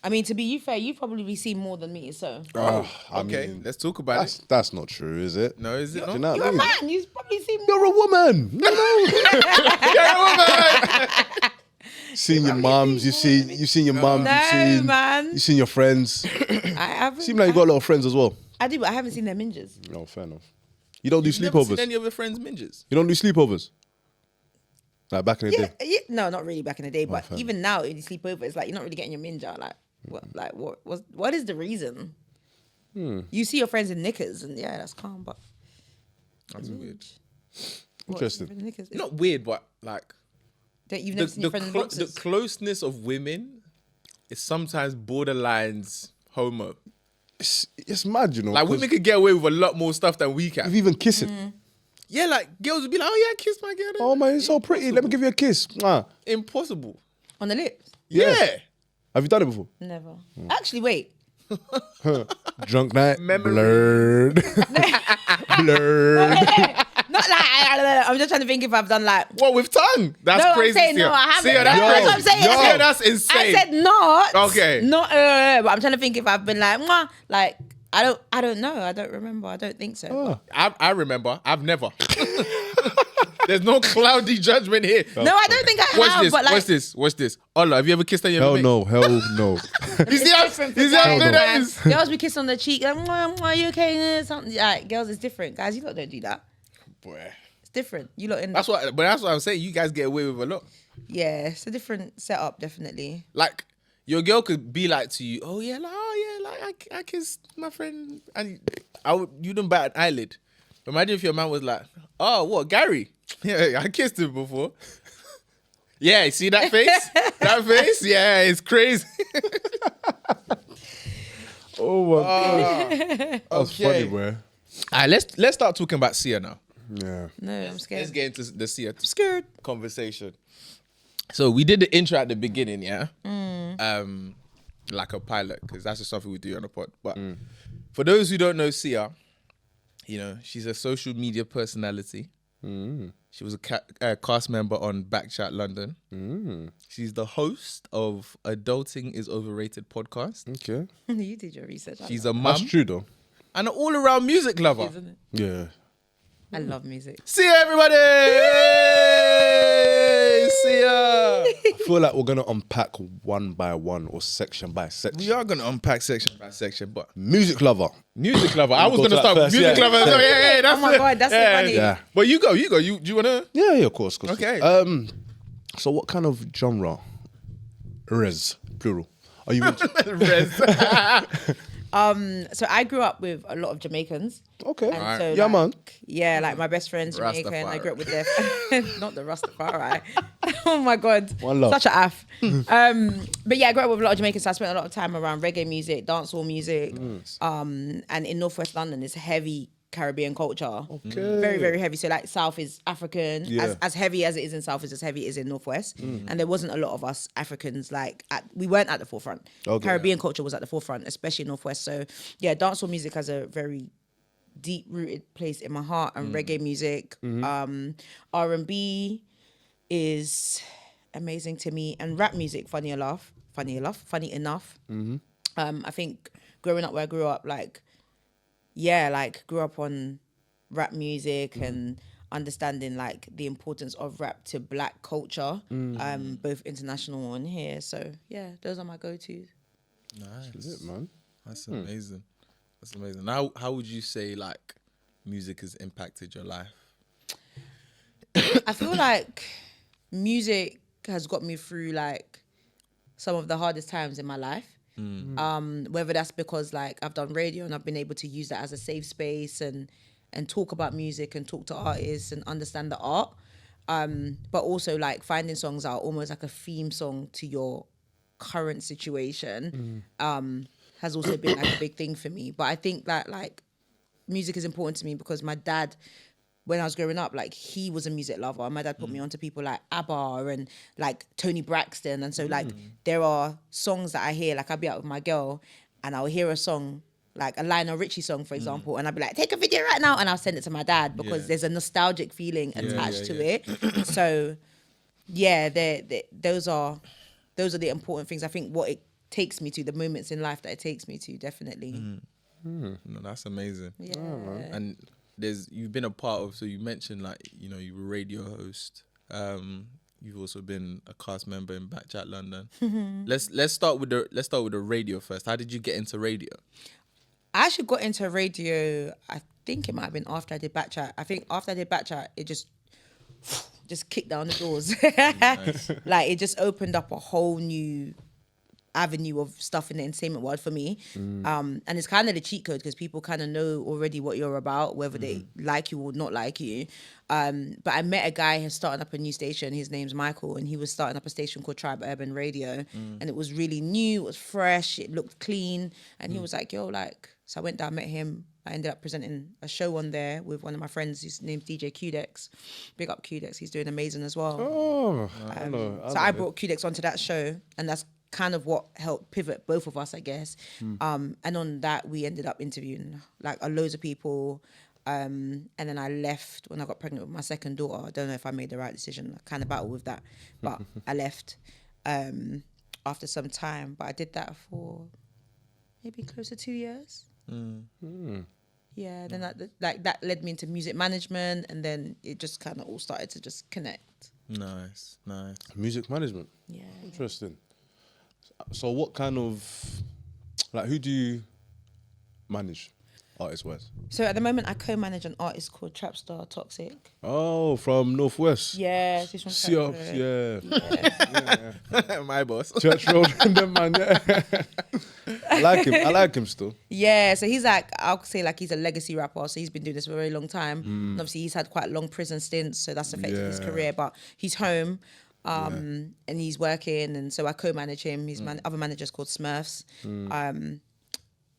[SPEAKER 2] I mean, to be fair, you've probably seen more than me, so.
[SPEAKER 3] I
[SPEAKER 1] Okay,
[SPEAKER 3] mean,
[SPEAKER 1] let's talk about it.
[SPEAKER 3] that's not true, is it?
[SPEAKER 1] No, is it
[SPEAKER 3] Do you
[SPEAKER 1] not?
[SPEAKER 3] know
[SPEAKER 2] You're
[SPEAKER 3] what
[SPEAKER 2] a
[SPEAKER 3] I mean?
[SPEAKER 2] man. You've probably seen more.
[SPEAKER 3] You're a woman. You know. Seen your mums. You've seen your mums.
[SPEAKER 2] No, man.
[SPEAKER 3] You've seen your friends.
[SPEAKER 2] I haven't.
[SPEAKER 3] Seem like you got a lot of friends as well.
[SPEAKER 2] I do, but I haven't seen their ninjas.
[SPEAKER 3] No, fair enough. You don't do
[SPEAKER 1] You've never seen
[SPEAKER 3] sleepovers.
[SPEAKER 1] any of your friends' minges?
[SPEAKER 3] You don't do sleepovers. Like back in the day.
[SPEAKER 2] Yeah, no, not really back in the day, but
[SPEAKER 3] fair.
[SPEAKER 2] even now, when you sleep over, it's like you're not really getting your ninja. What is the reason? You see your friends in knickers, and yeah, that's calm, but
[SPEAKER 1] That's weird.
[SPEAKER 3] Interesting.
[SPEAKER 2] Knickers.
[SPEAKER 1] Not weird, but like
[SPEAKER 2] You've never seen your friends in
[SPEAKER 1] the
[SPEAKER 2] boxers.
[SPEAKER 1] closeness of women is sometimes borderlines homo.
[SPEAKER 3] It's mad, you know.
[SPEAKER 1] Like
[SPEAKER 3] 'cause
[SPEAKER 1] women could get away with a lot more stuff than we can.
[SPEAKER 3] even kissing.
[SPEAKER 1] Yeah, like girls would be like, oh yeah, I kissed my girl.
[SPEAKER 3] Oh man, you're so pretty. Let me give you a kiss. Mwah.
[SPEAKER 1] Impossible.
[SPEAKER 2] On the lips?
[SPEAKER 1] Yeah.
[SPEAKER 3] Have you done it before?
[SPEAKER 2] Never. Actually, wait.
[SPEAKER 3] Drunk night.
[SPEAKER 1] Memory.
[SPEAKER 3] Blurred. Blurred.
[SPEAKER 2] Not like, I'm just trying to think if I've done like.
[SPEAKER 1] What, with tongue? That's
[SPEAKER 2] No,
[SPEAKER 1] crazy.
[SPEAKER 2] I'm saying
[SPEAKER 1] Sia.
[SPEAKER 2] no, I haven't.
[SPEAKER 1] Sia, that's
[SPEAKER 2] That's
[SPEAKER 1] crazy.
[SPEAKER 2] what I'm saying.
[SPEAKER 1] Sia,
[SPEAKER 2] I said-
[SPEAKER 1] that's insane.
[SPEAKER 2] I said not.
[SPEAKER 1] Okay.
[SPEAKER 2] Not, but I'm trying to think if I've been like, mwah, like, I don't know. I don't remember. I don't think so.
[SPEAKER 3] Oh.
[SPEAKER 1] I remember. I've never. There's no cloudy judgment here.
[SPEAKER 2] No, I don't think I
[SPEAKER 1] What's
[SPEAKER 2] have.
[SPEAKER 1] this?
[SPEAKER 2] But like,
[SPEAKER 1] What's this? What's this? Allah, have you ever kissed on your
[SPEAKER 3] Hell
[SPEAKER 1] mate?
[SPEAKER 3] no. Hell no.
[SPEAKER 1] You see how
[SPEAKER 2] different for
[SPEAKER 1] you see how
[SPEAKER 2] guys,
[SPEAKER 1] good that
[SPEAKER 2] man.
[SPEAKER 1] is?
[SPEAKER 2] Girls, we kiss on the cheek. Like, mwah, mwah, you okay? Something like girls is different. Guys, you lot don't do that.
[SPEAKER 1] Boy.
[SPEAKER 2] It's different. You lot in.
[SPEAKER 1] That's what I'm saying. You guys get away with a lot.
[SPEAKER 2] Yeah, it's a different setup, definitely.
[SPEAKER 1] Like your girl could be like to you, oh yeah, like I kissed my friend, and you didn't bat an eyelid. Imagine if your man was like, oh what, Gary? Yeah, I kissed him before. Yeah, see that face? That face? Yeah, it's crazy.
[SPEAKER 3] Oh my god. That's funny, bro.
[SPEAKER 1] All right, let's start talking about Sia now.
[SPEAKER 3] Yeah.
[SPEAKER 2] No, I'm scared.
[SPEAKER 1] Let's get into the Sia scared conversation. So we did the intro at the beginning, yeah, like a pilot, because that's just something we do on the pod. But for those who don't know Sia, you know, she's a social media personality. She was a cast member on Backchat London. She's the host of Adulting is Overrated podcast.
[SPEAKER 3] Okay.
[SPEAKER 2] You did your research.
[SPEAKER 1] She's a mum
[SPEAKER 3] That's true though.
[SPEAKER 1] and an all-around music lover.
[SPEAKER 2] Isn't it?
[SPEAKER 3] Yeah.
[SPEAKER 2] I love music.
[SPEAKER 1] Sia, everybody! Hey, Sia!
[SPEAKER 3] I feel like we're gonna unpack one by one or section by section.
[SPEAKER 1] We are going to unpack section by section, but
[SPEAKER 3] Music lover.
[SPEAKER 1] music lover. I was
[SPEAKER 3] Go
[SPEAKER 1] going
[SPEAKER 3] to
[SPEAKER 1] to
[SPEAKER 3] that
[SPEAKER 1] start with
[SPEAKER 3] first,
[SPEAKER 1] music
[SPEAKER 3] yeah.
[SPEAKER 1] lover. So yeah, that's
[SPEAKER 2] Oh my God, that's so funny.
[SPEAKER 3] Yeah.
[SPEAKER 1] But you go. Do you want to?
[SPEAKER 3] Yeah, of course.
[SPEAKER 1] Okay.
[SPEAKER 3] So what kind of genre? Plural. Are you into?
[SPEAKER 2] So I grew up with a lot of Jamaicans.
[SPEAKER 3] Okay.
[SPEAKER 2] And so,
[SPEAKER 3] Yeah,
[SPEAKER 2] like,
[SPEAKER 3] man.
[SPEAKER 2] Yeah, like my best friend's Jamaican. I
[SPEAKER 1] Rastafari.
[SPEAKER 2] grew up with their not the Rastafari. Oh my God.
[SPEAKER 3] One love.
[SPEAKER 2] Such a af. But yeah, I grew up with a lot of Jamaicans, so I spent a lot of time around reggae music, dancehall music. And in Northwest London, it's heavy Caribbean culture.
[SPEAKER 3] Okay.
[SPEAKER 2] Very, very heavy. So like South is African.
[SPEAKER 3] Yeah.
[SPEAKER 2] As heavy as it is in South is as heavy as in Northwest. And there wasn't a lot of us Africans we weren't at the forefront.
[SPEAKER 3] Okay.
[SPEAKER 2] Caribbean culture was at the forefront, especially in Northwest. So yeah, dancehall music has a very deep rooted place in my heart, and reggae music. R&B is amazing to me, and rap music, funny enough. I think growing up where I grew up, grew up on rap music and understanding like the importance of rap to black culture, both international and here. So yeah, those are my go-tos.
[SPEAKER 1] Nice.
[SPEAKER 3] That's it, man.
[SPEAKER 1] That's amazing. That's amazing. Now, how would you say like music has impacted your life?
[SPEAKER 2] I feel like music has got me through like some of the hardest times in my life. Whether that's because like I've done radio and I've been able to use that as a safe space and talk about music and talk to artists and understand the art. But also like finding songs that are almost like a theme song to your current situation has also been like a big thing for me. But I think that like music is important to me because my dad, when I was growing up, like he was a music lover. My dad put me onto people like ABBA and like Tony Braxton. And so like there are songs that I hear, like I'll be out with my girl and I'll hear a song, like a Lionel Richie song, for example, and I'll be like, take a video right now. And I'll send it to my dad because there's a nostalgic feeling attached to it. So yeah, those are the important things. I think what it takes me to, the moments in life that it takes me to, definitely.
[SPEAKER 1] No, that's amazing.
[SPEAKER 2] Yeah.
[SPEAKER 1] And you've been a part of, so you mentioned like, you know, you were a radio host. You've also been a cast member in Backchat London. Let's start with the radio first. How did you get into radio?
[SPEAKER 2] I actually got into radio, I think it might have been after I did Backchat. I think after I did Backchat, it just kicked down the doors.
[SPEAKER 1] Nice.
[SPEAKER 2] Like it just opened up a whole new avenue of stuff in the entertainment world for me. And it's kind of the cheat code because people kind of know already what you're about, whether they like you or not like you. But I met a guy who's starting up a new station. His name's Michael, and he was starting up a station called Tribe Urban Radio. And it was really new, it was fresh, it looked clean. And he was like, yo, like, so I went down, met him, I ended up presenting a show on there with one of my friends. His name's DJ Qdex. Big up Qdex. He's doing amazing as well.
[SPEAKER 3] Oh, I know.
[SPEAKER 2] So I brought Qdex onto that show, and that's kind of what helped pivot both of us, I guess. And on that, we ended up interviewing like loads of people. And then I left when I got pregnant with my second daughter. I don't know if I made the right decision. I kind of battled with that, but I left after some time. But I did that for maybe close to 2 years. Yeah, then that led me into music management, and then it just kind of all started to just connect.
[SPEAKER 1] Nice.
[SPEAKER 3] Music management.
[SPEAKER 2] Yeah.
[SPEAKER 3] Interesting. So what kind of, like, who do you manage artist-wise?
[SPEAKER 2] So at the moment, I co-manage an artist called Trapstar Toxic.
[SPEAKER 3] Oh, from Northwest.
[SPEAKER 2] Yeah, she's from
[SPEAKER 3] Yeah.
[SPEAKER 1] My boss.
[SPEAKER 3] Church Road and them, man. Yeah. I like him still.
[SPEAKER 2] Yeah, so he's like, I'll say like he's a legacy rapper. So he's been doing this for a very long time. And obviously he's had quite long prison stints, so that's affected his career. But he's home, and he's working, and so I co-manage him. His other manager's called Smurfs.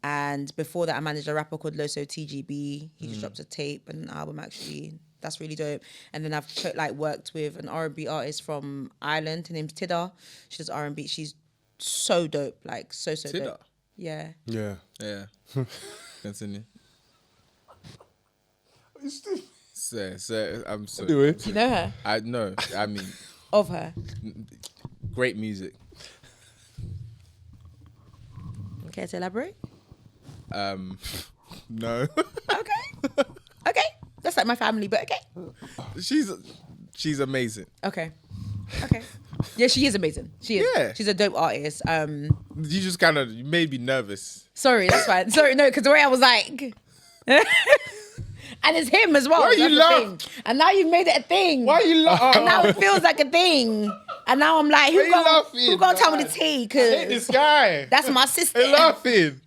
[SPEAKER 2] And before that, I managed a rapper called Loso TGB. He just dropped a tape and an album, actually. That's really dope. And then I've worked with an R&B artist from Ireland. Her name's Tidda. She does R&B. She's so dope, like so
[SPEAKER 1] Tidda?
[SPEAKER 2] dope. Yeah.
[SPEAKER 3] Yeah.
[SPEAKER 1] Continue. So I'm so.
[SPEAKER 3] Anyway.
[SPEAKER 2] Do you know her?
[SPEAKER 1] I know. I mean,
[SPEAKER 2] Of her?
[SPEAKER 1] great music.
[SPEAKER 2] Care to elaborate?
[SPEAKER 1] No.
[SPEAKER 2] Okay. That's like my family, but okay.
[SPEAKER 1] She's amazing.
[SPEAKER 2] Okay. Yeah, she is amazing. She is.
[SPEAKER 1] Yeah.
[SPEAKER 2] She's a dope artist.
[SPEAKER 1] You just kind of made me nervous.
[SPEAKER 2] Sorry, that's fine. Sorry, no, because the way I was like... And it's him as well.
[SPEAKER 1] Why you
[SPEAKER 2] that's the
[SPEAKER 1] laugh?
[SPEAKER 2] thing. And now you've made it a thing.
[SPEAKER 1] Why you laugh?
[SPEAKER 2] And now it feels like a thing. And now I'm like,
[SPEAKER 1] Why you laughing,
[SPEAKER 2] who gonna tell me
[SPEAKER 1] man?
[SPEAKER 2] the tea?
[SPEAKER 1] This guy.
[SPEAKER 2] That's my sister.
[SPEAKER 1] Hey, laughing.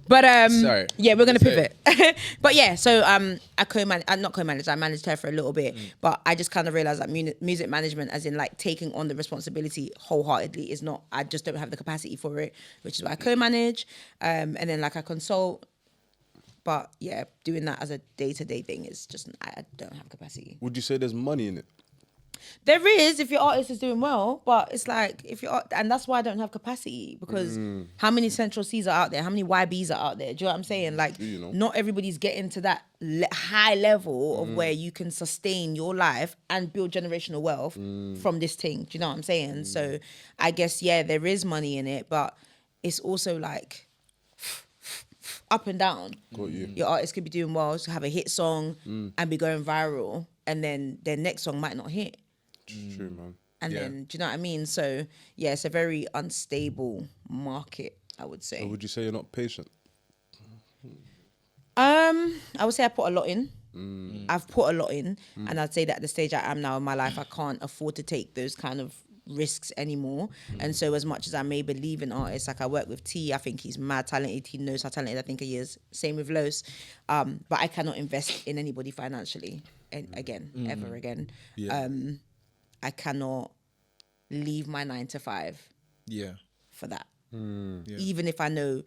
[SPEAKER 2] But
[SPEAKER 1] Sorry.
[SPEAKER 2] yeah, we're gonna pivot. But yeah, so I not co-managed. I managed her for a little bit, but I just kind of realized that music management, as in like taking on the responsibility wholeheartedly, is not. I just don't have the capacity for it, which is why I co-manage, and then like I consult. But yeah, doing that as a day-to-day thing is just I don't have capacity.
[SPEAKER 3] Would you say there's money in it?
[SPEAKER 2] There is if your artist is doing well, but it's like and that's why I don't have capacity, because how many Central C's are out there? How many YBs are out there? Do you know what I'm saying? Like, not everybody's getting to that high level of where you can sustain your life and build generational wealth from this thing. Do you know what I'm saying? So I guess, yeah, there is money in it, but it's also like up and down.
[SPEAKER 3] Got you.
[SPEAKER 2] Your artist could be doing well, so have a hit song and be going viral, and then their next song might not hit.
[SPEAKER 3] True, man.
[SPEAKER 2] And then, do you know what I mean? So, yeah, it's a very unstable market, I would say.
[SPEAKER 3] Or would you say you're not patient?
[SPEAKER 2] I would say I put a lot in. I've put a lot in. And I'd say that at the stage I am now in my life, I can't afford to take those kind of risks anymore. And so as much as I may believe in artists, like I work with T, I think he's mad talented. He knows how talented I think he is. Same with Los. But I cannot invest in anybody financially ever again.
[SPEAKER 1] Yeah.
[SPEAKER 2] I cannot leave my 9 to 5 for that.
[SPEAKER 1] Yeah.
[SPEAKER 2] Even if I know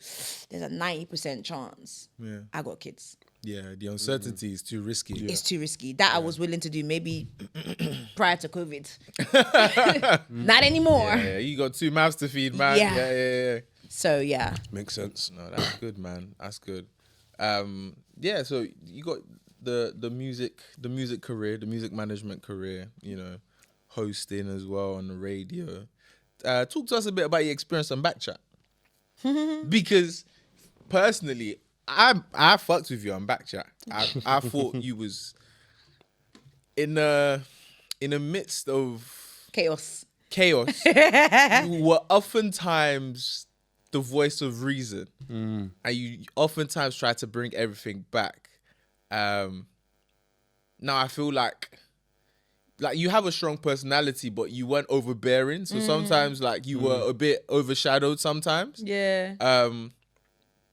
[SPEAKER 2] there's a 90% chance I got kids.
[SPEAKER 1] Yeah, the uncertainty is too risky.
[SPEAKER 2] It's too risky. That I was willing to do maybe prior to COVID. Not anymore.
[SPEAKER 1] Yeah, you got 2 mouths to feed, man. Yeah.
[SPEAKER 2] So yeah.
[SPEAKER 3] Makes sense.
[SPEAKER 1] No, that's good, man. That's good. Yeah, so you got the music career, the music management career, you know, hosting as well on the radio. Talk to us a bit about your experience on Backchat. Because personally, I fucked with you on Backchat. I thought you was in the midst of
[SPEAKER 2] Chaos.
[SPEAKER 1] You were oftentimes the voice of reason, and you oftentimes try to bring everything back. Now I feel like you have a strong personality, but you weren't overbearing. So sometimes like you were a bit overshadowed sometimes.
[SPEAKER 2] Yeah.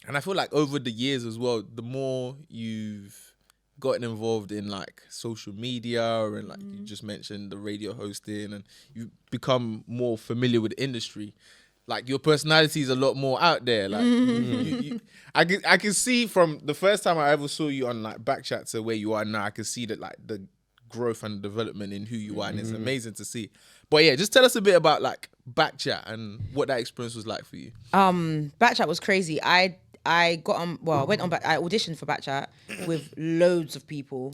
[SPEAKER 1] And I feel like over the years as well, the more you've gotten involved in like social media and like you just mentioned the radio hosting, and you've become more familiar with the industry, like your personality is a lot more out there. Like I can see from the first time I ever saw you on like Backchat to where you are now, I can see that like the growth and development in who you are, and it's amazing to see. But yeah, just tell us a bit about like Backchat and what that experience was like for you.
[SPEAKER 2] Backchat was crazy. I got on. Well, I auditioned for Backchat with loads of people.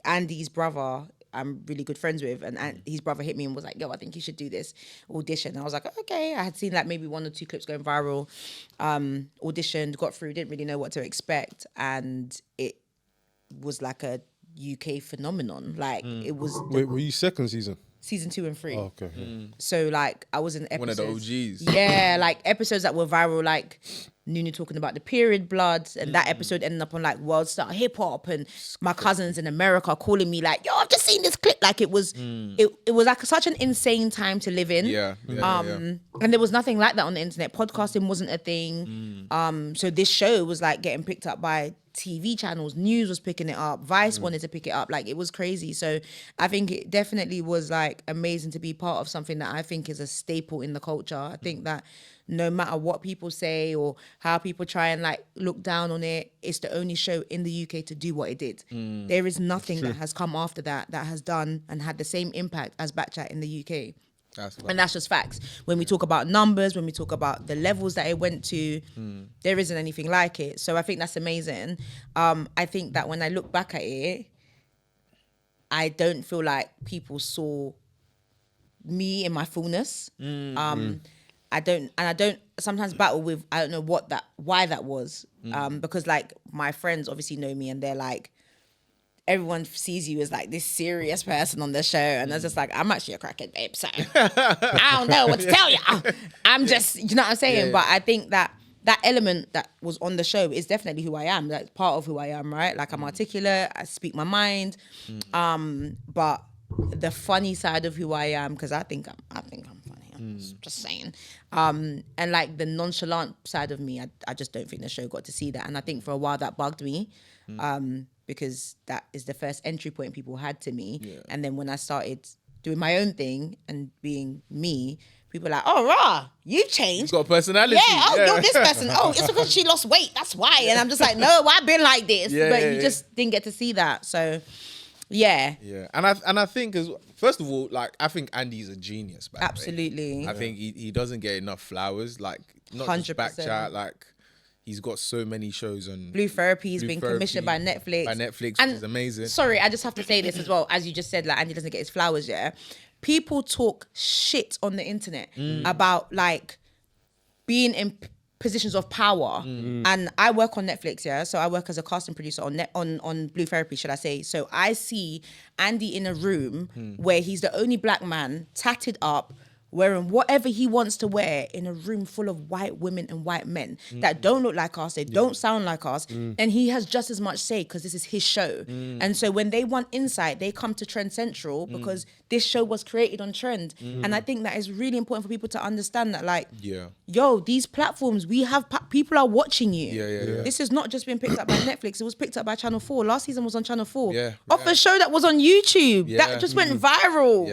[SPEAKER 2] Andy's brother, I'm really good friends with, and his brother hit me and was like, "Yo, I think you should do this audition." I was like, "Okay." I had seen like maybe 1 or 2 clips going viral. Auditioned, got through, didn't really know what to expect, and it was like a UK phenomenon. Like it was.
[SPEAKER 3] Wait, were you second season?
[SPEAKER 2] Season 2 and 3.
[SPEAKER 3] Oh, okay.
[SPEAKER 2] So like I was in episodes.
[SPEAKER 1] One of the OGs.
[SPEAKER 2] Yeah, like episodes that were viral, like Nunu talking about the period blood, and that episode ended up on like World Star Hip Hop, and my cousins in America calling me like, "Yo, I've just seen this clip." Like it was, it was like such an insane time to live in.
[SPEAKER 1] Yeah.
[SPEAKER 2] And there was nothing like that on the internet. Podcasting wasn't a thing. So this show was like getting picked up by TV channels, news was picking it up, Vice wanted to pick it up, like it was crazy. So I think it definitely was like amazing to be part of something that I think is a staple in the culture. I think that no matter what people say or how people try and like look down on it, it's the only show in the UK to do what it did. There is nothing that has come after that has done and had the same impact as Backchat in the UK. And that's just facts. When we talk about numbers, when we talk about the levels that it went to, there isn't anything like it. So I think that's amazing. I think that when I look back at it, I don't feel like people saw me in my fullness. I don't sometimes battle with, I don't know why that was. Because like my friends obviously know me and they're like, everyone sees you as like this serious person on the show, and it's just like, I'm actually a crackhead, babe, so I don't know what to tell you. I'm just, you know what I'm saying? Yeah. But I think that element that was on the show is definitely who I am. That's part of who I am, right? Like I'm articulate, I speak my mind. But the funny side of who I am, because I think I'm funny. I'm just saying. And like the nonchalant side of me, I just don't think the show got to see that. And I think for a while that bugged me. Because that is the first entry point people had to me. Yeah. And then when I started doing my own thing and being me, people were like, "Oh, rah, you've changed.
[SPEAKER 1] You've got a personality."
[SPEAKER 2] Yeah, you're this person. Oh, it's because she lost weight, that's why. And I'm just like, no, I've been like this. But you just didn't get to see that. So, yeah.
[SPEAKER 1] Yeah, and I think, first of all, like, I think Andy's a genius.
[SPEAKER 2] Absolutely.
[SPEAKER 1] I think he doesn't get enough flowers. Like, not 100%. Just Backchat, like, he's got so many shows on.
[SPEAKER 2] Blue Therapy's been commissioned by Netflix.
[SPEAKER 1] Which is amazing.
[SPEAKER 2] Sorry, I just have to say this as well. As you just said, like Andy doesn't get his flowers, yeah? People talk shit on the internet about like being in positions of power. And I work on Netflix, yeah? So I work as a casting producer on Blue Therapy, should I say. So I see Andy in a room where he's the only black man, tatted up, wearing whatever he wants to wear in a room full of white women and white men that don't look like us, they don't sound like us, and he has just as much say because this is his show. And so when they want insight, they come to Trend Central because this show was created on Trend. And I think that is really important for people to understand that, like, yo, these platforms, we have people are watching you. This has not just been picked up by Netflix, it was picked up by Channel 4. Last season was on Channel 4. Off a show that was on YouTube. That just went viral.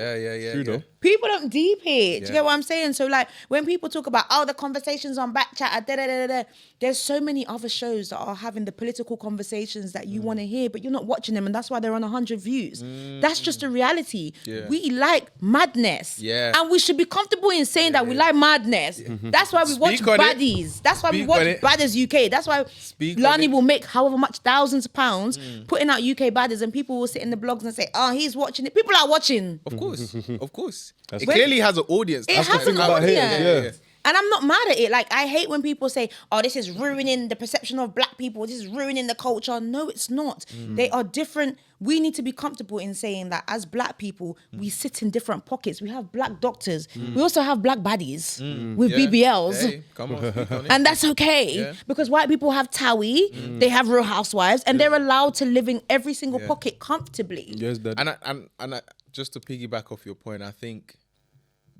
[SPEAKER 1] True.
[SPEAKER 2] People don't deep it. Do you get what I'm saying? So like when people talk about, the conversations on Backchat, there's so many other shows that are having the political conversations that you want to hear, but you're not watching them, and that's why they're on 100 views. That's just a reality. We like madness. And we should be comfortable in saying that we like madness. That's why we watch Baddies. That's why we watch Baddies UK. That's why Lani will make however much thousands of pounds putting out UK Baddies, and people will sit in the blogs and say, "Oh, he's watching it." People are watching.
[SPEAKER 1] Of course. Of course. It clearly has an audience.
[SPEAKER 2] It has an audience. And I'm not mad at it. Like, I hate when people say, "Oh, this is ruining the perception of black people. This is ruining the culture." No, it's not. They are different. We need to be comfortable in saying that as black people, we sit in different pockets. We have black doctors. We also have black baddies with BBLs.
[SPEAKER 1] Hey, come on, speak on it.
[SPEAKER 2] And that's okay. Because white people have Towie, they have Real Housewives, and they're allowed to live in every single pocket comfortably.
[SPEAKER 3] Yes, Dad.
[SPEAKER 1] And I, just to piggyback off your point, I think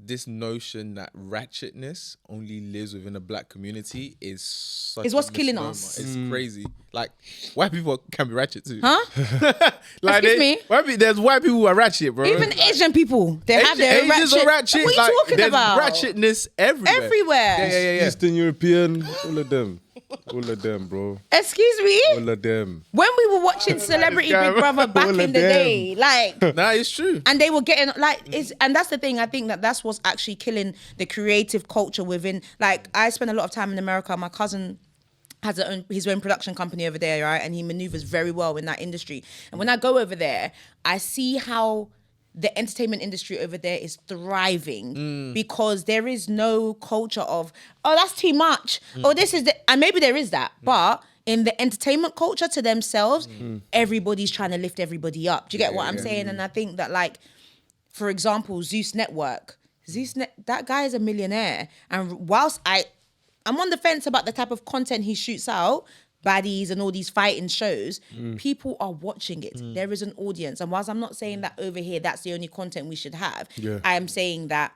[SPEAKER 1] this notion that ratchetness only lives within a black community is such
[SPEAKER 2] It's what's
[SPEAKER 1] a
[SPEAKER 2] killing
[SPEAKER 1] misnomer.
[SPEAKER 2] us.
[SPEAKER 1] It's crazy. Like, white people can be ratchet too.
[SPEAKER 2] Huh?
[SPEAKER 1] Like
[SPEAKER 2] Excuse me?
[SPEAKER 1] there's white people who are ratchet, bro.
[SPEAKER 2] Even Asian people, they have their own
[SPEAKER 1] Asians
[SPEAKER 2] ratchet.
[SPEAKER 1] are ratchet.
[SPEAKER 2] What are you
[SPEAKER 1] like,
[SPEAKER 2] talking
[SPEAKER 1] there's
[SPEAKER 2] about?
[SPEAKER 1] ratchetness everywhere.
[SPEAKER 2] Everywhere.
[SPEAKER 1] Yeah.
[SPEAKER 3] Eastern European, all of them. All of them, bro.
[SPEAKER 2] Excuse me?
[SPEAKER 3] All of them.
[SPEAKER 2] When we were watching Celebrity Big Brother back
[SPEAKER 3] All
[SPEAKER 2] in
[SPEAKER 3] of
[SPEAKER 2] the
[SPEAKER 3] them.
[SPEAKER 2] day, like,
[SPEAKER 1] Nah, it's true.
[SPEAKER 2] and they were getting like, and that's the thing. I think that's what's actually killing the creative culture within. Like, I spent a lot of time in America. My cousin has his own production company over there, right? And he maneuvers very well in that industry. And when I go over there, I see how the entertainment industry over there is thriving because there is no culture of, oh, that's too much. Oh, this is and maybe there is that, but in the entertainment culture to themselves, everybody's trying to lift everybody up. Do you get what I'm saying? And I think that, like, for example, Zeus Network, that guy is a millionaire. And whilst I'm on the fence about the type of content he shoots out, baddies and all these fighting shows, people are watching it. There is an audience. And whilst I'm not saying that over here, that's the only content we should have, I am saying that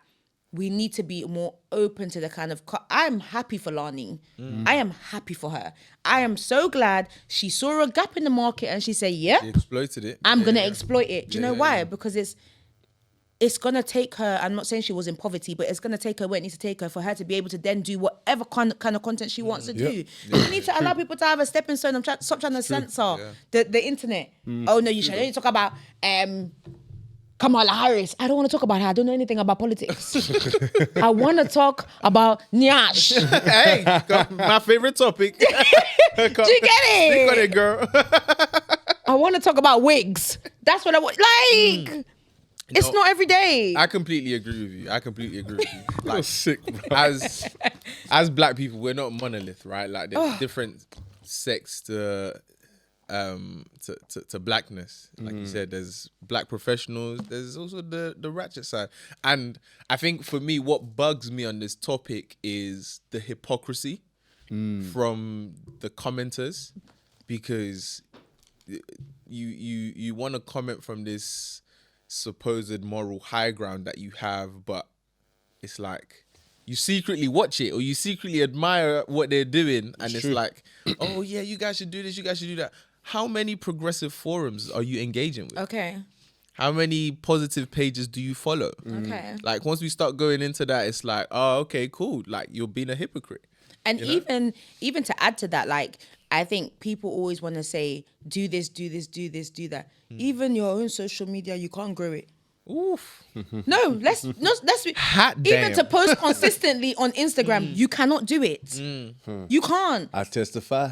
[SPEAKER 2] we need to be more open to the kind of... I'm happy for Lani. I am happy for her. I am so glad she saw a gap in the market and she said, yeah,
[SPEAKER 1] She exploited it.
[SPEAKER 2] I'm going to exploit it. Do you know why? Because it's going to take her, I'm not saying she was in poverty, but it's going to take her where it needs to take her for her to be able to then do whatever kind of content she wants to do. You need to allow people to have a stepping stone. Stop trying to censor the internet. Oh, no, you should only talk about Kamala Harris. I don't want to talk about her. I don't know anything about politics. I want to talk about Nyash.
[SPEAKER 1] Hey, my favorite topic. Do
[SPEAKER 2] you get it?
[SPEAKER 1] Stick on it, girl.
[SPEAKER 2] I want to talk about wigs. That's what I want. Like... It's not every day.
[SPEAKER 1] I completely agree with you. Like,
[SPEAKER 3] You're sick, bro.
[SPEAKER 1] As black people, we're not monolith, right? Like, there's different sects to blackness. Like you said, there's black professionals. There's also the ratchet side. And I think for me, what bugs me on this topic is the hypocrisy from the commenters, because you want to comment from this supposed moral high ground that you have, but it's like you secretly watch it or you secretly admire what they're doing, and it's like, oh yeah, you guys should do this, you guys should do that. How many progressive forums are you engaging with?
[SPEAKER 2] Okay.
[SPEAKER 1] How many positive pages do you follow?
[SPEAKER 2] Okay.
[SPEAKER 1] Like, once we start going into that, it's like, oh, okay, cool. Like, you're being a hypocrite.
[SPEAKER 2] And even to add to that, like, I think people always want to say, do this, do this, do this, do that. Even your own social media, you can't grow it.
[SPEAKER 1] Oof.
[SPEAKER 2] No, let's
[SPEAKER 1] Hot
[SPEAKER 2] even
[SPEAKER 1] damn.
[SPEAKER 2] to post consistently on Instagram, you cannot do it. You can't.
[SPEAKER 3] I testify.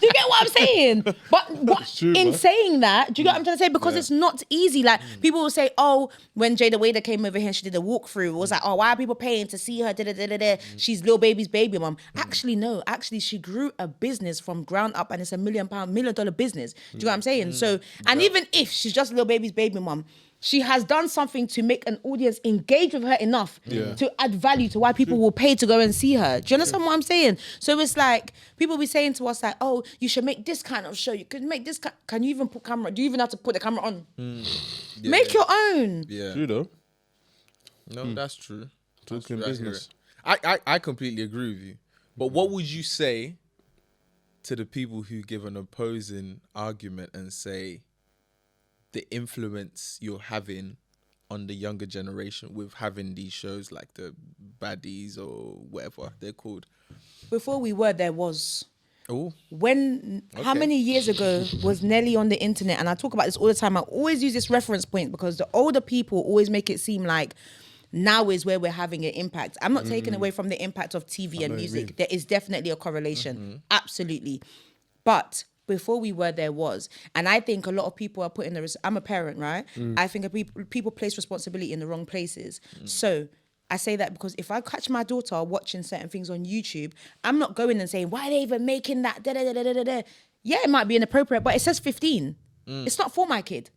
[SPEAKER 2] Do you get what I'm saying? But
[SPEAKER 3] true,
[SPEAKER 2] in
[SPEAKER 3] man.
[SPEAKER 2] saying that, do you get what I'm trying to say? Because it's not easy. Like, people will say, oh, when Jada Wader came over here and she did a walkthrough, it was like, oh, why are people paying to see her? She's Lil Baby's baby mom. Actually, no. Actually, she grew a business from ground up, and it's $1 million business. Do you know what I'm saying? So, and even if she's just Lil Baby's baby mom, she has done something to make an audience engage with her enough to add value to why people will pay to go and see her. Do you understand what I'm saying? So it's like, people be saying to us like, oh, you should make this kind of show. You could make this can you even put camera? Do you even have to put the camera on? Make your own.
[SPEAKER 1] Yeah.
[SPEAKER 3] True though.
[SPEAKER 1] No, that's true.
[SPEAKER 3] Talking
[SPEAKER 1] That's true.
[SPEAKER 3] business.
[SPEAKER 1] I completely agree with you. But what would you say to the people who give an opposing argument and say the influence you're having on the younger generation with having these shows like the baddies or whatever they're called?
[SPEAKER 2] Before we were, there was.
[SPEAKER 1] Oh,
[SPEAKER 2] How many years ago was Nelly on the internet? And I talk about this all the time. I always use this reference point because the older people always make it seem like now is where we're having an impact. I'm not taking away from the impact of TV and music. There is definitely a correlation. Absolutely. But before we were, there was. And I think a lot of people are putting I'm a parent, right? I think people place responsibility in the wrong places. So I say that because if I catch my daughter watching certain things on YouTube, I'm not going and saying, why are they even making that? Yeah, it might be inappropriate, but it says 15. It's not for my kid.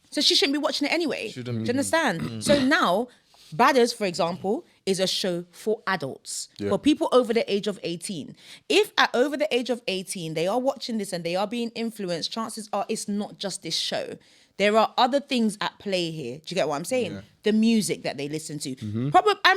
[SPEAKER 2] So she shouldn't be watching it anyway. Do you understand? So now, Badders, for example, is a show for adults, for people over the age of 18. If at over the age of 18, they are watching this and they are being influenced, chances are it's not just this show. there are other things at play here. Do you get what I'm saying?
[SPEAKER 1] Yeah.
[SPEAKER 2] The music that they listen to.
[SPEAKER 3] Mm-hmm.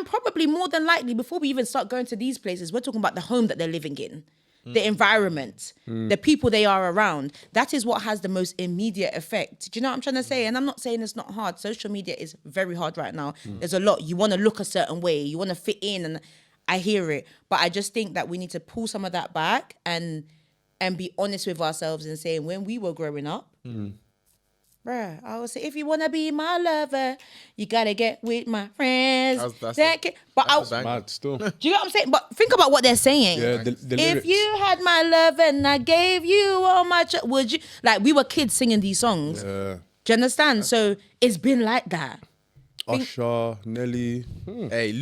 [SPEAKER 2] Probably more than likely, before we even start going to these places, we're talking about the home that they're living in, the environment, the people they are around. That is what has the most immediate effect. Do you know what I'm trying to say? And I'm not saying it's not hard. Social media is very hard right now. There's a lot. You want to look a certain way. You want to fit in, and I hear it. But I just think that we need to pull some of that back and be honest with ourselves and saying, when we were growing up, bruh, I would say, if you want to be my lover, you got to get with my friends.
[SPEAKER 3] Mad still.
[SPEAKER 2] Do you know what I'm saying? But think about what they're saying.
[SPEAKER 3] Yeah, the
[SPEAKER 2] If
[SPEAKER 3] lyrics.
[SPEAKER 2] you had my love and I gave you all my... would you... Like, we were kids singing these songs.
[SPEAKER 3] Yeah.
[SPEAKER 2] Do you understand? So it's been like that.
[SPEAKER 3] Usher, Nelly.
[SPEAKER 1] Hey,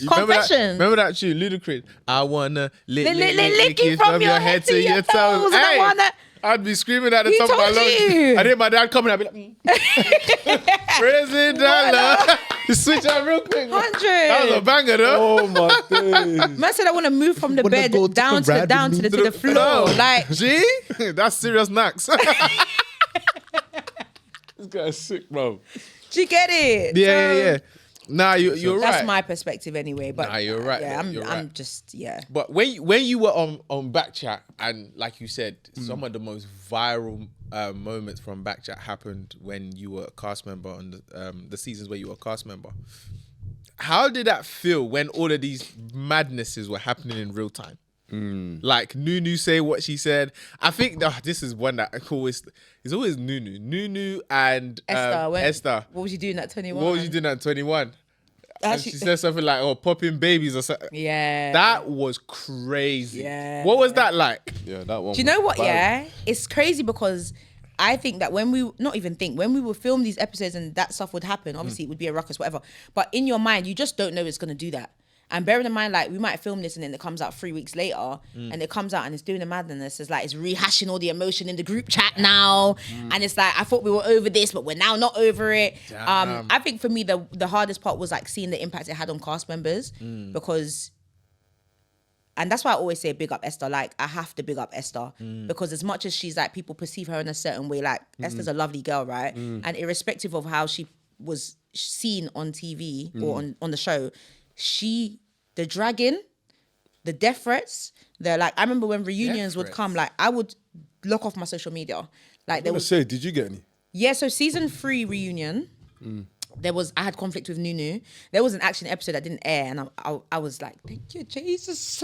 [SPEAKER 2] Confession.
[SPEAKER 1] remember that tune, Ludacris? I wanna
[SPEAKER 2] lick you from your head to your toes. And I wanna...
[SPEAKER 1] I'd be screaming at the
[SPEAKER 2] He
[SPEAKER 1] top of my
[SPEAKER 2] told
[SPEAKER 1] lungs.
[SPEAKER 2] you.
[SPEAKER 1] And then my dad coming, I'd be like, President dollar. You switch out real quick.
[SPEAKER 2] 100.
[SPEAKER 1] That was a banger, though.
[SPEAKER 3] Oh my days.
[SPEAKER 2] Man said I want to move from the
[SPEAKER 3] Wanna
[SPEAKER 2] bed
[SPEAKER 3] go
[SPEAKER 2] down
[SPEAKER 3] take a ride
[SPEAKER 2] to
[SPEAKER 3] with
[SPEAKER 2] the floor. Like,
[SPEAKER 1] G? That's serious knacks.
[SPEAKER 3] This guy's sick, bro.
[SPEAKER 2] do you get it?
[SPEAKER 1] Yeah. Nah, you're right.
[SPEAKER 2] That's my perspective anyway. But
[SPEAKER 1] Nah, you're right,
[SPEAKER 2] Yeah,
[SPEAKER 1] though. You're
[SPEAKER 2] I'm
[SPEAKER 1] right.
[SPEAKER 2] just, yeah.
[SPEAKER 1] But when you were on Backchat, and like you said, some of the most viral moments from Backchat happened when you were a cast member on the seasons where you were a cast member. How did that feel when all of these madnesses were happening in real time? Like Nunu say what she said. I think this is one that it's always Nunu and Esther.
[SPEAKER 2] What was you doing at 21?
[SPEAKER 1] What was you doing at 21? And
[SPEAKER 2] Actually-
[SPEAKER 1] she said something like, "Oh, popping babies" or something.
[SPEAKER 2] Yeah.
[SPEAKER 1] That was crazy.
[SPEAKER 2] Yeah.
[SPEAKER 1] What was that like?
[SPEAKER 3] Yeah, that one.
[SPEAKER 2] Do you know what?
[SPEAKER 3] was viral.
[SPEAKER 2] Yeah, it's crazy because I think that when we would film these episodes and that stuff would happen, obviously it would be a ruckus, whatever. But in your mind, you just don't know it's gonna do that. And bearing in mind, like, we might film this and then it comes out 3 weeks later and it comes out and it's doing the madness. It's like, it's rehashing all the emotion in the group chat now. And it's like, I thought we were over this, but we're now not over it. I think for me, the hardest part was like seeing the impact it had on cast members because, and that's why I always say big up Esther. Like, I have to big up Esther because as much as she's like, people perceive her in a certain way, like Esther's a lovely girl, right? And irrespective of how she was seen on TV or on the show, the dragging, the death threats, I remember when reunions would come, like, I would lock off my social media. Like, there was,
[SPEAKER 3] Did you get any?
[SPEAKER 2] yeah, so season 3 reunion, I had conflict with Nunu. There was an action episode that didn't air, and I was like, thank you, Jesus.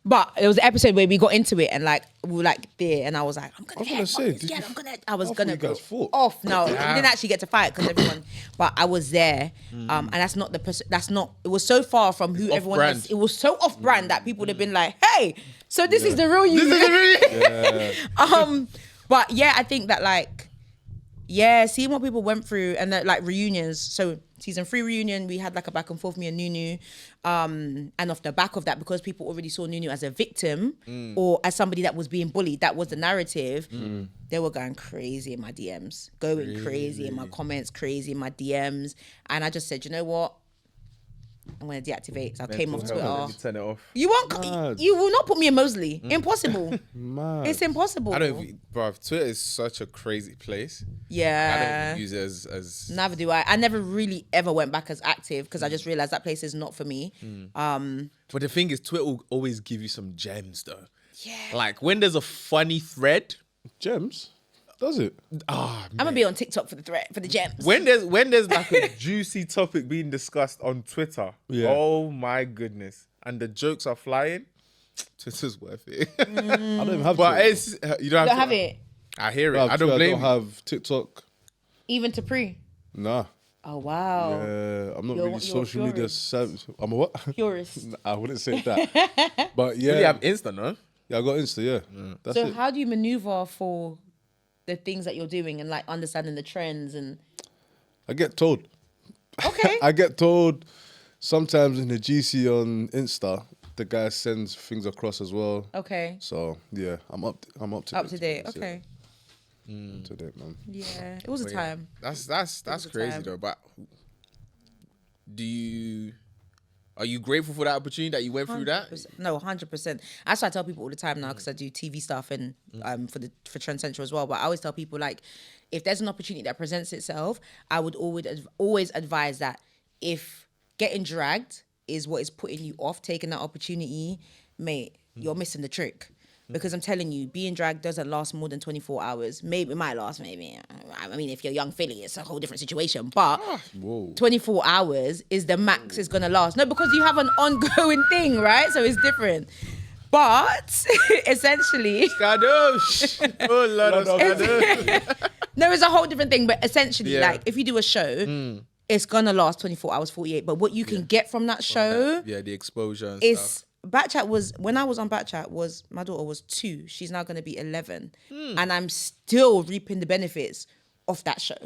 [SPEAKER 2] But it was an episode where we got into it, and like we were like there, and I was like, I'm gonna
[SPEAKER 3] I was gonna say,
[SPEAKER 2] I was
[SPEAKER 3] I thought
[SPEAKER 2] gonna
[SPEAKER 3] you guys fought.
[SPEAKER 2] off. No, we didn't actually get to fight because everyone. But I was there, and that's not the. That's not. It was so far from who everyone
[SPEAKER 1] off-brand.
[SPEAKER 2] else. It was so off brand that people would have been like, hey, so this is the real you. But yeah, I think that like. Yeah, seeing what people went through and that, like, reunions. So season 3 reunion, we had like a back and forth, me and Nunu. And off the back of that, because people already saw Nunu as a victim or as somebody that was being bullied, that was the narrative. They were going crazy in my DMs, going crazy in my comments, crazy in my DMs. And I just said, you know what? I'm going to deactivate. So I came off Twitter.
[SPEAKER 1] Turn it off.
[SPEAKER 2] You won't. You will not put me in Mosley. Impossible. It's impossible.
[SPEAKER 1] I don't, bro. Twitter is such a crazy place. I
[SPEAKER 2] Yeah.
[SPEAKER 1] don't use it as.
[SPEAKER 2] Neither do I. I never really ever went back as active because I just realized that place is not for me.
[SPEAKER 1] But the thing is, Twitter will always give you some gems, though. Yeah. Like when there's a funny thread.
[SPEAKER 3] Gems? Does it?
[SPEAKER 1] Ah,
[SPEAKER 2] I'm gonna be on TikTok for the gems.
[SPEAKER 1] when there's like a juicy topic being discussed on Twitter, oh my goodness, and the jokes are flying, Twitter's worth it.
[SPEAKER 3] I don't even have
[SPEAKER 1] But
[SPEAKER 3] Twitter.
[SPEAKER 1] it's you don't
[SPEAKER 2] Don't have it.
[SPEAKER 1] I hear it.
[SPEAKER 3] I
[SPEAKER 1] I don't blame
[SPEAKER 3] I don't have TikTok.
[SPEAKER 2] Even to pre.
[SPEAKER 3] Nah.
[SPEAKER 2] Oh wow.
[SPEAKER 3] Yeah, I'm not
[SPEAKER 2] You're-
[SPEAKER 3] really
[SPEAKER 2] you're
[SPEAKER 3] social media
[SPEAKER 2] purist.
[SPEAKER 3] savvy. I'm a what?
[SPEAKER 2] Purist.
[SPEAKER 3] I wouldn't say that. But
[SPEAKER 1] you.
[SPEAKER 3] yeah,
[SPEAKER 1] You have Insta, no?
[SPEAKER 3] yeah, I got Insta. Yeah, that's
[SPEAKER 2] So
[SPEAKER 3] it.
[SPEAKER 2] how do you maneuver for the things that you're doing and like understanding the trends and?
[SPEAKER 3] I get told.
[SPEAKER 2] Okay.
[SPEAKER 3] I get told sometimes in the GC on Insta, the guy sends things across as well.
[SPEAKER 2] Okay.
[SPEAKER 3] So yeah, I'm up to
[SPEAKER 2] Up
[SPEAKER 3] date.
[SPEAKER 2] to date.
[SPEAKER 3] be honest,
[SPEAKER 2] Okay.
[SPEAKER 3] yeah. Up to date, man.
[SPEAKER 2] Yeah. It was a time.
[SPEAKER 1] That's
[SPEAKER 2] was a
[SPEAKER 1] crazy
[SPEAKER 2] time.
[SPEAKER 1] though. But do you Are you grateful for that opportunity that you went through that?
[SPEAKER 2] 100%. No, 100%. That's what I tell people all the time now because I do TV stuff and for Trend Central as well. But I always tell people, like, if there's an opportunity that presents itself, I would always advise that if getting dragged is what is putting you off taking that opportunity, mate, you're missing the trick. Because I'm telling you, being dragged doesn't last more than 24 hours. Maybe it might last, maybe. I mean, if you're young Philly, it's a whole different situation. But 24 hours is the max it's going to last. No, because you have an ongoing thing, right? So it's different. But essentially...
[SPEAKER 1] Skadosh. Oh, Lord of Skadosh.
[SPEAKER 2] No, it's a whole different thing. But essentially, like, if you do a show... It's going to last 24 hours, 48. But what you can get from that show...
[SPEAKER 1] the exposure and
[SPEAKER 2] is
[SPEAKER 1] stuff.
[SPEAKER 2] Backchat was... When I was on Backchat, my daughter was 2. She's now going to be 11. And I'm still reaping the benefits of that show.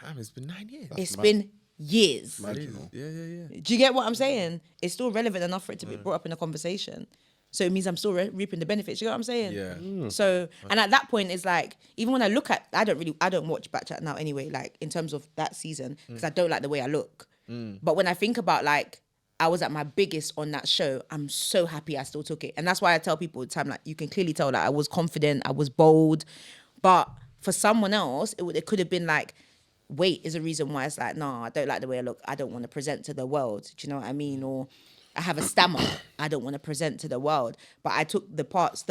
[SPEAKER 1] Damn, it's been 9 years.
[SPEAKER 2] It's been years.
[SPEAKER 1] Yeah.
[SPEAKER 2] Do you get what I'm saying? It's still relevant enough for it to be brought up in a conversation. So it means I'm still reaping the benefits. You know what I'm saying?
[SPEAKER 1] Yeah.
[SPEAKER 2] So, and at that point, it's like, even when I look at, I don't watch Backchat now anyway, like in terms of that season, because I don't like the way I look. But when I think about like, I was at my biggest on that show, I'm so happy I still took it. And that's why I tell people all the time, like, you can clearly tell that I was confident, I was bold. But for someone else, it could have been like, weight is a reason why it's like, no, I don't like the way I look. I don't want to present to the world. Do you know what I mean? Or I have a stammer. I don't want to present to the world. But I took the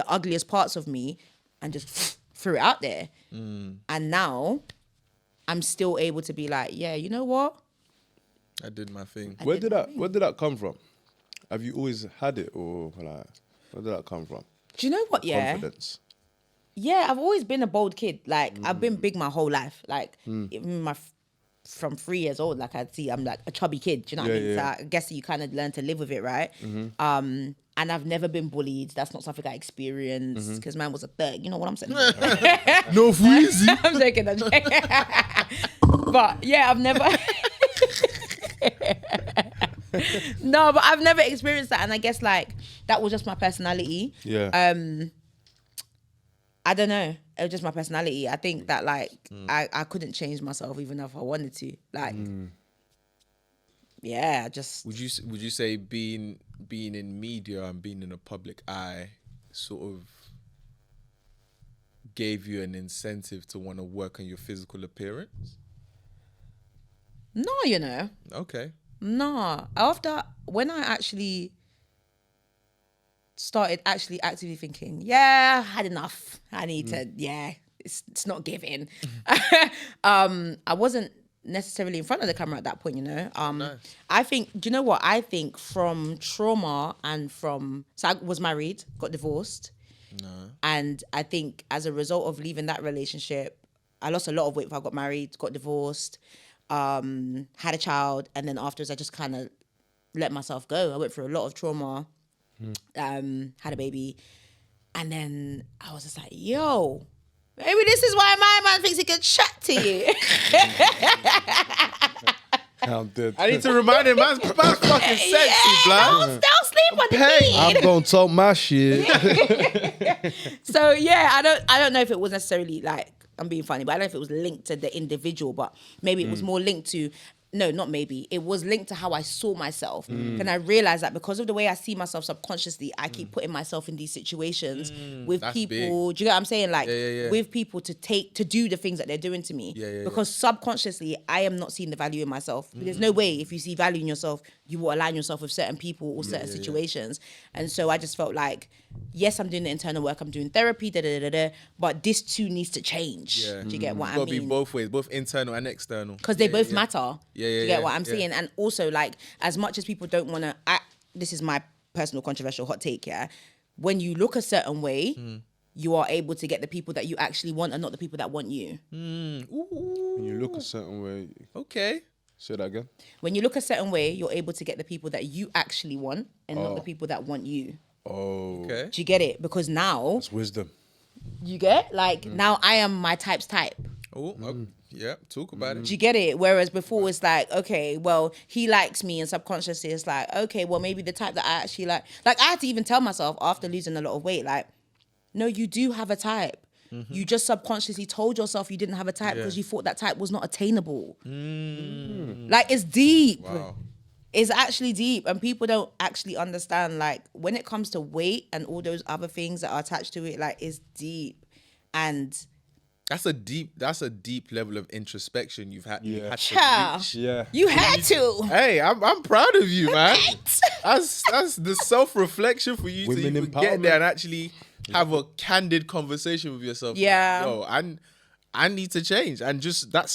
[SPEAKER 2] ugliest parts of me and just threw it out there. And now I'm still able to be like, yeah, you know what?
[SPEAKER 1] I did my thing.
[SPEAKER 3] Where did that come from? Have you always had it, or like, where did that come from?
[SPEAKER 2] Do you know what? Yeah.
[SPEAKER 3] Confidence.
[SPEAKER 2] Yeah, I've always been a bold kid. Like, I've been big my whole life. Like, even from 3 years old, like, I'm like a chubby kid. Do you know what I mean? So I guess you kind of learn to live with it, right? And I've never been bullied. That's not something I experienced because man was a thug. You know what I'm saying?
[SPEAKER 1] No, easy.
[SPEAKER 2] I'm joking. But yeah, I've never... No, but I've never experienced that. And I guess like that was just my personality.
[SPEAKER 3] Yeah.
[SPEAKER 2] I don't know. It was just my personality. I think that like I couldn't change myself even if I wanted to. Like, yeah, I just.
[SPEAKER 1] Would you say being in media and being in a public eye sort of gave you an incentive to want to work on your physical appearance?
[SPEAKER 2] No, you know.
[SPEAKER 1] Okay.
[SPEAKER 2] No. When I actually started actually actively thinking, yeah, I had enough. I need to, it's not giving. I wasn't necessarily in front of the camera at that point, you know.
[SPEAKER 1] Nice.
[SPEAKER 2] I think, do you know what? I think from trauma and so I was married, got divorced.
[SPEAKER 1] No.
[SPEAKER 2] And I think as a result of leaving that relationship, I lost a lot of weight before I got married, got divorced, had a child, and then afterwards I just kind of let myself go. I went through a lot of trauma, had a baby, and then I was just like, yo, maybe this is why my man thinks he can chat to you.
[SPEAKER 3] I'm dead.
[SPEAKER 1] I need to remind him, man's fucking sexy, blood.
[SPEAKER 2] Don't sleep on the beat.
[SPEAKER 3] I'm gonna talk my shit.
[SPEAKER 2] So yeah, I don't know if it was necessarily like, I'm being funny, but I don't know if it was linked to the individual, but maybe it was more linked to, no, not maybe. It was linked to how I saw myself. And I realized that because of the way I see myself subconsciously, I keep putting myself in these situations with people.
[SPEAKER 1] Big.
[SPEAKER 2] Do you get what I'm saying? Like
[SPEAKER 1] Yeah.
[SPEAKER 2] with people to do the things that they're doing to me. Because subconsciously, I am not seeing the value in myself. There's no way if you see value in yourself, you will align yourself with certain people or certain situations. And so I just felt like, yes, I'm doing the internal work, I'm doing therapy, but this too needs to change.
[SPEAKER 1] Yeah.
[SPEAKER 2] Do you get what I
[SPEAKER 1] It's got to
[SPEAKER 2] mean?
[SPEAKER 1] be both ways, both internal and external.
[SPEAKER 2] Because they both matter.
[SPEAKER 1] Yeah,
[SPEAKER 2] Do you get what I'm saying? And also, like, as much as people don't want to, this is my personal controversial hot take, yeah? When you look a certain way, you are able to get the people that you actually want and not the people that want you.
[SPEAKER 3] When you look a certain way.
[SPEAKER 1] Okay.
[SPEAKER 3] Say that again.
[SPEAKER 2] When you look a certain way, you're able to get the people that you actually want and not the people that want you.
[SPEAKER 3] Oh.
[SPEAKER 1] Okay.
[SPEAKER 2] Do you get it? Because now,
[SPEAKER 3] It's wisdom.
[SPEAKER 2] you get? Like, now I am my type's type.
[SPEAKER 1] Oh, yeah. Talk about it.
[SPEAKER 2] Do you get it? Whereas before it's like, okay, well, he likes me, and subconsciously it's like, okay, well, maybe the type that I actually like I had to even tell myself after losing a lot of weight, like, no, you do have a type. You just subconsciously told yourself you didn't have a type because you thought that type was not attainable. Like, it's deep.
[SPEAKER 1] Wow.
[SPEAKER 2] It's actually deep, and people don't actually understand, like, when it comes to weight and all those other things that are attached to it, like, it's deep. And
[SPEAKER 1] That's a deep level of introspection you've had. You had to
[SPEAKER 2] Child.
[SPEAKER 1] reach.
[SPEAKER 3] Yeah.
[SPEAKER 2] you had to.
[SPEAKER 1] Hey, I'm proud of you, man. That's the self-reflection for you
[SPEAKER 3] Women
[SPEAKER 1] to even get
[SPEAKER 3] empowerment.
[SPEAKER 1] there and actually have a candid conversation with yourself.
[SPEAKER 2] Yeah.
[SPEAKER 1] Like, yo, I need to change, and just that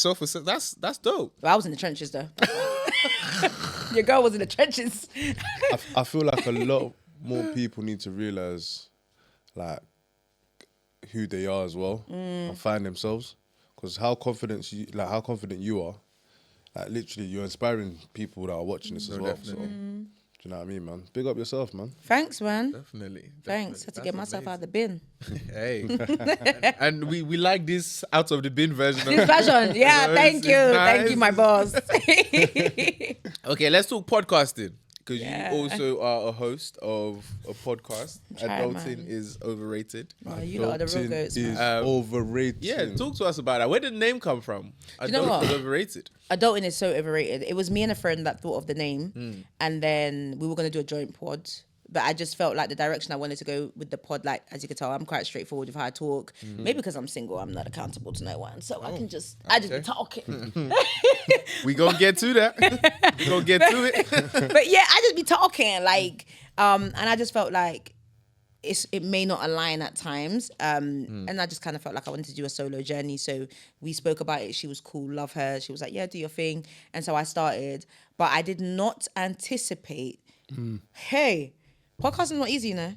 [SPEAKER 1] that's dope.
[SPEAKER 2] Well, I was in the trenches, though. Your girl was in the trenches.
[SPEAKER 3] I feel like a lot more people need to realize, like, who they are as well and find themselves. Because how confident you are, like, literally, you're inspiring people that are watching this as well.
[SPEAKER 1] Definitely.
[SPEAKER 3] So, do you know what I mean, man? Big up yourself, man.
[SPEAKER 2] Thanks, man.
[SPEAKER 1] Definitely.
[SPEAKER 2] Thanks. Had to get myself out of the bin.
[SPEAKER 1] Hey, and we like this out of the bin version.
[SPEAKER 2] This version, yeah.
[SPEAKER 1] You know,
[SPEAKER 2] Thank
[SPEAKER 1] it's
[SPEAKER 2] you, thank
[SPEAKER 1] nice.
[SPEAKER 2] you, my boss.
[SPEAKER 1] Okay, let's talk podcasting, because
[SPEAKER 2] Yeah.
[SPEAKER 1] you also are a host of a podcast.
[SPEAKER 2] Try,
[SPEAKER 1] Adulting
[SPEAKER 2] man.
[SPEAKER 1] is overrated.
[SPEAKER 2] Oh, you lot are the real
[SPEAKER 3] Adulting
[SPEAKER 2] goats,
[SPEAKER 3] is
[SPEAKER 2] man.
[SPEAKER 3] overrated.
[SPEAKER 1] Yeah, talk to us about that. Where did the name come from?
[SPEAKER 2] you know
[SPEAKER 1] Adulting
[SPEAKER 2] what?
[SPEAKER 1] is overrated.
[SPEAKER 2] Adulting is so overrated. It was me and a friend that thought of the name, and then we were going to do a joint pod. But I just felt like the direction I wanted to go with the pod, like, as you can tell, I'm quite straightforward with how I talk. Maybe because I'm single, I'm not accountable to no one. So I can just be talking.
[SPEAKER 1] We gonna get to that. We gonna get to it.
[SPEAKER 2] But yeah, I just be talking, like, and I just felt like it may not align at times. And I just kind of felt like I wanted to do a solo journey. So we spoke about it. She was cool, love her. She was like, yeah, do your thing. And so I started, but I did not anticipate, hey, podcasting is not easy, you know?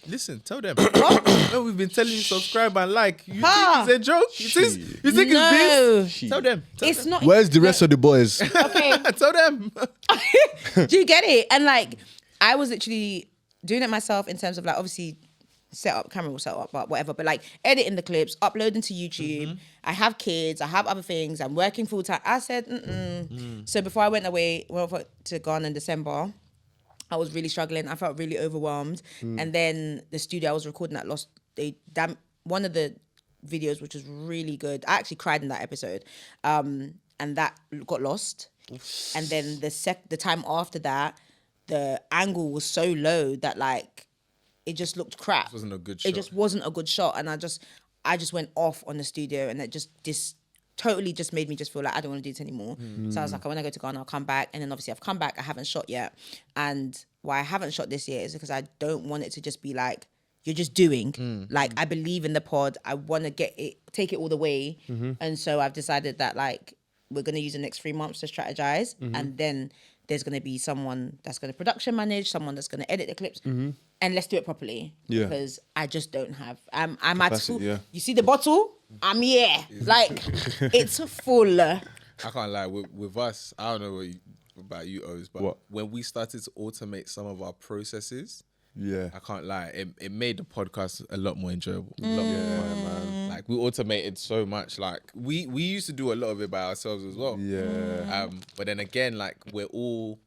[SPEAKER 1] Listen, tell them. No, we've been telling you subscribe and like. You
[SPEAKER 2] Ha!
[SPEAKER 1] think it's a joke? You think
[SPEAKER 2] No.
[SPEAKER 1] it's this? Tell them.
[SPEAKER 2] It's not.
[SPEAKER 3] Where's the rest of the boys?
[SPEAKER 2] Okay.
[SPEAKER 1] Tell them.
[SPEAKER 2] Do you get it? And like, I was literally doing it myself in terms of, like, obviously camera will set up, but whatever. But like editing the clips, uploading to YouTube. I have kids. I have other things. I'm working full time. I said, So before I went to Ghana in December, I was really struggling. I felt really overwhelmed. And then the studio I was recording at lost. One of the videos, which was really good. I actually cried in that episode, and that got lost. And then the time after that, the angle was so low that, like, it just looked crap.
[SPEAKER 1] It wasn't a good shot.
[SPEAKER 2] It just wasn't a good shot, and I just went off on the studio, and it just totally just made me just feel like I don't want to do this anymore. So I was like, when I go to Ghana, I'll come back. And then obviously I've come back, I haven't shot yet. And why I haven't shot this year is because I don't want it to just be like, you're just doing. Like, I believe in the pod. I want to take it all the way. And so I've decided that, like, we're going to use the next 3 months to strategize. And then there's going to be someone that's going to production manage, someone that's going to edit the clips. And let's do it properly.
[SPEAKER 3] Yeah.
[SPEAKER 2] Because I just don't have. I'm at full.
[SPEAKER 3] yeah.
[SPEAKER 2] You see the bottle? I'm here. Like, it's full.
[SPEAKER 1] I can't lie. With us, I don't know about you, Oz, but when we started to automate some of our processes,
[SPEAKER 3] Yeah.
[SPEAKER 1] I can't lie, it made the podcast a lot more enjoyable. A lot more fun, man. Like, we automated so much. Like, we used to do a lot of it by ourselves as well.
[SPEAKER 3] Yeah.
[SPEAKER 1] But then again, like, we're all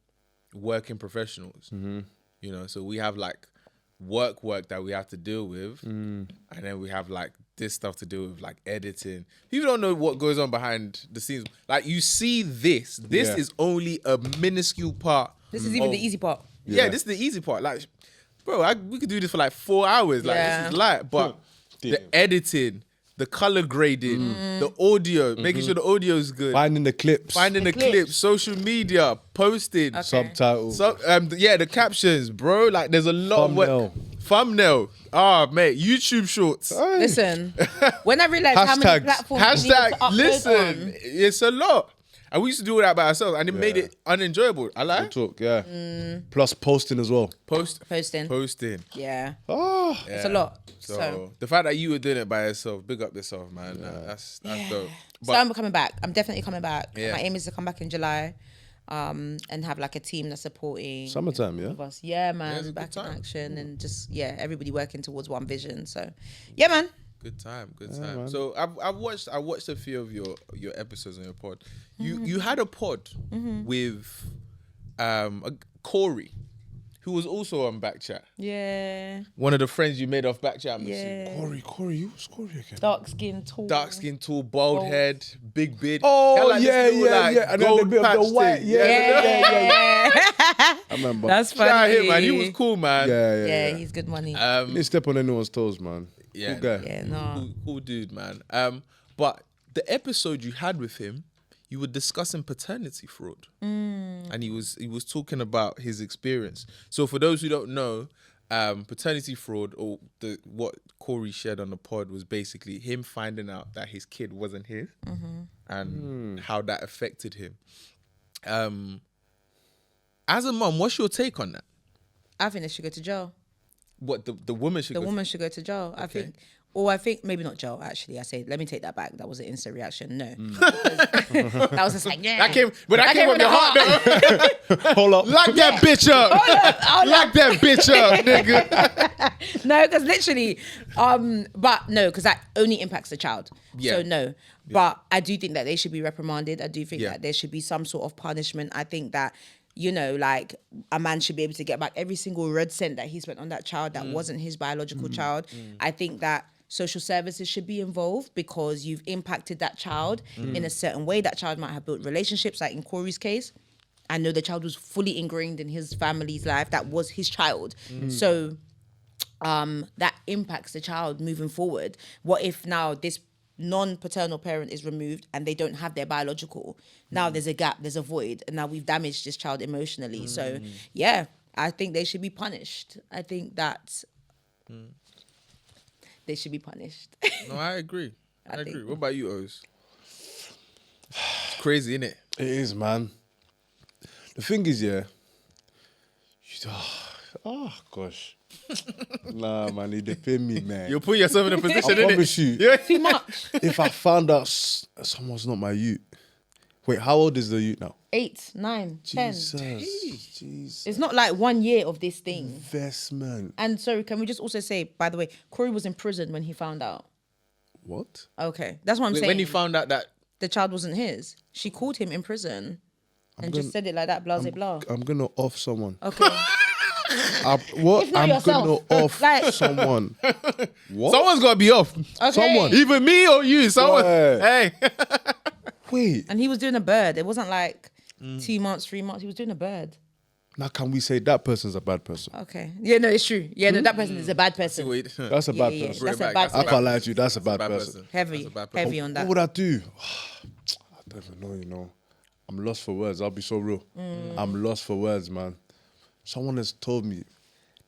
[SPEAKER 1] working professionals. You know, so we have, like, work that we have to deal with, and then we have, like, this stuff to deal with, like editing. People don't know what goes on behind the scenes. Like, you see this is only a minuscule part.
[SPEAKER 2] This is even the easy part.
[SPEAKER 1] Yeah, this is the easy part. Like, bro, we could do this for like 4 hours. Like, this is light, but the editing, the color grading, the audio, making sure the audio is good,
[SPEAKER 3] Finding the clips.
[SPEAKER 1] finding the clips, social media, posting,
[SPEAKER 3] Subtitles.
[SPEAKER 1] the captions, bro. Like, there's a lot of work. Thumbnail. Mate, YouTube shorts.
[SPEAKER 2] Listen, when I realized how many
[SPEAKER 3] Hashtags.
[SPEAKER 2] platforms we needed to upload
[SPEAKER 1] Listen,
[SPEAKER 2] on,
[SPEAKER 1] it's a lot. And we used to do that by ourselves, and it made it unenjoyable. I like
[SPEAKER 3] Talk, yeah. Plus posting as well.
[SPEAKER 2] posting. Yeah,
[SPEAKER 3] Oh.
[SPEAKER 2] it's a lot.
[SPEAKER 1] So the fact that you were doing it by yourself, big up yourself, man. That's dope.
[SPEAKER 2] So I'm coming back. I'm definitely coming back.
[SPEAKER 1] Yeah.
[SPEAKER 2] My aim is to come back in July, and have like a team that's supporting.
[SPEAKER 3] Summertime, yeah?
[SPEAKER 2] of us. Yeah, man.
[SPEAKER 1] it's a good
[SPEAKER 2] back in
[SPEAKER 1] time.
[SPEAKER 2] action, and just everybody working towards one vision. So, yeah, man.
[SPEAKER 1] Good time. So I've watched a few of your episodes on your pod. You had a pod with Corey, who was also on Backchat.
[SPEAKER 2] Yeah.
[SPEAKER 1] One of the friends you made off Backchat.
[SPEAKER 2] Yeah.
[SPEAKER 3] Corey, who's Corey again?
[SPEAKER 2] Dark skin, tall.
[SPEAKER 1] Dark skin, tall, bald head, big beard.
[SPEAKER 3] Oh,
[SPEAKER 1] Had, like, this
[SPEAKER 3] yeah,
[SPEAKER 1] little,
[SPEAKER 3] yeah,
[SPEAKER 1] like,
[SPEAKER 3] yeah. And then the
[SPEAKER 1] gold
[SPEAKER 3] bit of the
[SPEAKER 1] patch
[SPEAKER 3] white,
[SPEAKER 1] thing.
[SPEAKER 3] yeah. I remember.
[SPEAKER 2] That's funny.
[SPEAKER 1] Shout out him, man. He was cool, man.
[SPEAKER 2] Yeah, he's good money.
[SPEAKER 3] He didn't step on anyone's toes, man.
[SPEAKER 1] Yeah,
[SPEAKER 3] Cool guy.
[SPEAKER 2] yeah, no.
[SPEAKER 1] cool dude, man. But the episode you had with him, you were discussing paternity fraud, and he was talking about his experience. So for those who don't know, paternity fraud, or what Corey shared on the pod, was basically him finding out that his kid wasn't his, and how that affected him. As a mom, what's your take on that?
[SPEAKER 2] I think they should go to jail.
[SPEAKER 1] What the woman should?
[SPEAKER 2] The woman should go to jail.
[SPEAKER 1] Okay.
[SPEAKER 2] I think maybe not jail. Actually, let me take that back. That was an instant reaction. No, that was just like, yeah.
[SPEAKER 1] That came from your heart, though.
[SPEAKER 3] Hold up.
[SPEAKER 1] Lock that bitch up. Lock that bitch up, nigga.
[SPEAKER 2] No, because literally, but no, because that only impacts the child.
[SPEAKER 1] Yeah.
[SPEAKER 2] So no, but I do think that they should be reprimanded. I do think
[SPEAKER 1] Yeah.
[SPEAKER 2] that there should be some sort of punishment. I think that, you know, like a man should be able to get back every single red cent that he spent on that child that wasn't his biological child. I think that social services should be involved because you've impacted that child in a certain way. That child might have built relationships, like in Corey's case. I know the child was fully ingrained in his family's life. That was his child. So that impacts the child moving forward. What if now this non-paternal parent is removed and they don't have their biological? Now there's a gap, there's a void, and now we've damaged this child emotionally. So yeah, I think they should be punished. I think that they should be punished.
[SPEAKER 1] No, I agree. I
[SPEAKER 2] think-
[SPEAKER 1] agree. What about you, Oz? It's crazy, innit?
[SPEAKER 3] It is, man. The thing is, yeah. Oh, gosh. Nah, man, you defend me, man.
[SPEAKER 1] You'll put yourself in a position,
[SPEAKER 3] I
[SPEAKER 1] innit?
[SPEAKER 3] promise you.
[SPEAKER 1] Yeah.
[SPEAKER 2] Too much.
[SPEAKER 3] If I found out someone's not my youth. Wait, how old is the youth now?
[SPEAKER 2] 8, 9, 10.
[SPEAKER 3] Jesus.
[SPEAKER 2] It's not like 1 year of this thing.
[SPEAKER 3] Investment.
[SPEAKER 2] And sorry, can we just also say, by the way, Corey was in prison when he found out.
[SPEAKER 3] What?
[SPEAKER 2] Okay, that's what I'm saying.
[SPEAKER 1] When he found out that
[SPEAKER 2] the child wasn't his, she called him in prison and just said it like that, blah, blah.
[SPEAKER 3] I'm gonna off someone.
[SPEAKER 2] Okay.
[SPEAKER 3] What?
[SPEAKER 2] If not
[SPEAKER 3] I'm
[SPEAKER 2] yourself.
[SPEAKER 3] gonna off
[SPEAKER 2] Like-
[SPEAKER 3] someone. What?
[SPEAKER 1] someone's got to be off.
[SPEAKER 2] Okay.
[SPEAKER 3] Someone.
[SPEAKER 1] Either me or you. Someone.
[SPEAKER 3] Why?
[SPEAKER 1] Hey.
[SPEAKER 3] Wait.
[SPEAKER 2] And he was doing a bird. It wasn't like 2 months, 3 months. He was doing a bird.
[SPEAKER 3] Now can we say that person's a bad person?
[SPEAKER 2] Okay. Yeah, no, it's true. Yeah, no, that person is a bad person.
[SPEAKER 1] Wait.
[SPEAKER 3] That's a bad
[SPEAKER 2] yeah,
[SPEAKER 3] person.
[SPEAKER 2] that's a
[SPEAKER 1] Bring it
[SPEAKER 2] bad
[SPEAKER 1] back.
[SPEAKER 3] I can't lie to you. That's a bad
[SPEAKER 1] Bad
[SPEAKER 3] person.
[SPEAKER 2] Heavy,
[SPEAKER 1] That's a bad person.
[SPEAKER 2] heavy on that.
[SPEAKER 3] What would I do? I don't even know, you know. I'm lost for words. I'll be so real. I'm lost for words, man. Someone has told me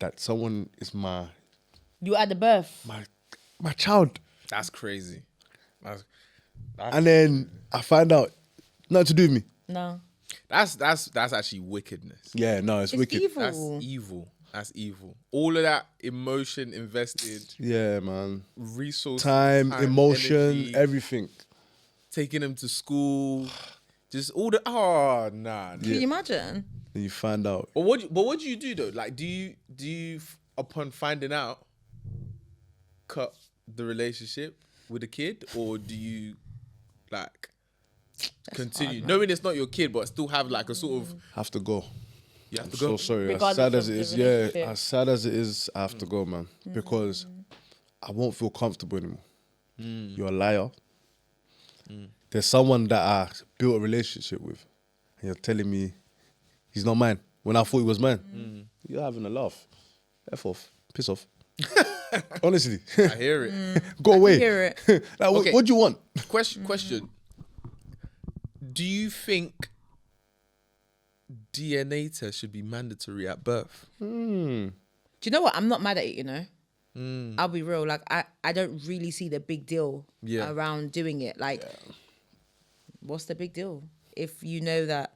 [SPEAKER 3] that someone is my
[SPEAKER 2] You at the birth.
[SPEAKER 3] child.
[SPEAKER 1] That's crazy.
[SPEAKER 3] And then I find out nothing to do with me.
[SPEAKER 2] No.
[SPEAKER 1] That's actually wickedness.
[SPEAKER 3] Yeah, no, it's wicked.
[SPEAKER 2] Evil.
[SPEAKER 1] That's evil. That's evil. All of that emotion invested,
[SPEAKER 3] Yeah, man.
[SPEAKER 1] resources,
[SPEAKER 3] Time, emotion,
[SPEAKER 1] energy,
[SPEAKER 3] everything.
[SPEAKER 1] taking them to school, just all the nah.
[SPEAKER 2] Can you imagine?
[SPEAKER 3] Then you find out.
[SPEAKER 1] But what do you do though? Like, do you upon finding out cut the relationship with the kid, or do you like continue knowing it's not your kid, but still have like a sort of
[SPEAKER 3] Have to go.
[SPEAKER 1] you have to
[SPEAKER 3] So
[SPEAKER 1] go?
[SPEAKER 3] sorry.
[SPEAKER 2] Regardless
[SPEAKER 3] As sad as
[SPEAKER 2] of
[SPEAKER 3] it
[SPEAKER 2] the
[SPEAKER 3] is, yeah,
[SPEAKER 2] relationship.
[SPEAKER 3] as sad as it is, I have to go, man. Because I won't feel comfortable anymore. You're a liar. There's someone that I built a relationship with, and you're telling me he's not mine when I thought he was mine. You're having a laugh. F off. Piss off. Honestly.
[SPEAKER 1] I hear it.
[SPEAKER 3] Go away.
[SPEAKER 2] hear it.
[SPEAKER 3] Like,
[SPEAKER 1] Okay.
[SPEAKER 3] what do you want?
[SPEAKER 1] Question. Do you think DNA test should be mandatory at birth?
[SPEAKER 2] Do you know what? I'm not mad at it, you know? I'll be real. Like, I don't really see the big deal
[SPEAKER 1] Yeah.
[SPEAKER 2] around doing it. Like, what's the big deal? If you know that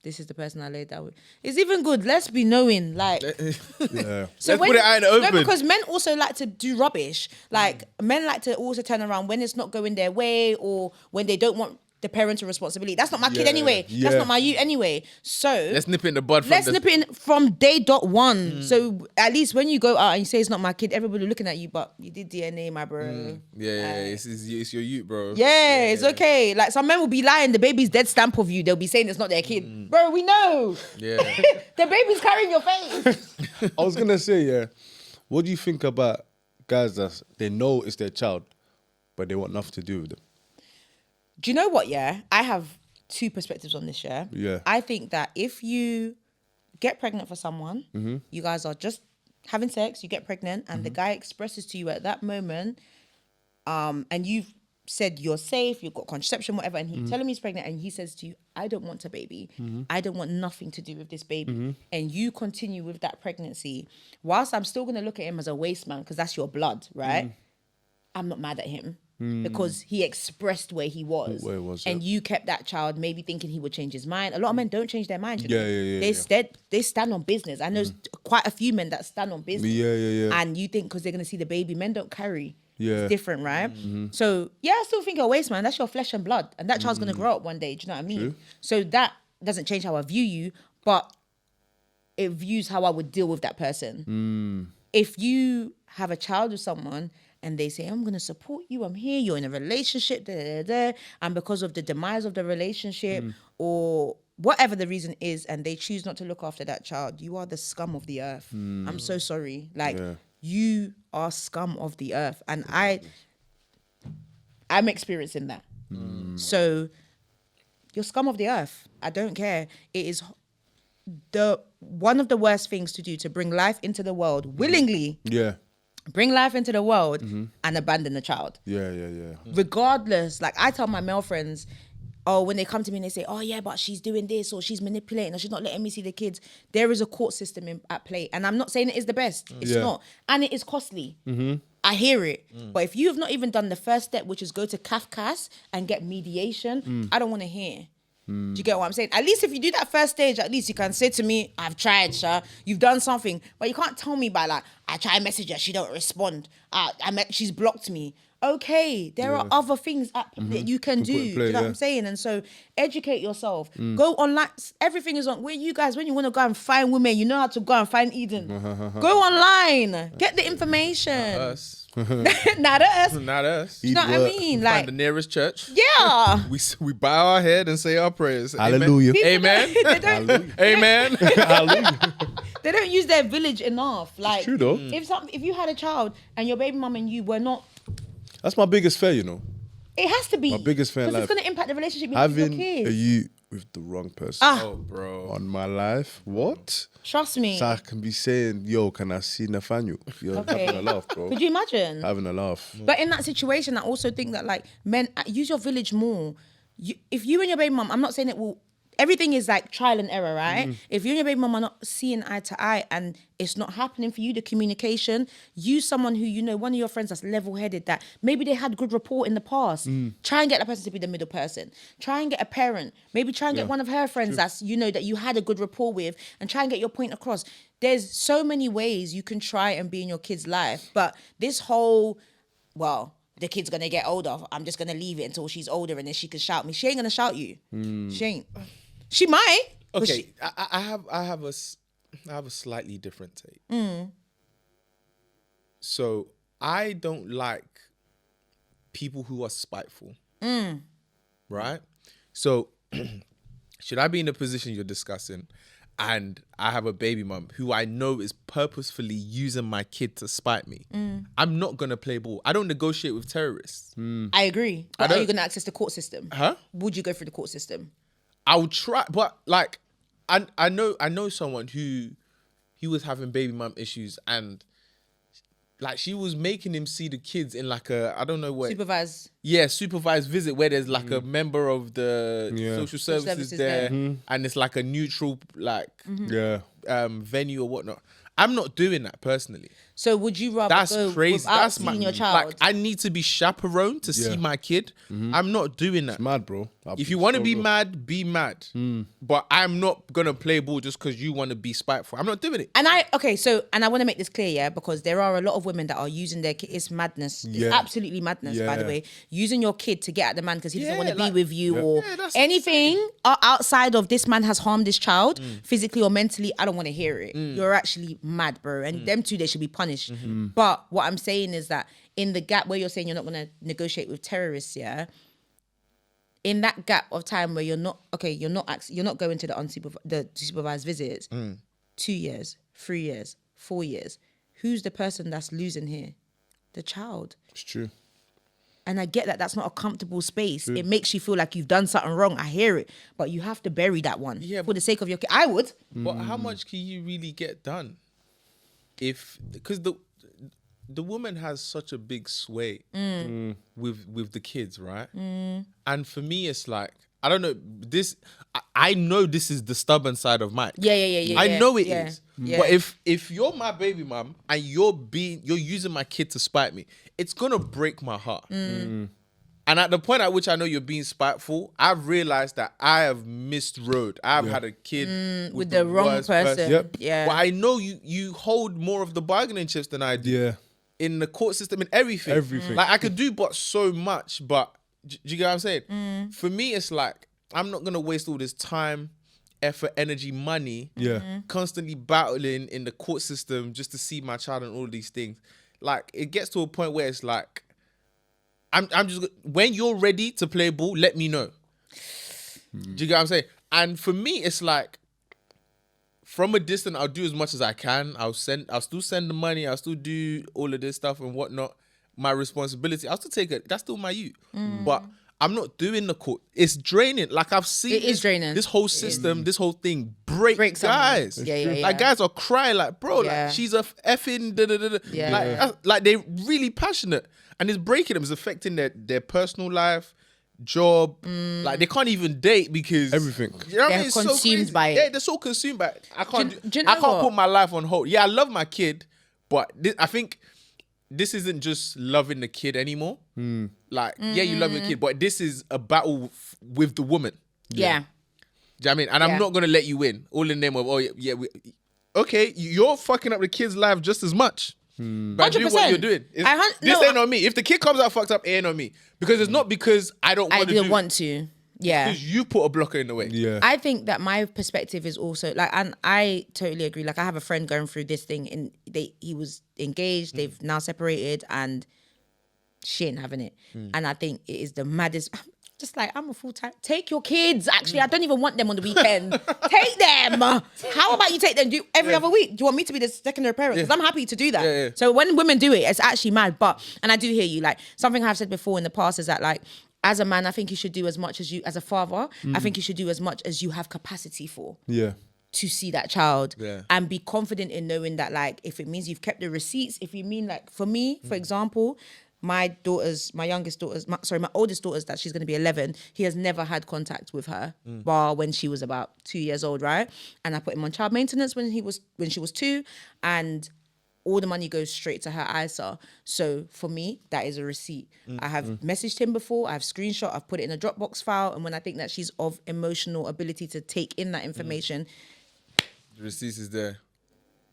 [SPEAKER 2] this is the person I laid down with. It's even good. Let's be knowing. Like,
[SPEAKER 3] Yeah.
[SPEAKER 2] so
[SPEAKER 1] Let's put it out in the open.
[SPEAKER 2] No, because men also like to do rubbish. Like, men like to also turn around when it's not going their way or when they don't want the parental responsibility. That's not my kid
[SPEAKER 3] Yeah,
[SPEAKER 2] anyway.
[SPEAKER 3] yeah.
[SPEAKER 2] That's not my you anyway. So
[SPEAKER 1] Let's nip it in the bud.
[SPEAKER 2] let's nip it in from day.1. So at least when you go out and you say it's not my kid, everybody looking at you, but you did DNA, my bro.
[SPEAKER 1] Yeah, it's your youth, bro.
[SPEAKER 2] Yeah, it's okay. Like some men will be lying, the baby's dead stamp of you. They'll be saying it's not their kid. Bro, we know.
[SPEAKER 1] Yeah.
[SPEAKER 2] The baby's carrying your face.
[SPEAKER 3] I was gonna say, yeah. What do you think about guys that they know it's their child, but they want nothing to do with them?
[SPEAKER 2] Do you know what, yeah? I have two perspectives on this, yeah?
[SPEAKER 3] Yeah.
[SPEAKER 2] I think that if you get pregnant for someone, you guys are just having sex, you get pregnant, and the guy expresses to you at that moment, and you've said you're safe, you've got contraception, whatever, and he's telling me he's pregnant, and he says to you, I don't want a baby. I don't want nothing to do with this baby. And you continue with that pregnancy. Whilst I'm still going to look at him as a waste man, because that's your blood, right? I'm not mad at him. Because he expressed where he was. And you kept that child maybe thinking he would change his mind. A lot of men don't change their mind. You know? They stand on business. I know quite a few men that stand on business. And you think because they're going to see the baby, men don't carry. It's different, right? So, yeah, I still think you're a waste man. That's your flesh and blood. And that child's going to grow up one day. Do you know what I mean?
[SPEAKER 3] True.
[SPEAKER 2] So that doesn't change how I view you, but it views how I would deal with that person. If you have a child with someone and they say, I'm going to support you, I'm here, you're in a relationship, and because of the demise of the relationship or whatever the reason is, and they choose not to look after that child, you are the scum of the earth. I'm so sorry. Like, you are scum of the earth. And I'm experiencing that. So you're scum of the earth. I don't care. It is one of the worst things to do, to bring life into the world willingly. Bring life into the world and abandon the child. Regardless, like I tell my male friends, when they come to me and they say, oh yeah, but she's doing this or she's manipulating or she's not letting me see the kids. There is a court system at play. And I'm not saying it is the best. It's not. And it is costly. I hear it. But if you have not even done the first step, which is go to CAFCAS and get mediation, I don't want to hear. Do you get what I'm saying? At least if you do that first stage, at least you can say to me, I've tried, Sha. You've done something. But you can't tell me by like, I try to message her, she don't respond. She's blocked me. Okay, there are other things that you can do.
[SPEAKER 3] Play,
[SPEAKER 2] do you know what I'm saying? And so educate yourself. Go online. Everything is on. Where you guys, when you want to go and find women, you know how to go and find Eden. Go online. Get the information.
[SPEAKER 1] Not us.
[SPEAKER 2] Not us.
[SPEAKER 1] Not us.
[SPEAKER 2] You know what I mean? Like
[SPEAKER 1] Find the nearest church.
[SPEAKER 2] Yeah.
[SPEAKER 1] We bow our head and say our prayers.
[SPEAKER 3] Hallelujah.
[SPEAKER 1] Amen. Amen.
[SPEAKER 3] Hallelujah.
[SPEAKER 2] They don't use their village enough. Like,
[SPEAKER 3] true though.
[SPEAKER 2] If you had a child and your baby mum and you were not,
[SPEAKER 3] That's my biggest fear, you know.
[SPEAKER 2] it has to be
[SPEAKER 3] My biggest fear in
[SPEAKER 2] because it's
[SPEAKER 3] life.
[SPEAKER 2] going to impact the relationship you have with
[SPEAKER 3] Having
[SPEAKER 2] your
[SPEAKER 3] a
[SPEAKER 2] kids.
[SPEAKER 3] you with the wrong person
[SPEAKER 1] Oh, bro.
[SPEAKER 3] on my life. What?
[SPEAKER 2] Trust me.
[SPEAKER 3] So I can be saying, yo, can I see Nathaniel? You're
[SPEAKER 2] Okay.
[SPEAKER 3] having a laugh, bro.
[SPEAKER 2] Could you imagine?
[SPEAKER 3] Having a laugh.
[SPEAKER 2] But in that situation, I also think that like men use your village more. If you and your baby mum, I'm not saying it will. Everything is like trial and error, right? If you and your baby mum are not seeing eye to eye and it's not happening for you, the communication, use someone who you know, one of your friends that's level-headed, that maybe they had good rapport in the past. Try and get that person to be the middle person. Try and get a parent. Maybe try and get one of her friends that's, you know, that you had a good rapport with, and try and get your point across. There's so many ways you can try and be in your kid's life. But this whole, well, the kid's gonna get older, I'm just gonna leave it until she's older and then she can shout me. She ain't gonna shout you. She ain't. She might. but
[SPEAKER 1] Okay,
[SPEAKER 2] she-
[SPEAKER 1] I have a slightly different take. So I don't like people who are spiteful. Right? So should I be in a position you're discussing and I have a baby mum who I know is purposefully using my kid to spite me? I'm not gonna play ball. I don't negotiate with terrorists.
[SPEAKER 2] I agree. But are you gonna access the court system?
[SPEAKER 1] Huh?
[SPEAKER 2] Would you go through the court system?
[SPEAKER 1] I would try, but like, I know someone who he was having baby mum issues, and like she was making him see the kids in like a, I don't know what, supervised visit where there's like a member of the social services there, and it's like a neutral like venue or whatnot. I'm not doing that personally.
[SPEAKER 2] So would you rather
[SPEAKER 1] That's
[SPEAKER 2] go
[SPEAKER 1] crazy.
[SPEAKER 2] without
[SPEAKER 1] That's
[SPEAKER 2] seeing your child?
[SPEAKER 1] Like, I need to be chaperoned to see my kid. I'm not doing that.
[SPEAKER 3] It's mad, bro.
[SPEAKER 1] If you want to be mad, be mad. But I'm not gonna play ball just because you want to be spiteful. I'm not doing it.
[SPEAKER 2] And I want to make this clear, yeah, because there are a lot of women that are using their kid. It's madness. It's absolutely madness, by the way. Using your kid to get at the man because he doesn't want to be with you or anything outside of this man has harmed this child physically or mentally. I don't want to hear it. You're actually mad, bro. And them two, they should be punished. But what I'm saying is that in the gap where you're saying you're not going to negotiate with terrorists, yeah, in that gap of time where you're not going to the supervised visits, 2 years, 3 years, 4 years, who's the person that's losing here? The child.
[SPEAKER 3] It's true.
[SPEAKER 2] And I get that that's not a comfortable space. It makes you feel like you've done something wrong. I hear it. But you have to bury that one for the sake of your kid. I would.
[SPEAKER 1] But how much can you really get done? Because the woman has such a big sway with the kids, right? And for me, it's like, I don't know, I know this is the stubborn side of Mike. I know it is.
[SPEAKER 2] Yeah.
[SPEAKER 1] But if you're my baby mom and you're using my kid to spite me, it's gonna break my heart. And at the point at which I know you're being spiteful, I've realized that I have missed road. I've had a kid
[SPEAKER 2] with the wrong
[SPEAKER 1] worst
[SPEAKER 2] person.
[SPEAKER 3] Yep.
[SPEAKER 2] Yeah.
[SPEAKER 1] But I know you hold more of the bargaining chips than I do.
[SPEAKER 3] Yeah.
[SPEAKER 1] In the court system and everything. Like, I could do but so much, but do you get what I'm saying? For me, it's like, I'm not going to waste all this time, effort, energy, money, constantly battling in the court system just to see my child and all these things. Like, it gets to a point where it's like, I'm just, when you're ready to play ball, let me know. Do you get what I'm saying? And for me, it's like, from a distance, I'll do as much as I can. I'll still send the money. I'll still do all of this stuff and whatnot. My responsibility, I'll still take it. That's still my youth. But I'm not doing the court. It's draining. Like, I've seen
[SPEAKER 2] It is draining.
[SPEAKER 1] This whole system, this whole thing break guys.
[SPEAKER 2] Yeah.
[SPEAKER 1] Like, guys are crying like, bro, like, she's a effing da-da-da-da.
[SPEAKER 2] Yeah.
[SPEAKER 1] Like, they're really passionate. And it's breaking them. It's affecting their personal life, job. Like, they can't even date because
[SPEAKER 3] Everything.
[SPEAKER 1] You know what I
[SPEAKER 2] They're
[SPEAKER 1] mean? It's so
[SPEAKER 2] consumed
[SPEAKER 1] crazy.
[SPEAKER 2] by it.
[SPEAKER 1] Yeah, they're so consumed by it. I can't
[SPEAKER 2] Do you know
[SPEAKER 1] I can't
[SPEAKER 2] what?
[SPEAKER 1] put my life on hold. Yeah, I love my kid, but I think this isn't just loving the kid anymore. Like, yeah, you love your kid, but this is a battle with the woman.
[SPEAKER 2] Yeah.
[SPEAKER 1] Do you know what I mean? And I'm not going to let you win. All in the name of, okay, you're fucking up the kid's life just as much. By doing what you're doing. This ain't on me. If the kid comes out fucked up, it ain't on me. Because it's not because I don't want to do it.
[SPEAKER 2] I didn't want to. Yeah.
[SPEAKER 1] Because you put a blocker in the way.
[SPEAKER 3] Yeah.
[SPEAKER 2] I think that my perspective is also like, and I totally agree. Like, I have a friend going through this thing, and he was engaged. They've now separated, and she ain't having it. And I think it is the maddest. Just like, I'm a full-time. Take your kids. Actually, I don't even want them on the weekend. Take them. How about you take them every other week? Do you want me to be the secondary parent? Because I'm happy to do that. So when women do it, it's actually mad. And I do hear you. Like, something I've said before in the past is that, like, as a man, I think you should do as much as you, as a father, I think you should do as much as you have capacity for.
[SPEAKER 3] Yeah.
[SPEAKER 2] To see that child and be confident in knowing that, like, if it means you've kept the receipts, if you mean, like, for me, for example, my oldest daughters, that she's going to be 11, he has never had contact with her, bar when she was about 2 years old, right? And I put him on child maintenance when she was 2, and all the money goes straight to her ISA. So for me, that is a receipt. I have messaged him before, I've screenshot, I've put it in a Dropbox file, and when I think that she's of emotional ability to take in that information,
[SPEAKER 1] The receipts is there.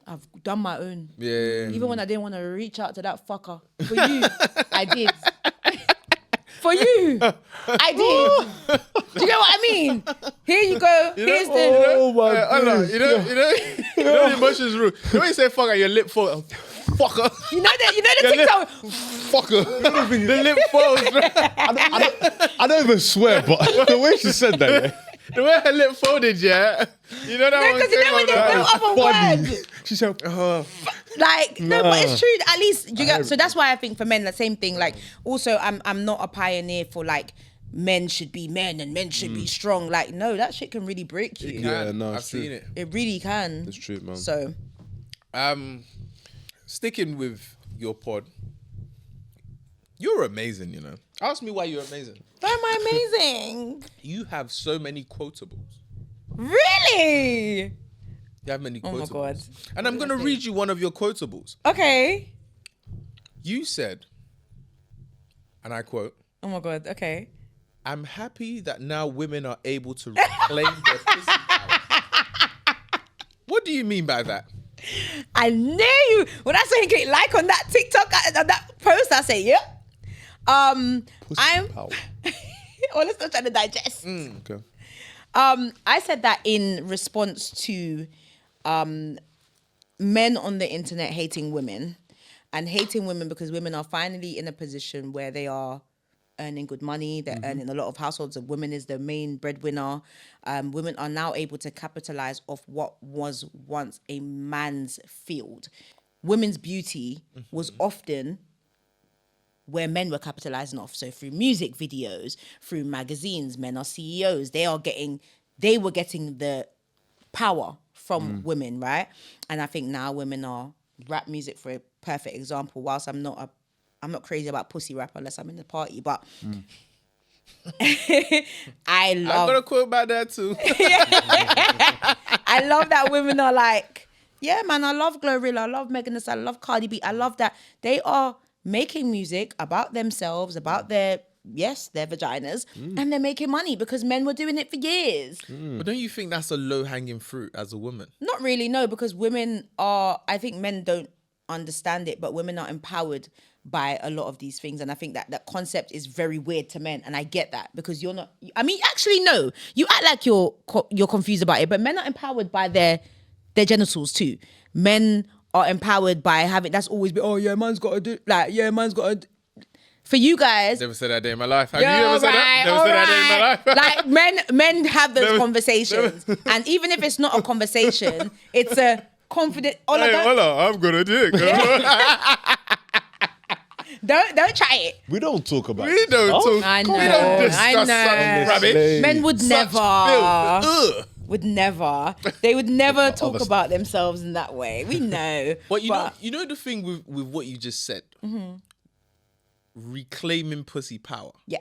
[SPEAKER 2] I've done my own.
[SPEAKER 1] Yeah.
[SPEAKER 2] Even when I didn't want to reach out to that fucker. For you, I did. For you, I did. Do you get what I mean? Here you go. Here's the...
[SPEAKER 3] Oh my God.
[SPEAKER 1] You know the emotions rule. You know when you say fucker, your lip falls. Fucker.
[SPEAKER 2] You know the TikTok...
[SPEAKER 1] Fucker. The lip falls.
[SPEAKER 3] I don't even swear, but the way she said that, yeah.
[SPEAKER 1] The way her lip folded, yeah. You know that one.
[SPEAKER 2] Because you know when they built up a word.
[SPEAKER 3] She said,
[SPEAKER 2] Like, no, but it's true. At least, so that's why I think for men, the same thing. Like, also, I'm not a pioneer for, like, men should be men and men should be strong. Like, no, that shit can really break you.
[SPEAKER 3] Yeah, no,
[SPEAKER 1] I've seen it.
[SPEAKER 2] It really can.
[SPEAKER 3] It's true, man.
[SPEAKER 2] So,
[SPEAKER 1] sticking with your pod, you're amazing, you know. Ask me why you're amazing.
[SPEAKER 2] why am I amazing?
[SPEAKER 1] You have so many quotables.
[SPEAKER 2] Really?
[SPEAKER 1] You have many
[SPEAKER 2] Oh my
[SPEAKER 1] quotables.
[SPEAKER 2] God.
[SPEAKER 1] And I'm going to read you one of your quotables.
[SPEAKER 2] Okay.
[SPEAKER 1] You said, and I quote,
[SPEAKER 2] Oh my God. Okay.
[SPEAKER 1] I'm happy that now women are able to reclaim their pussy power. What do you mean by that?
[SPEAKER 2] I knew you. When I saw him click like on that TikTok, on that post, I say, yep. I'm.
[SPEAKER 3] Power.
[SPEAKER 2] Well, let's not try to digest.
[SPEAKER 3] Okay.
[SPEAKER 2] I said that in response to men on the internet hating women and hating women because women are finally in a position where they are earning good money. They're earning a lot of households. And women is the main breadwinner. Women are now able to capitalize off what was once a man's field. Women's beauty was often where men were capitalizing off. So through music videos, through magazines, men are CEOs. They were getting the power from women, right? And I think now women are rap music for a perfect example. Whilst I'm not crazy about pussy rap unless I'm in the party, but I
[SPEAKER 1] got a quote about that too.
[SPEAKER 2] I love that women are like, yeah, man, I love Glorilla, I love Megan Thee Stallion, I love Cardi B. I love that they are making music about themselves, about their vaginas, and they're making money because men were doing it for years.
[SPEAKER 1] But don't you think that's a low-hanging fruit as a woman?
[SPEAKER 2] Not really, no, because women are, I think men don't understand it, but women are empowered by a lot of these things. And I think that concept is very weird to men. And I get that because you're not, I mean, actually, no, you act like you're confused about it, but men are empowered by their genitals too. Men are empowered by having, that's always been, oh yeah, man's got to do, like, yeah, man's got to for you guys.
[SPEAKER 1] Never said that day in my life. Have you ever said that? Never said that day in my life.
[SPEAKER 2] Like men have those conversations. And even if it's not a conversation, it's a confident.
[SPEAKER 1] Hola, I'm gonna do it.
[SPEAKER 2] Don't try it.
[SPEAKER 3] We don't talk about
[SPEAKER 1] We don't talk.
[SPEAKER 2] I know.
[SPEAKER 1] We don't discuss such rubbish.
[SPEAKER 2] Men would
[SPEAKER 1] Such
[SPEAKER 2] never.
[SPEAKER 1] filth.
[SPEAKER 2] Would never. They would never talk about themselves in that way. We know.
[SPEAKER 1] But you know the thing with what you just said. Reclaiming pussy power.
[SPEAKER 2] Yeah.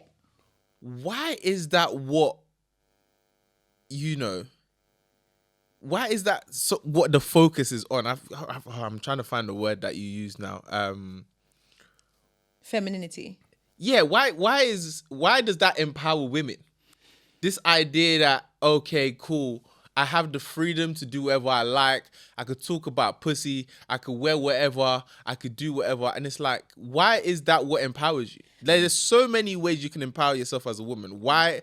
[SPEAKER 1] Why is that what why is that what the focus is on? I'm trying to find the word that you use now.
[SPEAKER 2] Femininity.
[SPEAKER 1] Yeah, why does that empower women? This idea that, okay, cool, I have the freedom to do whatever I like. I could talk about pussy. I could wear whatever. I could do whatever. And it's like, why is that what empowers you? There's so many ways you can empower yourself as a woman. Why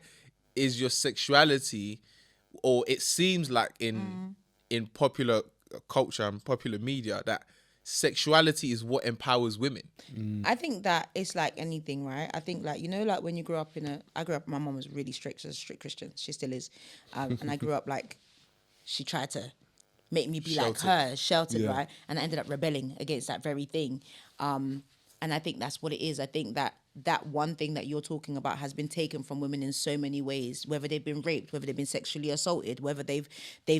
[SPEAKER 1] is your sexuality, or it seems like in popular culture and popular media, that sexuality is what empowers women?
[SPEAKER 2] I think that it's like anything, right? I think like, like when you grow up my mom was really strict. She's a strict Christian. She still is. And I grew up like, she tried to make me be like her, sheltered, right? And I ended up rebelling against that very thing. And I think that's what it is. I think that one thing that you're talking about has been taken from women in so many ways, whether they've been raped, whether they've been sexually assaulted, whether they've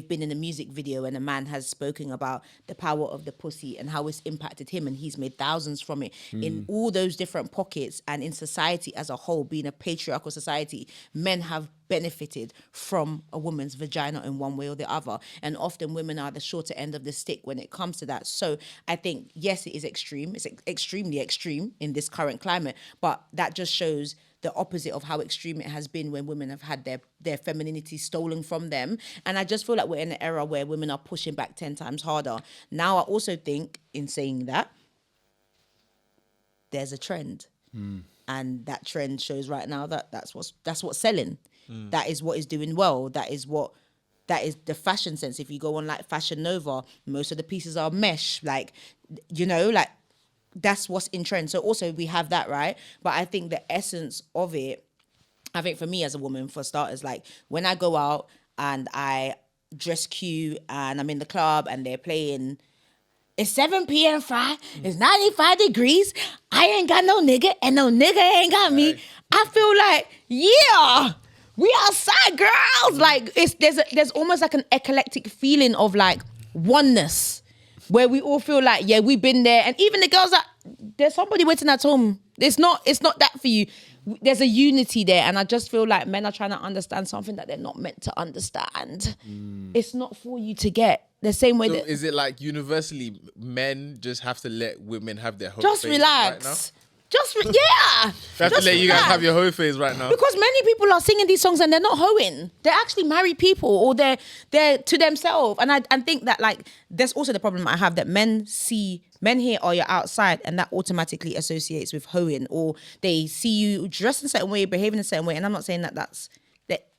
[SPEAKER 2] been in a music video and a man has spoken about the power of the pussy and how it's impacted him and he's made thousands from it. In all those different pockets and in society as a whole, being a patriarchal society, men have benefited from a woman's vagina in one way or the other. And often women are the shorter end of the stick when it comes to that. So I think, yes, it is extreme. It's extremely extreme in this current climate, but that just shows the opposite of how extreme it has been when women have had their femininity stolen from them. And I just feel like we're in an era where women are pushing back 10 times harder. Now, I also think in saying that, there's a trend. And that trend shows right now that that's what's selling. That is what is doing well. That is the fashion sense. If you go on like Fashion Nova, most of the pieces are mesh. Like, like that's what's in trend. So also we have that, right? But I think the essence of it, I think for me as a woman, for starters, like when I go out and I dress cute and I'm in the club and they're playing, it's 7 p.m. Fry, it's 95 degrees, I ain't got no nigga and no nigga ain't got me. I feel like, yeah, we outside, girls. Like there's almost like an eclectic feeling of like oneness, where we all feel like, yeah, we've been there. And even the girls that, there's somebody waiting at home. It's not that for you. There's a unity there. And I just feel like men are trying to understand something that they're not meant to understand. It's not for you to get. the same way
[SPEAKER 1] So
[SPEAKER 2] that
[SPEAKER 1] is it like universally men just have to let women have their whole
[SPEAKER 2] just
[SPEAKER 1] phase
[SPEAKER 2] relax.
[SPEAKER 1] right now?
[SPEAKER 2] Yeah.
[SPEAKER 1] They have to
[SPEAKER 2] Just
[SPEAKER 1] let you guys
[SPEAKER 2] relax.
[SPEAKER 1] have your whole phase right now.
[SPEAKER 2] Because many people are singing these songs and they're not hoeing. They're actually married people, or they're to themselves. And I think that like there's also the problem I have that men hear, oh, you're outside, and that automatically associates with hoeing, or they see you dressed in a certain way, behaving in a certain way. And I'm not saying that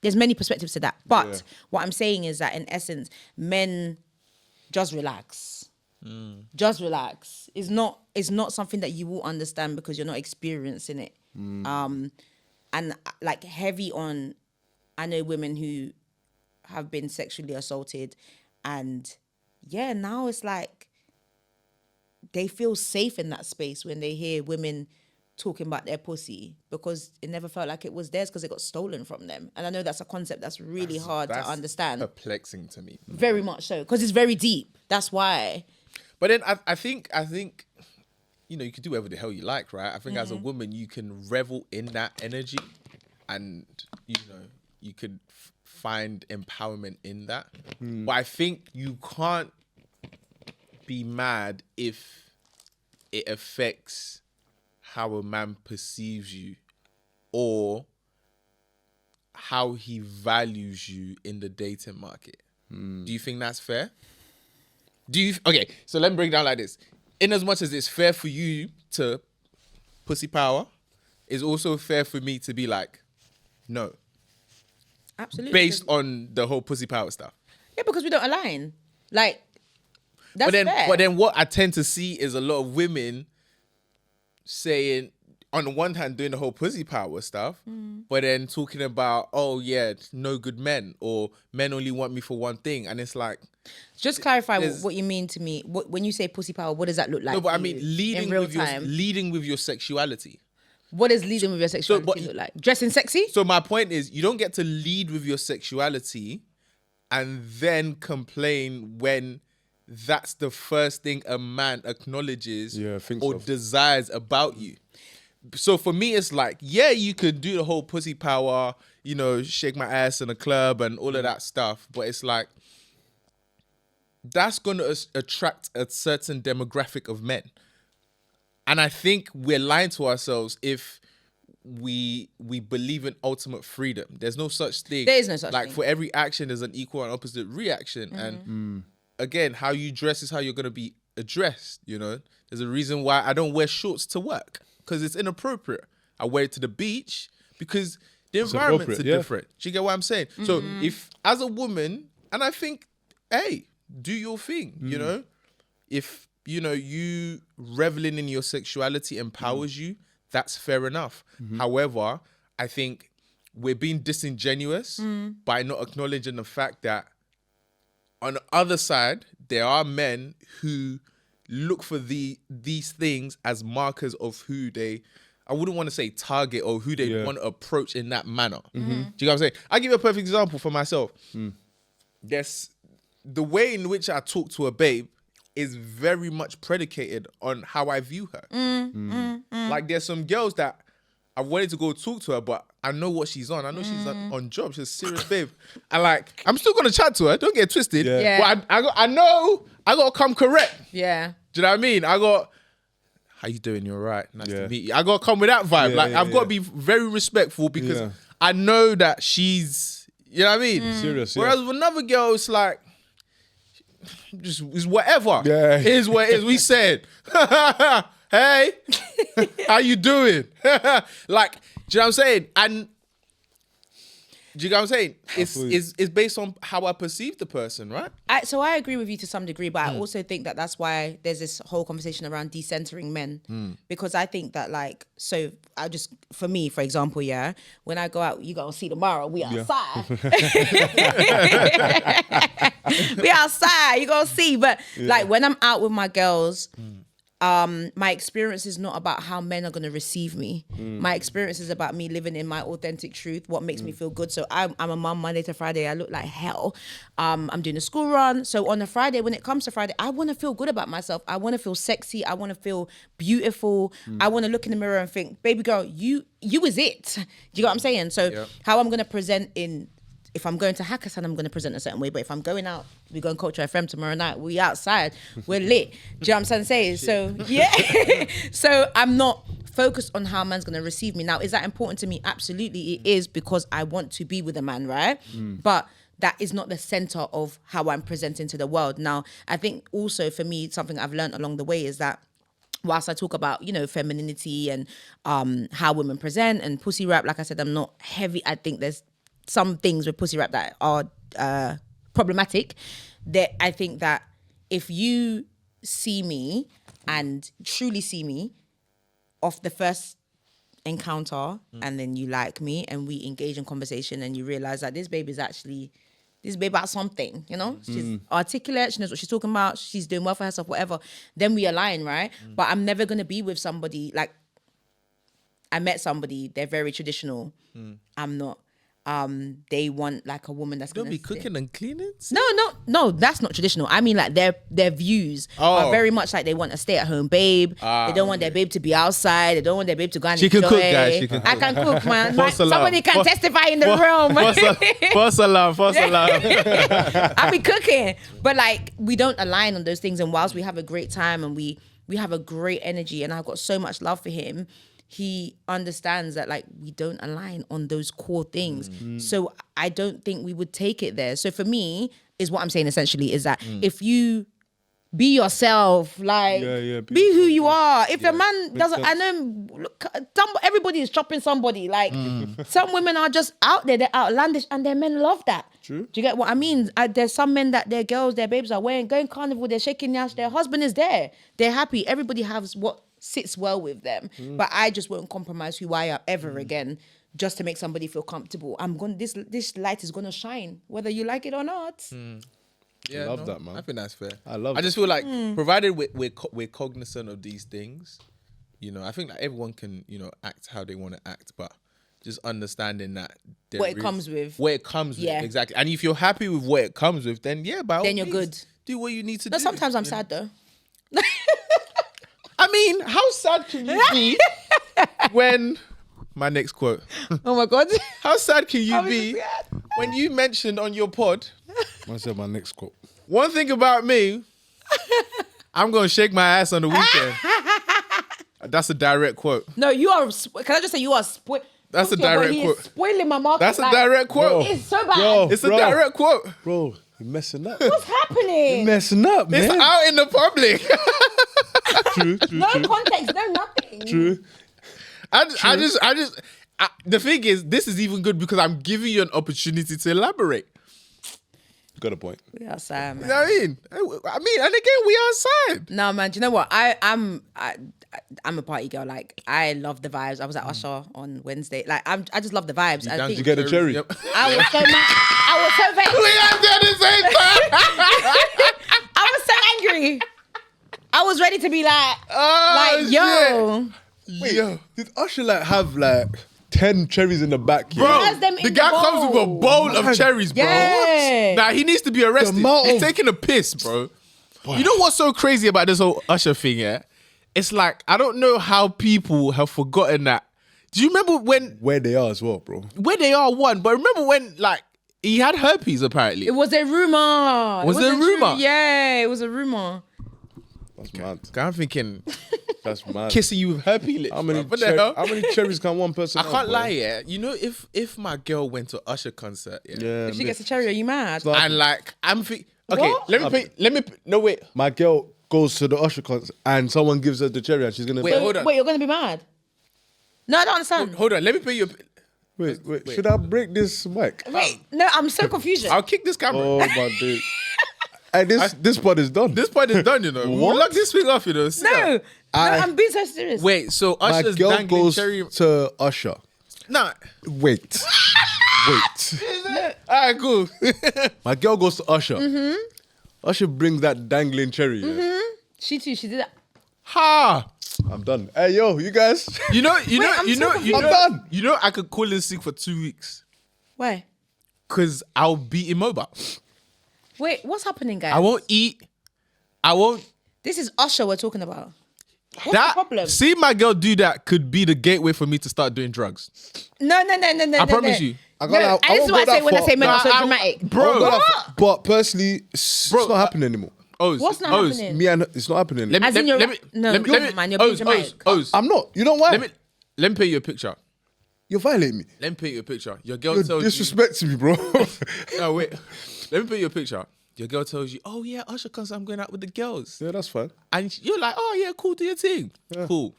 [SPEAKER 2] there's many perspectives to that. But what I'm saying is that in essence, men just relax. Just relax. It's not something that you will understand because you're not experiencing it. And like heavy on, I know women who have been sexually assaulted, and now it's like they feel safe in that space when they hear women talking about their pussy, because it never felt like it was theirs because it got stolen from them. And I know that's a concept that's really hard to understand.
[SPEAKER 1] Perplexing to me.
[SPEAKER 2] Very much so, because it's very deep. That's why.
[SPEAKER 1] But then I think you know, you can do whatever the hell you like, right? I think as a woman you can revel in that energy, and you know, you could find empowerment in that. But I think you can't be mad if it affects how a man perceives you or how he values you in the dating market. Do you think that's fair? Okay, so let me break it down like this. In as much as it's fair for you to pussy power, it's also fair for me to be like, no.
[SPEAKER 2] Absolutely.
[SPEAKER 1] Based on the whole pussy power stuff.
[SPEAKER 2] Yeah, because we don't align. Like, that's fair.
[SPEAKER 1] But then what I tend to see is a lot of women saying, on the one hand, doing the whole pussy power stuff, but then talking about, oh yeah, no good men, or men only want me for one thing. And it's like,
[SPEAKER 2] just clarify what you mean to me. When you say pussy power, what does that look like?
[SPEAKER 1] no, but
[SPEAKER 2] to
[SPEAKER 1] I mean,
[SPEAKER 2] you
[SPEAKER 1] leading
[SPEAKER 2] in real
[SPEAKER 1] with
[SPEAKER 2] time?
[SPEAKER 1] leading with your sexuality.
[SPEAKER 2] What does leading with your sexuality look like? Dressing sexy?
[SPEAKER 1] So my point is, you don't get to lead with your sexuality and then complain when that's the first thing a man acknowledges or desires about you. So for me, it's like, yeah, you could do the whole pussy power, you know, shake my ass in a club and all of that stuff. But it's like, that's going to attract a certain demographic of men. And I think we're lying to ourselves if we believe in ultimate freedom. There's no such thing.
[SPEAKER 2] There is no such thing.
[SPEAKER 1] Like, for every action, there's an equal and opposite reaction. And again, how you dress is how you're going to be addressed, you know? There's a reason why I don't wear shorts to work, because it's inappropriate. I wear it to the beach because the environments are different. Do you get what I'm saying? So if, as a woman, and I think, hey, do your thing, you know? If, you know, you reveling in your sexuality empowers you, that's fair enough. However, I think we're being disingenuous by not acknowledging the fact that on the other side, there are men who look for these things as markers of who they, I wouldn't want to say target, or who they want to approach in that manner. Do you know what I'm saying? I'll give you a perfect example for myself. There's the way in which I talk to a babe is very much predicated on how I view her. Like, there's some girls that I wanted to go talk to her, but I know what she's on. I know she's on job. She's a serious babe. And like, I'm still going to chat to her. Don't get twisted. But I know I got to come correct.
[SPEAKER 2] Yeah.
[SPEAKER 1] Do you know what I mean? How you doing? You're right. Nice to meet you. I got to come with that vibe. I've got to be very respectful because I know that she's, you know what I mean?
[SPEAKER 3] Serious.
[SPEAKER 1] Whereas with another girl, it's like, just is whatever.
[SPEAKER 3] Yeah.
[SPEAKER 1] It is what it is. We said, hey, how you doing? Like, do you know what I'm saying? And do you know what I'm saying? It's based on how I perceive the person, right?
[SPEAKER 2] So I agree with you to some degree, but I also think that that's why there's this whole conversation around decentering men. Because I think that, like, so for me, for example, when I go out, you gonna see tomorrow, we outside. We outside, you gonna see. But like, when I'm out with my girls, my experience is not about how men are going to receive me. My experience is about me living in my authentic truth, what makes me feel good. So I'm a mum Monday to Friday. I look like hell. I'm doing a school run. So on a Friday, when it comes to Friday, I want to feel good about myself. I want to feel sexy. I want to feel beautiful. I want to look in the mirror and think, baby girl, you is it. Do you know what I'm saying? So how I'm going to present in if I'm going to Hackathon, I'm going to present a certain way. But if I'm going out, we go on Culture FM tomorrow night. We outside, we're lit. Do you know what I'm trying to say? So yeah, so I'm not focused on how a man's going to receive me. Now, is that important to me? Absolutely, it is, because I want to be with a man, right? But that is not the center of how I'm presenting to the world. Now, I think also for me, something I've learned along the way is that whilst I talk about, you know, femininity and how women present and pussy rap, like I said, I'm not heavy. I think there's some things with pussy rap that are problematic. That I think that if you see me and truly see me off the first encounter and then you like me and we engage in conversation and you realize that this babe about something, you know? She's articulate, she knows what she's talking about, she's doing well for herself, whatever. Then we align, right? But I'm never going to be with somebody, like, I met somebody, they're very traditional. I'm not. They want like a woman that's
[SPEAKER 1] Don't
[SPEAKER 2] gonna
[SPEAKER 1] be cooking and cleaning.
[SPEAKER 2] No, that's not traditional. I mean, like their views are very much like they want a stay-at-home babe. They don't want their babe to be outside. They don't want their babe to go and
[SPEAKER 1] She
[SPEAKER 2] enjoy.
[SPEAKER 1] can cook, guys. She can
[SPEAKER 2] I
[SPEAKER 1] cook.
[SPEAKER 2] can cook, man.
[SPEAKER 1] False alarm.
[SPEAKER 2] Somebody can testify in the room.
[SPEAKER 1] False alarm.
[SPEAKER 2] I be cooking, but like we don't align on those things. And whilst we have a great time and we have a great energy, and I've got so much love for him, he understands that like we don't align on those core things. So I don't think we would take it there. So for me, is what I'm saying essentially is that if you be yourself, like be who you are. If a man doesn't, I know look, everybody is chopping somebody. Like some women are just out there, they're outlandish, and their men love that. True. Do you get what I mean? There's some men that their girls, their babes are going carnival, they're shaking their ass, their husband is there, they're happy. Everybody has what sits well with them, but I just won't compromise who I am ever again just to make somebody feel comfortable. This light is gonna shine whether you like it or not.
[SPEAKER 1] Yeah,
[SPEAKER 3] I love that, man.
[SPEAKER 1] I think that's fair.
[SPEAKER 3] I
[SPEAKER 1] just feel like provided we're cognizant of these things, you know, I think like everyone can, you know, act how they want to act, but just understanding that
[SPEAKER 2] What it comes with,
[SPEAKER 1] exactly. And if you're happy with what it comes with, then by all
[SPEAKER 2] then you're
[SPEAKER 1] means,
[SPEAKER 2] good.
[SPEAKER 1] Do what you need to do.
[SPEAKER 2] No, sometimes I'm sad though.
[SPEAKER 1] I mean, how sad can you be when my next quote?
[SPEAKER 2] Oh my God.
[SPEAKER 1] How sad can you be when you mentioned on your pod?
[SPEAKER 3] I said my next quote.
[SPEAKER 1] One thing about me, I'm gonna shake my ass on the weekend. That's a direct quote.
[SPEAKER 2] No, you are. Can I just say you are
[SPEAKER 1] That's a direct quote.
[SPEAKER 2] Spoiling my market.
[SPEAKER 1] That's a direct quote.
[SPEAKER 2] It's so bad.
[SPEAKER 1] It's a direct quote.
[SPEAKER 3] Bro, you're messing up.
[SPEAKER 2] What's happening?
[SPEAKER 3] You're messing up, man.
[SPEAKER 1] It's out in the public.
[SPEAKER 3] True.
[SPEAKER 2] No context, no nothing.
[SPEAKER 3] True.
[SPEAKER 1] The thing is, this is even good because I'm giving you an opportunity to elaborate.
[SPEAKER 3] Got a point.
[SPEAKER 2] We outside, man.
[SPEAKER 1] You know what I mean, and again, we outside.
[SPEAKER 2] No, man. Do you know what? I'm a party girl. Like I love the vibes. I was at Usher on Wednesday. Like I just love the vibes.
[SPEAKER 3] Did you get the cherry?
[SPEAKER 1] Yep.
[SPEAKER 2] I was so mad. I was so vexed.
[SPEAKER 1] We are at the same time.
[SPEAKER 2] I was so angry. I was ready to be like, yo.
[SPEAKER 3] Wait, did Usher like have like 10 cherries in the back?
[SPEAKER 1] Bro, the guy comes with a bowl of cherries, bro.
[SPEAKER 2] Yeah.
[SPEAKER 1] Nah, he needs to be arrested. He's taking a piss, bro. You know what's so crazy about this whole Usher thing, yeah? It's like, I don't know how people have forgotten that. Do you remember when...
[SPEAKER 3] Where they are as well, bro.
[SPEAKER 1] Where they are, one. But remember when, like, he had herpes, apparently.
[SPEAKER 2] It was a rumor.
[SPEAKER 1] Was it a rumor?
[SPEAKER 2] Yeah, it was a rumor.
[SPEAKER 3] That's mad.
[SPEAKER 1] I'm thinking...
[SPEAKER 3] That's mad.
[SPEAKER 1] Kissing you with herpes lips.
[SPEAKER 3] How many cherries can one person
[SPEAKER 1] I
[SPEAKER 3] have,
[SPEAKER 1] can't
[SPEAKER 3] bro?
[SPEAKER 1] lie, yeah. You know, if my girl went to Usher concert, yeah.
[SPEAKER 2] If she gets a cherry, are you mad?
[SPEAKER 1] And like, I'm thinking... Okay,
[SPEAKER 2] What?
[SPEAKER 1] let me... No, wait.
[SPEAKER 3] My girl goes to the Usher concert and someone gives her the cherry and she's gonna...
[SPEAKER 1] Wait, hold on.
[SPEAKER 2] Wait, you're gonna be mad? No, I don't understand.
[SPEAKER 1] Hold on, let me pay you...
[SPEAKER 3] Wait. Should I break this mic?
[SPEAKER 2] Wait, no, I'm so confused.
[SPEAKER 1] I'll kick this camera.
[SPEAKER 3] Oh my dude. Hey, this part is done.
[SPEAKER 1] This part is done, you know. We'll lock this thing off, you know.
[SPEAKER 2] No, I'm being so serious.
[SPEAKER 1] Wait, so
[SPEAKER 3] My
[SPEAKER 1] Usher's
[SPEAKER 3] girl
[SPEAKER 1] dangling
[SPEAKER 3] goes
[SPEAKER 1] cherry...
[SPEAKER 3] to Usher.
[SPEAKER 1] Nah.
[SPEAKER 3] Wait.
[SPEAKER 1] Alright, cool.
[SPEAKER 3] My girl goes to Usher. Usher brings that dangling cherry. Yeah?
[SPEAKER 2] She too, she did that.
[SPEAKER 1] Ha!
[SPEAKER 3] I'm done. Hey, yo, you guys.
[SPEAKER 1] I'm
[SPEAKER 3] done.
[SPEAKER 1] You know, I could call in sick for 2 weeks.
[SPEAKER 2] Why?
[SPEAKER 1] Because I'll be immobile.
[SPEAKER 2] Wait, what's happening, guys?
[SPEAKER 1] I won't eat. I won't...
[SPEAKER 2] This is Usher we're talking about. What's the problem?
[SPEAKER 1] See my girl do that could be the gateway for me to start doing drugs.
[SPEAKER 2] No.
[SPEAKER 1] I promise you.
[SPEAKER 3] I
[SPEAKER 2] No,
[SPEAKER 3] can't lie,
[SPEAKER 2] and this is what I say when I say men are so
[SPEAKER 1] Nah,
[SPEAKER 2] dramatic.
[SPEAKER 1] Bro,
[SPEAKER 3] But personally, it's not happening anymore.
[SPEAKER 2] What's not happening?
[SPEAKER 3] Me and it's not happening.
[SPEAKER 1] Let me,
[SPEAKER 2] As in
[SPEAKER 1] let,
[SPEAKER 2] you're-
[SPEAKER 1] me,
[SPEAKER 2] no,
[SPEAKER 1] let me,
[SPEAKER 2] you're
[SPEAKER 1] let me,
[SPEAKER 2] man, you're being dramatic.
[SPEAKER 3] I'm not. You know why?
[SPEAKER 1] let me paint you a picture.
[SPEAKER 3] You're violating me.
[SPEAKER 1] Let me paint you a picture. Your girl
[SPEAKER 3] You're
[SPEAKER 1] tells
[SPEAKER 3] disrespecting me, bro.
[SPEAKER 1] you. No, wait. Let me paint you a picture. Your girl tells you, oh yeah, Usher comes, I'm going out with the girls.
[SPEAKER 3] Yeah, that's fine.
[SPEAKER 1] And you're like, oh yeah, cool, do your thing.
[SPEAKER 3] Yeah.
[SPEAKER 1] Cool.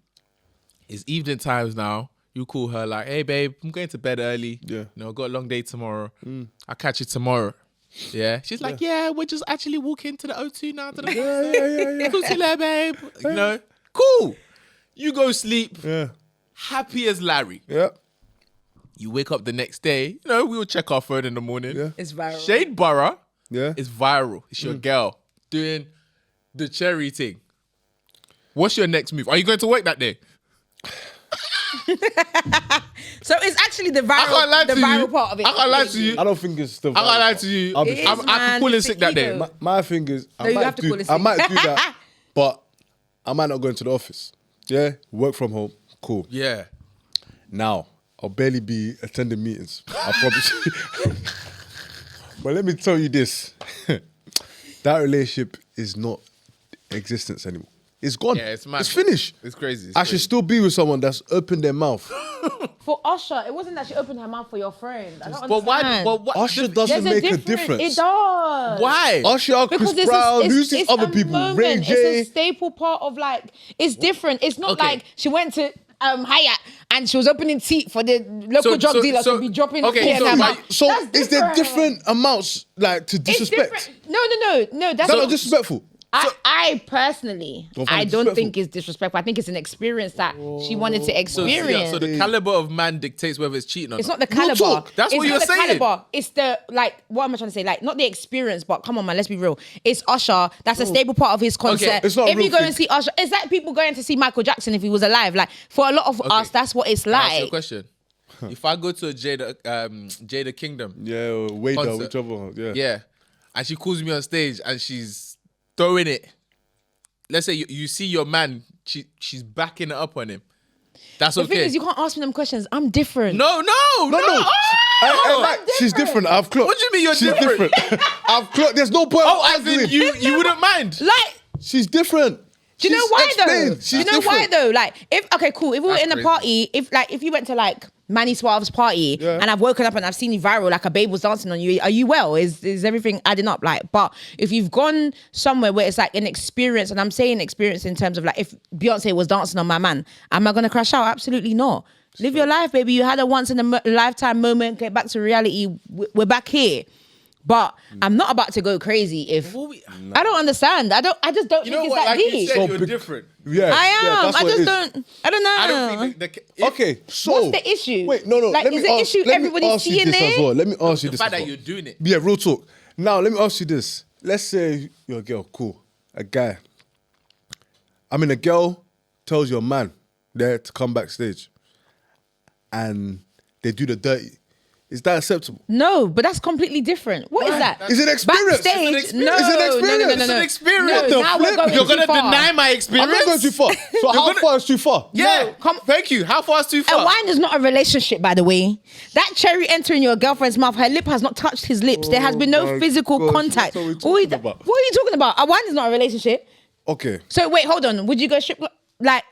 [SPEAKER 1] It's evening times now. You call her like, hey babe, I'm going to bed early.
[SPEAKER 3] Yeah.
[SPEAKER 1] You know, I've got a long day tomorrow. I'll catch you tomorrow. Yeah. She's like, yeah, we're just actually walking to the O2 now. Yeah. Cool, see you later, babe. You know, cool. You go sleep.
[SPEAKER 3] Yeah.
[SPEAKER 1] Happy as Larry.
[SPEAKER 3] Yeah.
[SPEAKER 1] You wake up the next day. You know, we will check our phone in the morning.
[SPEAKER 3] Yeah.
[SPEAKER 2] It's viral.
[SPEAKER 1] Shade Borough
[SPEAKER 3] Yeah.
[SPEAKER 1] is viral. It's your girl doing the cherry thing. What's your next move? Are you going to work that day?
[SPEAKER 2] So it's actually the
[SPEAKER 1] I can't lie
[SPEAKER 2] viral,
[SPEAKER 1] to you.
[SPEAKER 2] part of it.
[SPEAKER 1] I can't lie to you.
[SPEAKER 3] I don't think it's the.
[SPEAKER 1] I can't lie to you.
[SPEAKER 3] I'll be
[SPEAKER 2] It
[SPEAKER 3] fair.
[SPEAKER 2] is,
[SPEAKER 1] I could
[SPEAKER 2] man.
[SPEAKER 1] call in
[SPEAKER 2] It's
[SPEAKER 1] sick
[SPEAKER 2] the
[SPEAKER 1] that day.
[SPEAKER 2] ego.
[SPEAKER 3] My thing is,
[SPEAKER 2] No, you have to call it
[SPEAKER 3] I
[SPEAKER 2] sick.
[SPEAKER 3] might do that, but I might not go into the office. Yeah, work from home. Cool.
[SPEAKER 1] Yeah.
[SPEAKER 3] Now I'll barely be attending meetings. I promise you. But let me tell you this: that relationship is not existence anymore. It's gone.
[SPEAKER 1] Yeah, it's mad.
[SPEAKER 3] It's finished.
[SPEAKER 1] It's crazy.
[SPEAKER 3] I should still be with someone that's opened their mouth.
[SPEAKER 2] For Usher, it wasn't that she opened her mouth for your friend. I don't
[SPEAKER 1] But why?
[SPEAKER 2] understand.
[SPEAKER 1] But what?
[SPEAKER 3] Usher doesn't
[SPEAKER 2] There's
[SPEAKER 3] make a difference.
[SPEAKER 2] It does.
[SPEAKER 1] Why?
[SPEAKER 3] Usher, Chris
[SPEAKER 2] Because
[SPEAKER 3] Brown, who's these
[SPEAKER 2] it's
[SPEAKER 3] other
[SPEAKER 2] a
[SPEAKER 3] people?
[SPEAKER 2] moment.
[SPEAKER 3] Ray
[SPEAKER 2] It's
[SPEAKER 3] J.
[SPEAKER 2] a staple part of like, it's different. It's not
[SPEAKER 1] Okay.
[SPEAKER 2] like she went to Hyatt and she was opening teeth for the local drug dealer to be dropping
[SPEAKER 1] okay, so
[SPEAKER 2] P&M.
[SPEAKER 1] why-
[SPEAKER 3] So
[SPEAKER 2] That's
[SPEAKER 3] is there different amounts like to
[SPEAKER 2] It's
[SPEAKER 3] disrespect?
[SPEAKER 2] different. No. That's
[SPEAKER 3] That's not disrespectful.
[SPEAKER 2] I personally,
[SPEAKER 3] Don't find
[SPEAKER 2] I
[SPEAKER 3] it
[SPEAKER 2] don't
[SPEAKER 3] disrespectful.
[SPEAKER 2] think it's disrespectful. I think it's an experience that she wanted to experience.
[SPEAKER 1] So the caliber of man dictates whether it's cheating or
[SPEAKER 2] It's
[SPEAKER 1] not.
[SPEAKER 2] not the caliber.
[SPEAKER 3] talk.
[SPEAKER 1] That's
[SPEAKER 2] it's
[SPEAKER 1] what
[SPEAKER 2] not
[SPEAKER 1] you're
[SPEAKER 2] the
[SPEAKER 1] saying.
[SPEAKER 2] Caliber. It's the what am I trying to say? Like not the experience, but come on, man. Let's be real. It's Usher. That's a stable part of his concert.
[SPEAKER 3] it's not a
[SPEAKER 2] if
[SPEAKER 3] real
[SPEAKER 2] you go
[SPEAKER 3] thing.
[SPEAKER 2] and see Usher, it's like people going to see Michael Jackson if he was alive. Like for a lot of us, that's what it's
[SPEAKER 1] Can I ask you a
[SPEAKER 2] like.
[SPEAKER 1] question. If I go to a Jada Kingdom,
[SPEAKER 3] Yeah, or Wader,
[SPEAKER 1] Concert.
[SPEAKER 3] whichever. Yeah.
[SPEAKER 1] yeah, and she calls me on stage and she's throwing it. Let's say you see your man, she's backing it up on him. That's
[SPEAKER 2] The
[SPEAKER 1] okay.
[SPEAKER 2] thing is, you can't ask me them questions. I'm different.
[SPEAKER 1] No.
[SPEAKER 3] Like, she's different. I've clocked.
[SPEAKER 1] What do you mean you're
[SPEAKER 3] she's
[SPEAKER 1] different?
[SPEAKER 3] I've clocked. There's no point.
[SPEAKER 1] Oh, as
[SPEAKER 3] arguing.
[SPEAKER 1] in you wouldn't mind.
[SPEAKER 2] Like,
[SPEAKER 3] She's different.
[SPEAKER 2] do you know
[SPEAKER 3] She's
[SPEAKER 2] why
[SPEAKER 3] explained.
[SPEAKER 2] though?
[SPEAKER 3] She's
[SPEAKER 2] Do you know why
[SPEAKER 3] different.
[SPEAKER 2] though? Like, if if we were
[SPEAKER 1] That's
[SPEAKER 2] in a
[SPEAKER 1] crazy.
[SPEAKER 2] party, if you went to like Manny Suave's party and I've woken up and I've seen you viral, like a babe was dancing on you, are you well? Is everything adding up? Like, but if you've gone somewhere where it's like an experience, and I'm saying experience in terms of like if Beyonce was dancing on my man, am I gonna crash out? Absolutely not. Live your life, baby. You had a once in a lifetime moment. Get back to reality. We're back here. But I'm not about to go crazy if I don't understand. I just don't
[SPEAKER 1] You
[SPEAKER 2] think
[SPEAKER 1] know
[SPEAKER 2] it's
[SPEAKER 1] what?
[SPEAKER 2] that
[SPEAKER 1] Like you
[SPEAKER 2] deep.
[SPEAKER 1] said,
[SPEAKER 3] So
[SPEAKER 1] you're
[SPEAKER 3] big-
[SPEAKER 1] different.
[SPEAKER 3] Yeah,
[SPEAKER 2] I am.
[SPEAKER 3] that's
[SPEAKER 2] I
[SPEAKER 3] what it
[SPEAKER 2] just
[SPEAKER 3] is.
[SPEAKER 2] don't. I don't know.
[SPEAKER 1] I don't think
[SPEAKER 3] Okay, so
[SPEAKER 2] What's the issue?
[SPEAKER 3] Wait, no.
[SPEAKER 2] Like,
[SPEAKER 3] let me
[SPEAKER 2] is the
[SPEAKER 3] ask,
[SPEAKER 2] issue
[SPEAKER 3] let me
[SPEAKER 2] everybody's
[SPEAKER 3] ask you
[SPEAKER 2] seeing
[SPEAKER 3] this
[SPEAKER 2] it?
[SPEAKER 3] as well. Let me ask you
[SPEAKER 1] the
[SPEAKER 3] this
[SPEAKER 1] fact
[SPEAKER 3] as
[SPEAKER 1] that
[SPEAKER 3] well.
[SPEAKER 1] you're doing it.
[SPEAKER 3] Yeah, real talk. Now, let me ask you this. Let's say you're a girl, cool, a guy. I mean, a girl tells your man there to come backstage, and they do the dirty. Is that acceptable?
[SPEAKER 2] No, but that's completely different. What is that?
[SPEAKER 3] It's an experience.
[SPEAKER 2] Backstage?
[SPEAKER 3] It's an
[SPEAKER 2] No,
[SPEAKER 3] experience.
[SPEAKER 2] no.
[SPEAKER 3] It's
[SPEAKER 1] an experience.
[SPEAKER 2] No,
[SPEAKER 1] What the
[SPEAKER 2] now we're
[SPEAKER 3] flip?
[SPEAKER 2] going
[SPEAKER 1] You're
[SPEAKER 2] too
[SPEAKER 1] gonna
[SPEAKER 2] far.
[SPEAKER 1] deny my
[SPEAKER 3] I'm
[SPEAKER 1] experience?
[SPEAKER 3] not going too far. So how far is too far?
[SPEAKER 1] Yeah.
[SPEAKER 2] come-
[SPEAKER 1] Thank you. How far is too far?
[SPEAKER 2] A wine is not a relationship, by the way. That cherry entering your girlfriend's mouth, her lip has not touched his lips. There has been no
[SPEAKER 3] my
[SPEAKER 2] physical
[SPEAKER 3] gosh,
[SPEAKER 2] contact.
[SPEAKER 3] what are we talking about?
[SPEAKER 2] What are you talking about? A wine is not a relationship.
[SPEAKER 3] Okay,
[SPEAKER 2] So wait, hold on. Would you go strip club? Like,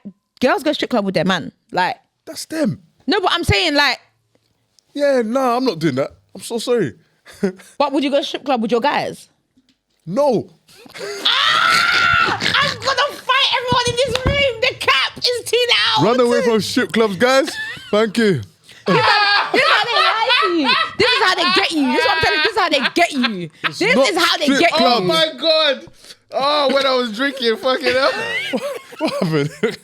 [SPEAKER 2] girls go strip club with their man. Like,
[SPEAKER 3] that's them.
[SPEAKER 2] no, but I'm saying like,
[SPEAKER 3] Yeah, no, I'm not doing that. I'm so sorry.
[SPEAKER 2] but would you go strip club with your guys?
[SPEAKER 3] No.
[SPEAKER 2] I'm gonna fight everyone in this room. The cap is too loud.
[SPEAKER 3] Run away from strip clubs, guys. Thank you.
[SPEAKER 2] This is how they lie to you. This is how they get you. This is what I'm telling you. This is how they get you. This
[SPEAKER 3] not
[SPEAKER 2] is how they
[SPEAKER 3] strip
[SPEAKER 2] get
[SPEAKER 3] club.
[SPEAKER 1] Oh
[SPEAKER 2] you.
[SPEAKER 1] my god. Oh, when I was drinking, fucking up.
[SPEAKER 3] What happened?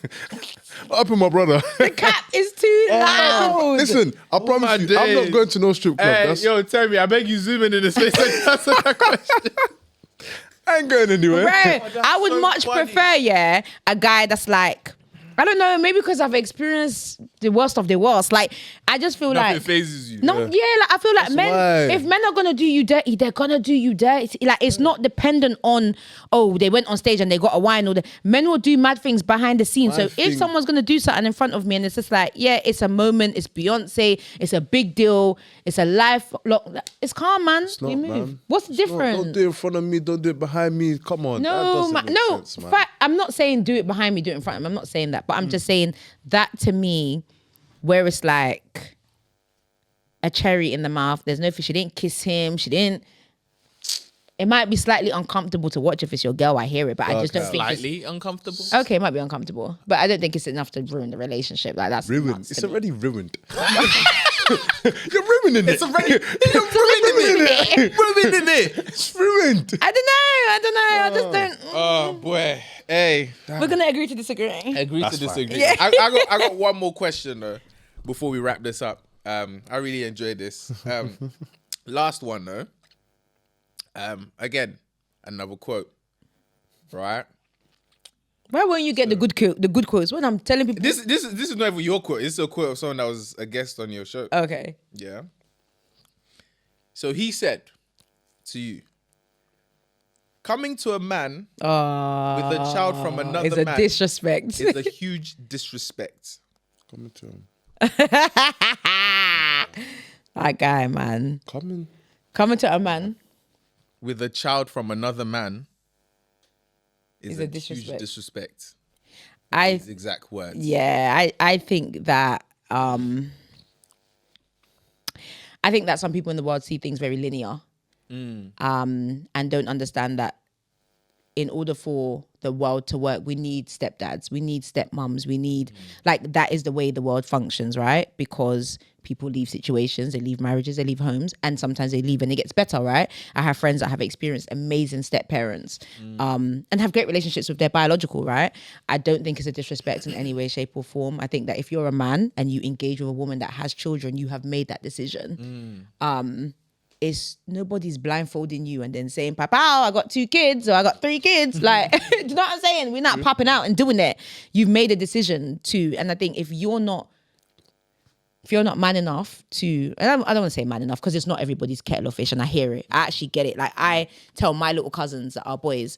[SPEAKER 3] What happened, my brother?
[SPEAKER 2] The cap is too loud.
[SPEAKER 3] Listen, I promise
[SPEAKER 1] my
[SPEAKER 3] you, I'm not
[SPEAKER 1] days.
[SPEAKER 3] going to no strip club.
[SPEAKER 1] Hey,
[SPEAKER 3] That's,
[SPEAKER 1] yo, tell me, I beg you zoom in the space and answer that question.
[SPEAKER 3] I ain't going anywhere.
[SPEAKER 2] Bro, I would
[SPEAKER 1] so
[SPEAKER 2] much
[SPEAKER 1] funny.
[SPEAKER 2] prefer, a guy that's like, I don't know, maybe because I've experienced the worst of the worst. Like, I just feel
[SPEAKER 1] Nothing
[SPEAKER 2] like
[SPEAKER 1] phases you.
[SPEAKER 2] no, like I feel like men,
[SPEAKER 3] why.
[SPEAKER 2] if men are gonna do you dirty, they're gonna do you dirty. Like, it's not dependent on, oh, they went on stage and they got a wine, or men will do mad things behind the scenes. So if someone's gonna do something in front of me and it's just like, yeah, it's a moment, it's Beyonce, it's a big deal, it's a life lock, it's calm, man.
[SPEAKER 3] It's not,
[SPEAKER 2] We move.
[SPEAKER 3] man.
[SPEAKER 2] What's the
[SPEAKER 3] It's not.
[SPEAKER 2] difference?
[SPEAKER 3] Don't do it in front of me. Don't do it behind me. Come on. that
[SPEAKER 2] No,
[SPEAKER 3] doesn't make sense, man.
[SPEAKER 2] I'm not saying do it behind me, do it in front of me. I'm not saying that, but I'm just saying that to me, where it's like a cherry in the mouth. There's no, she didn't kiss him. She didn't. It might be slightly uncomfortable to watch if it's your girl. I hear it, but I just don't think
[SPEAKER 1] Slightly uncomfortable.
[SPEAKER 2] Okay, it might be uncomfortable, but I don't think it's enough to ruin the relationship. Like, that's
[SPEAKER 3] Ruined.
[SPEAKER 2] nuts
[SPEAKER 3] It's
[SPEAKER 2] to me.
[SPEAKER 3] already ruined. You're ruining it.
[SPEAKER 1] It's already ruining it. Ruining it.
[SPEAKER 3] It's ruined.
[SPEAKER 2] I don't know. I just don't.
[SPEAKER 1] Oh boy. Hey.
[SPEAKER 2] We're gonna agree to disagree.
[SPEAKER 1] Agree
[SPEAKER 3] That's
[SPEAKER 1] to
[SPEAKER 3] fine.
[SPEAKER 1] disagree.
[SPEAKER 2] Yeah.
[SPEAKER 1] I got one more question though before we wrap this up. I really enjoyed this. Last one though. Again, another quote. Right?
[SPEAKER 2] Why won't you get the good quotes when I'm telling people?
[SPEAKER 1] This is not even your quote. It's a quote of someone that was a guest on your show.
[SPEAKER 2] Okay.
[SPEAKER 1] Yeah. So he said to you, coming to a man with a child from another
[SPEAKER 2] It's a
[SPEAKER 1] man
[SPEAKER 2] disrespect.
[SPEAKER 1] is a huge disrespect.
[SPEAKER 3] Coming to him.
[SPEAKER 2] That guy, man. Coming to a man
[SPEAKER 1] With a child from another man is
[SPEAKER 2] Is
[SPEAKER 1] a
[SPEAKER 2] a disrespect.
[SPEAKER 1] huge disrespect.
[SPEAKER 2] I
[SPEAKER 1] His exact words.
[SPEAKER 2] Yeah, I think that some people in the world see things very linear, and don't understand that in order for the world to work, we need stepdads, we need stepmoms, we need like that is the way the world functions, right? Because people leave situations, they leave marriages, they leave homes, and sometimes they leave and it gets better, right? I have friends that have experienced amazing step parents, and have great relationships with their biological, right? I don't think it's a disrespect in any way, shape, or form. I think that if you're a man and you engage with a woman that has children, you have made that decision. It's nobody's blindfolding you and then saying, Papa, I got 2 kids or I got 3 kids. Like, do you know what I'm saying? We're not popping out and doing it. You've made a decision to, and I think if you're not man enough to, and I don't want to say man enough because it's not everybody's kettle of fish, and I hear it. I actually get it. Like, I tell my little cousins that are boys,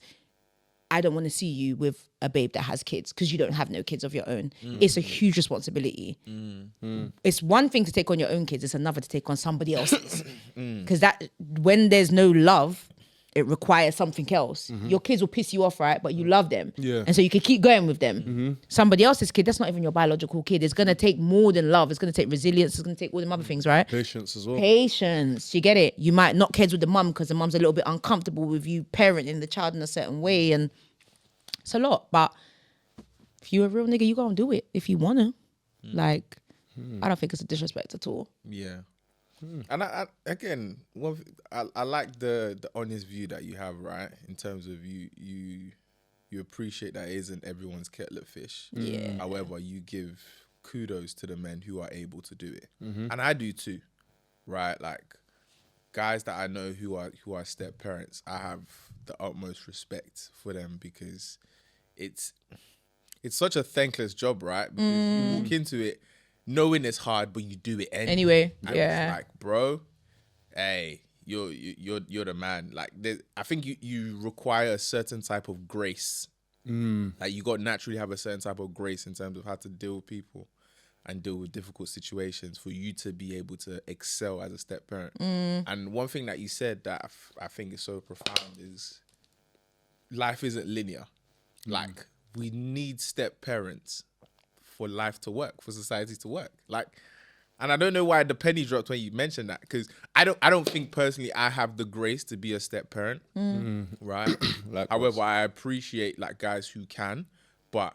[SPEAKER 2] I don't want to see you with a babe that has kids because you don't have no kids of your own. It's a huge responsibility. It's one thing to take on your own kids. It's another to take on somebody else's. Because that, when there's no love, it requires something else. Your kids will piss you off, right? But you love them.
[SPEAKER 3] Yeah.
[SPEAKER 2] And so you can keep going with them. Somebody else's kid, that's not even your biological kid. It's going to take more than love. It's going to take resilience. It's going to take all them other things, right?
[SPEAKER 3] Patience as well.
[SPEAKER 2] Patience. You get it? You might knock heads with the mum because the mum's a little bit uncomfortable with you parenting the child in a certain way. And it's a lot. But if you're a real nigga, you go and do it if you want to. Like, I don't think it's a disrespect at all.
[SPEAKER 1] Yeah. And I again, I like the honest view that you have, right? In terms of you appreciate that it isn't everyone's kettle of fish.
[SPEAKER 2] Yeah.
[SPEAKER 1] However, you give kudos to the men who are able to do it, and I do too, right? Like guys that I know who are step parents, I have the utmost respect for them because it's such a thankless job, right? Because you walk into it knowing it's hard, but you do it anyway. And it's like, bro, hey, you're the man. Like, I think you require a certain type of grace. Like, you got to naturally have a certain type of grace in terms of how to deal with people and deal with difficult situations for you to be able to excel as a step parent. And one thing that you said that I think is so profound is life isn't linear. Like, we need step parents for life to work, for society to work. Like, and I don't know why the penny dropped when you mentioned that, because I don't think personally I have the grace to be a step parent, right? However, I appreciate like guys who can, but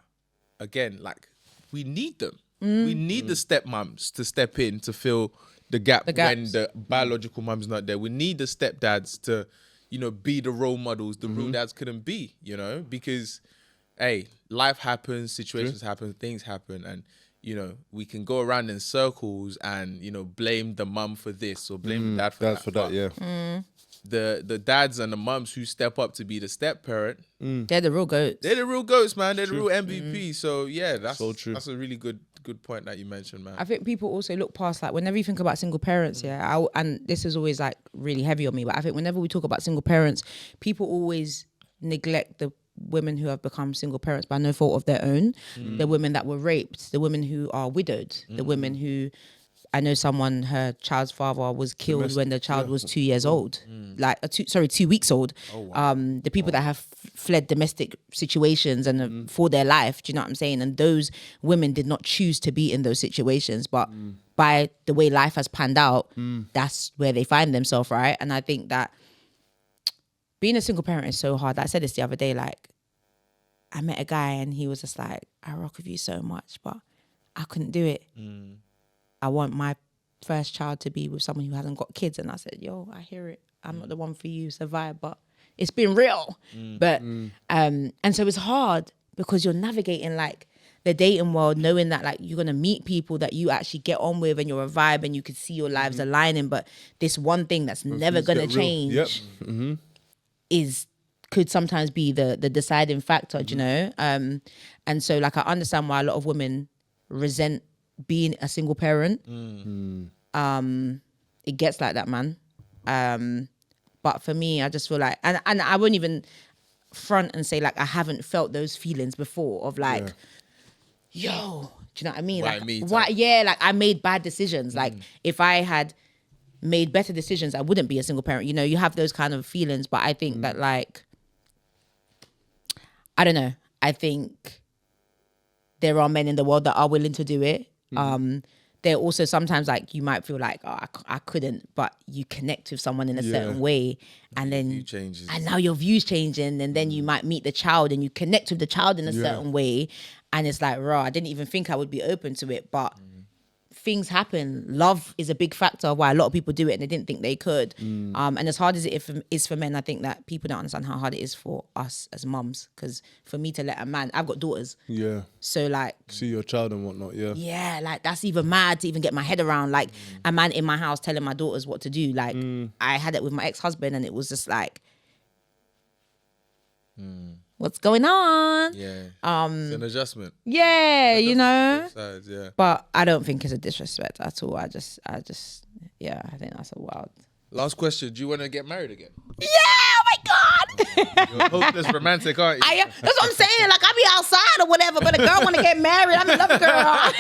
[SPEAKER 1] again, like we need them. We need the stepmoms to step in to fill the gap when the biological mum's not there. We need the stepdads to, be the role models the real dads couldn't be, because hey, life happens, situations happen, things happen, and we can go around in circles and blame the mum for this or blame the dad for that. the dads and the mums who step up to be the step parent,
[SPEAKER 2] They're the real goats.
[SPEAKER 1] they're the real goats, man. They're the real MVP. So yeah, that's
[SPEAKER 3] So true.
[SPEAKER 1] That's a really good point that you mentioned, man.
[SPEAKER 2] I think people also look past, like, whenever you think about single parents, and this is always like really heavy on me, but I think whenever we talk about single parents, people always neglect the women who have become single parents by no fault of their own, the women that were raped, the women who are widowed, the women who, I know someone, her child's father was killed when the child was 2 years old, 2 weeks old. The people that have fled domestic situations and for their life, do you know what I'm saying? And those women did not choose to be in those situations, but by the way life has panned out, that's where they find themselves, right? And I think that being a single parent is so hard. I said this the other day, like, I met a guy and he was just like, I rock with you so much, but I couldn't do it. I want my first child to be with someone who hasn't got kids. And I said, yo, I hear it. I'm not the one for you, survive, but it's been real. But, and so it's hard because you're navigating like the dating world, knowing that like you're going to meet people that you actually get on with and you're a vibe and you can see your lives aligning. But this one thing that's never going to change could sometimes be the deciding factor, do you know? And so like I understand why a lot of women resent being a single parent. It gets like that, man. But for me, I just feel like, and I won't even front and say like I haven't felt those feelings before of like, yo, do you know what I mean?
[SPEAKER 1] Why
[SPEAKER 2] like,
[SPEAKER 1] me,
[SPEAKER 2] why? Yeah, like I made bad decisions. Like if I had made better decisions, I wouldn't be a single parent. You know, you have those kind of feelings, but I think that like, I don't know. I think there are men in the world that are willing to do it. There also sometimes like you might feel like, oh, I couldn't, but you connect with someone in a certain way, and then and now your views changing, and then you might meet the child and you connect with the child in a certain way, and it's like, raw. I didn't even think I would be open to it, but things happen. Love is a big factor of why a lot of people do it and they didn't think they could. And as hard as it is for men, I think that people don't understand how hard it is for us as mums. Because for me to let a man, I've got daughters.
[SPEAKER 3] Yeah.
[SPEAKER 2] So like,
[SPEAKER 3] see your child and whatnot. Yeah.
[SPEAKER 2] Yeah, like that's even mad to even get my head around. Like a man in my house telling my daughters what to do. Like I had it with my ex-husband and it was just like, what's going on?
[SPEAKER 1] Yeah. It's an adjustment.
[SPEAKER 2] Yeah, you know.
[SPEAKER 1] Both sides, yeah.
[SPEAKER 2] But I don't think it's a disrespect at all. I just yeah, I think that's a wild.
[SPEAKER 1] Last question. Do you want to get married again?
[SPEAKER 2] Yeah, oh my God.
[SPEAKER 1] You're hopeless romantic, aren't you?
[SPEAKER 2] That's what I'm saying. Like I be outside or whatever, but a girl want to get married. I'm in love, girl.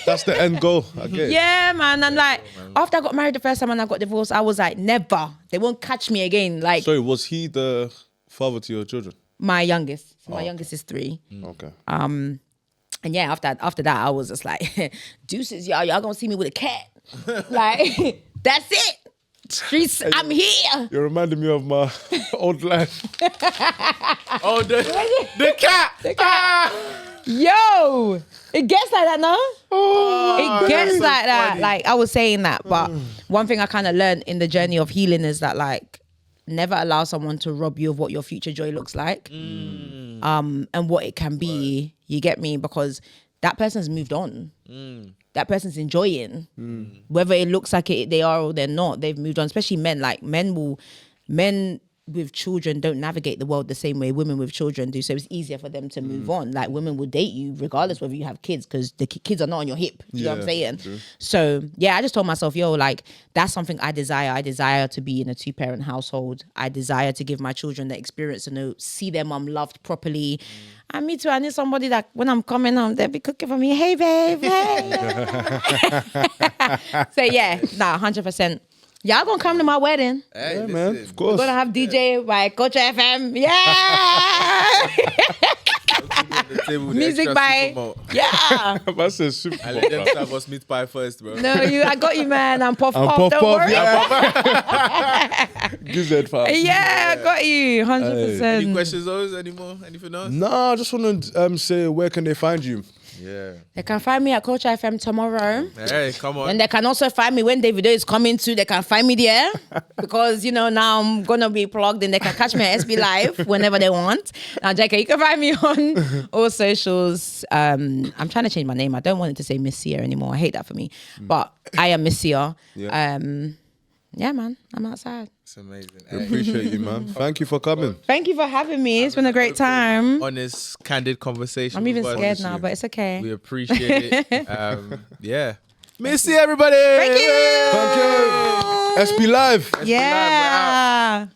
[SPEAKER 3] That's the end goal. I get it.
[SPEAKER 2] Yeah, man. And like after I got married the first time and I got divorced, I was like, never. They won't catch me again. Like,
[SPEAKER 3] sorry, was he the father to your children?
[SPEAKER 2] My youngest. So my youngest is 3.
[SPEAKER 3] Okay.
[SPEAKER 2] And yeah, after that, I was just like, deuces, y'all gonna see me with a cat. Like, that's it. Streets, I'm here.
[SPEAKER 3] You're reminding me of my old life.
[SPEAKER 1] Oh, the cat.
[SPEAKER 2] The cat. Yo, it gets like that, no? It gets like that.
[SPEAKER 1] Funny.
[SPEAKER 2] Like I was saying that, but one thing I kind of learned in the journey of healing is that like, never allow someone to rob you of what your future joy looks like, and what it can be. You get me? Because that person's moved on. That person's enjoying, whether it looks like they are or they're not. They've moved on. Especially men. Like men with children don't navigate the world the same way women with children do. So it's easier for them to move on. Like women will date you regardless whether you have kids because the kids are not on your hip. You know what I'm saying? True. So yeah, I just told myself, yo, like that's something I desire. I desire to be in a 2-parent household. I desire to give my children the experience to see their mom loved properly. And me too, I need somebody that when I'm coming home, they'll be cooking for me. Hey, babe, hey. So yeah, 100%. Y'all gonna come to my wedding.
[SPEAKER 1] Hey,
[SPEAKER 3] yeah, man, of course.
[SPEAKER 2] We're gonna have DJ by Coach FM. Yeah. Music by yeah.
[SPEAKER 3] That's a super.
[SPEAKER 1] I let them serve us meat pie first, bro.
[SPEAKER 2] No, I got you, man. I'm puff puff. Don't worry.
[SPEAKER 3] Gizzard fam.
[SPEAKER 2] Yeah, I got you. 100%.
[SPEAKER 1] Any questions, those anymore? Anything else?
[SPEAKER 3] Nah, I just want to say where can they find you?
[SPEAKER 1] Yeah.
[SPEAKER 2] They can find me at Coach FM tomorrow.
[SPEAKER 1] Hey, come on.
[SPEAKER 2] And they can also find me when Davido is coming too. They can find me there because, now I'm going to be plugged in. They can catch me at SB Live whenever they want. Now, JK, you can find me on all socials. I'm trying to change my name. I don't want it to say Miss Sia anymore. I hate that for me. But I am Miss Sia. Yeah. Yeah, man. I'm outside.
[SPEAKER 1] It's amazing.
[SPEAKER 3] We appreciate you, man. Thank you for coming.
[SPEAKER 2] Thank you for having me. It's been a great time.
[SPEAKER 1] Honest, candid conversation.
[SPEAKER 2] I'm even
[SPEAKER 1] with us.
[SPEAKER 2] scared now, but it's okay.
[SPEAKER 1] We appreciate it. Yeah. Missy, everybody.
[SPEAKER 2] Thank you.
[SPEAKER 3] Thank you. SB Live.
[SPEAKER 2] Yeah.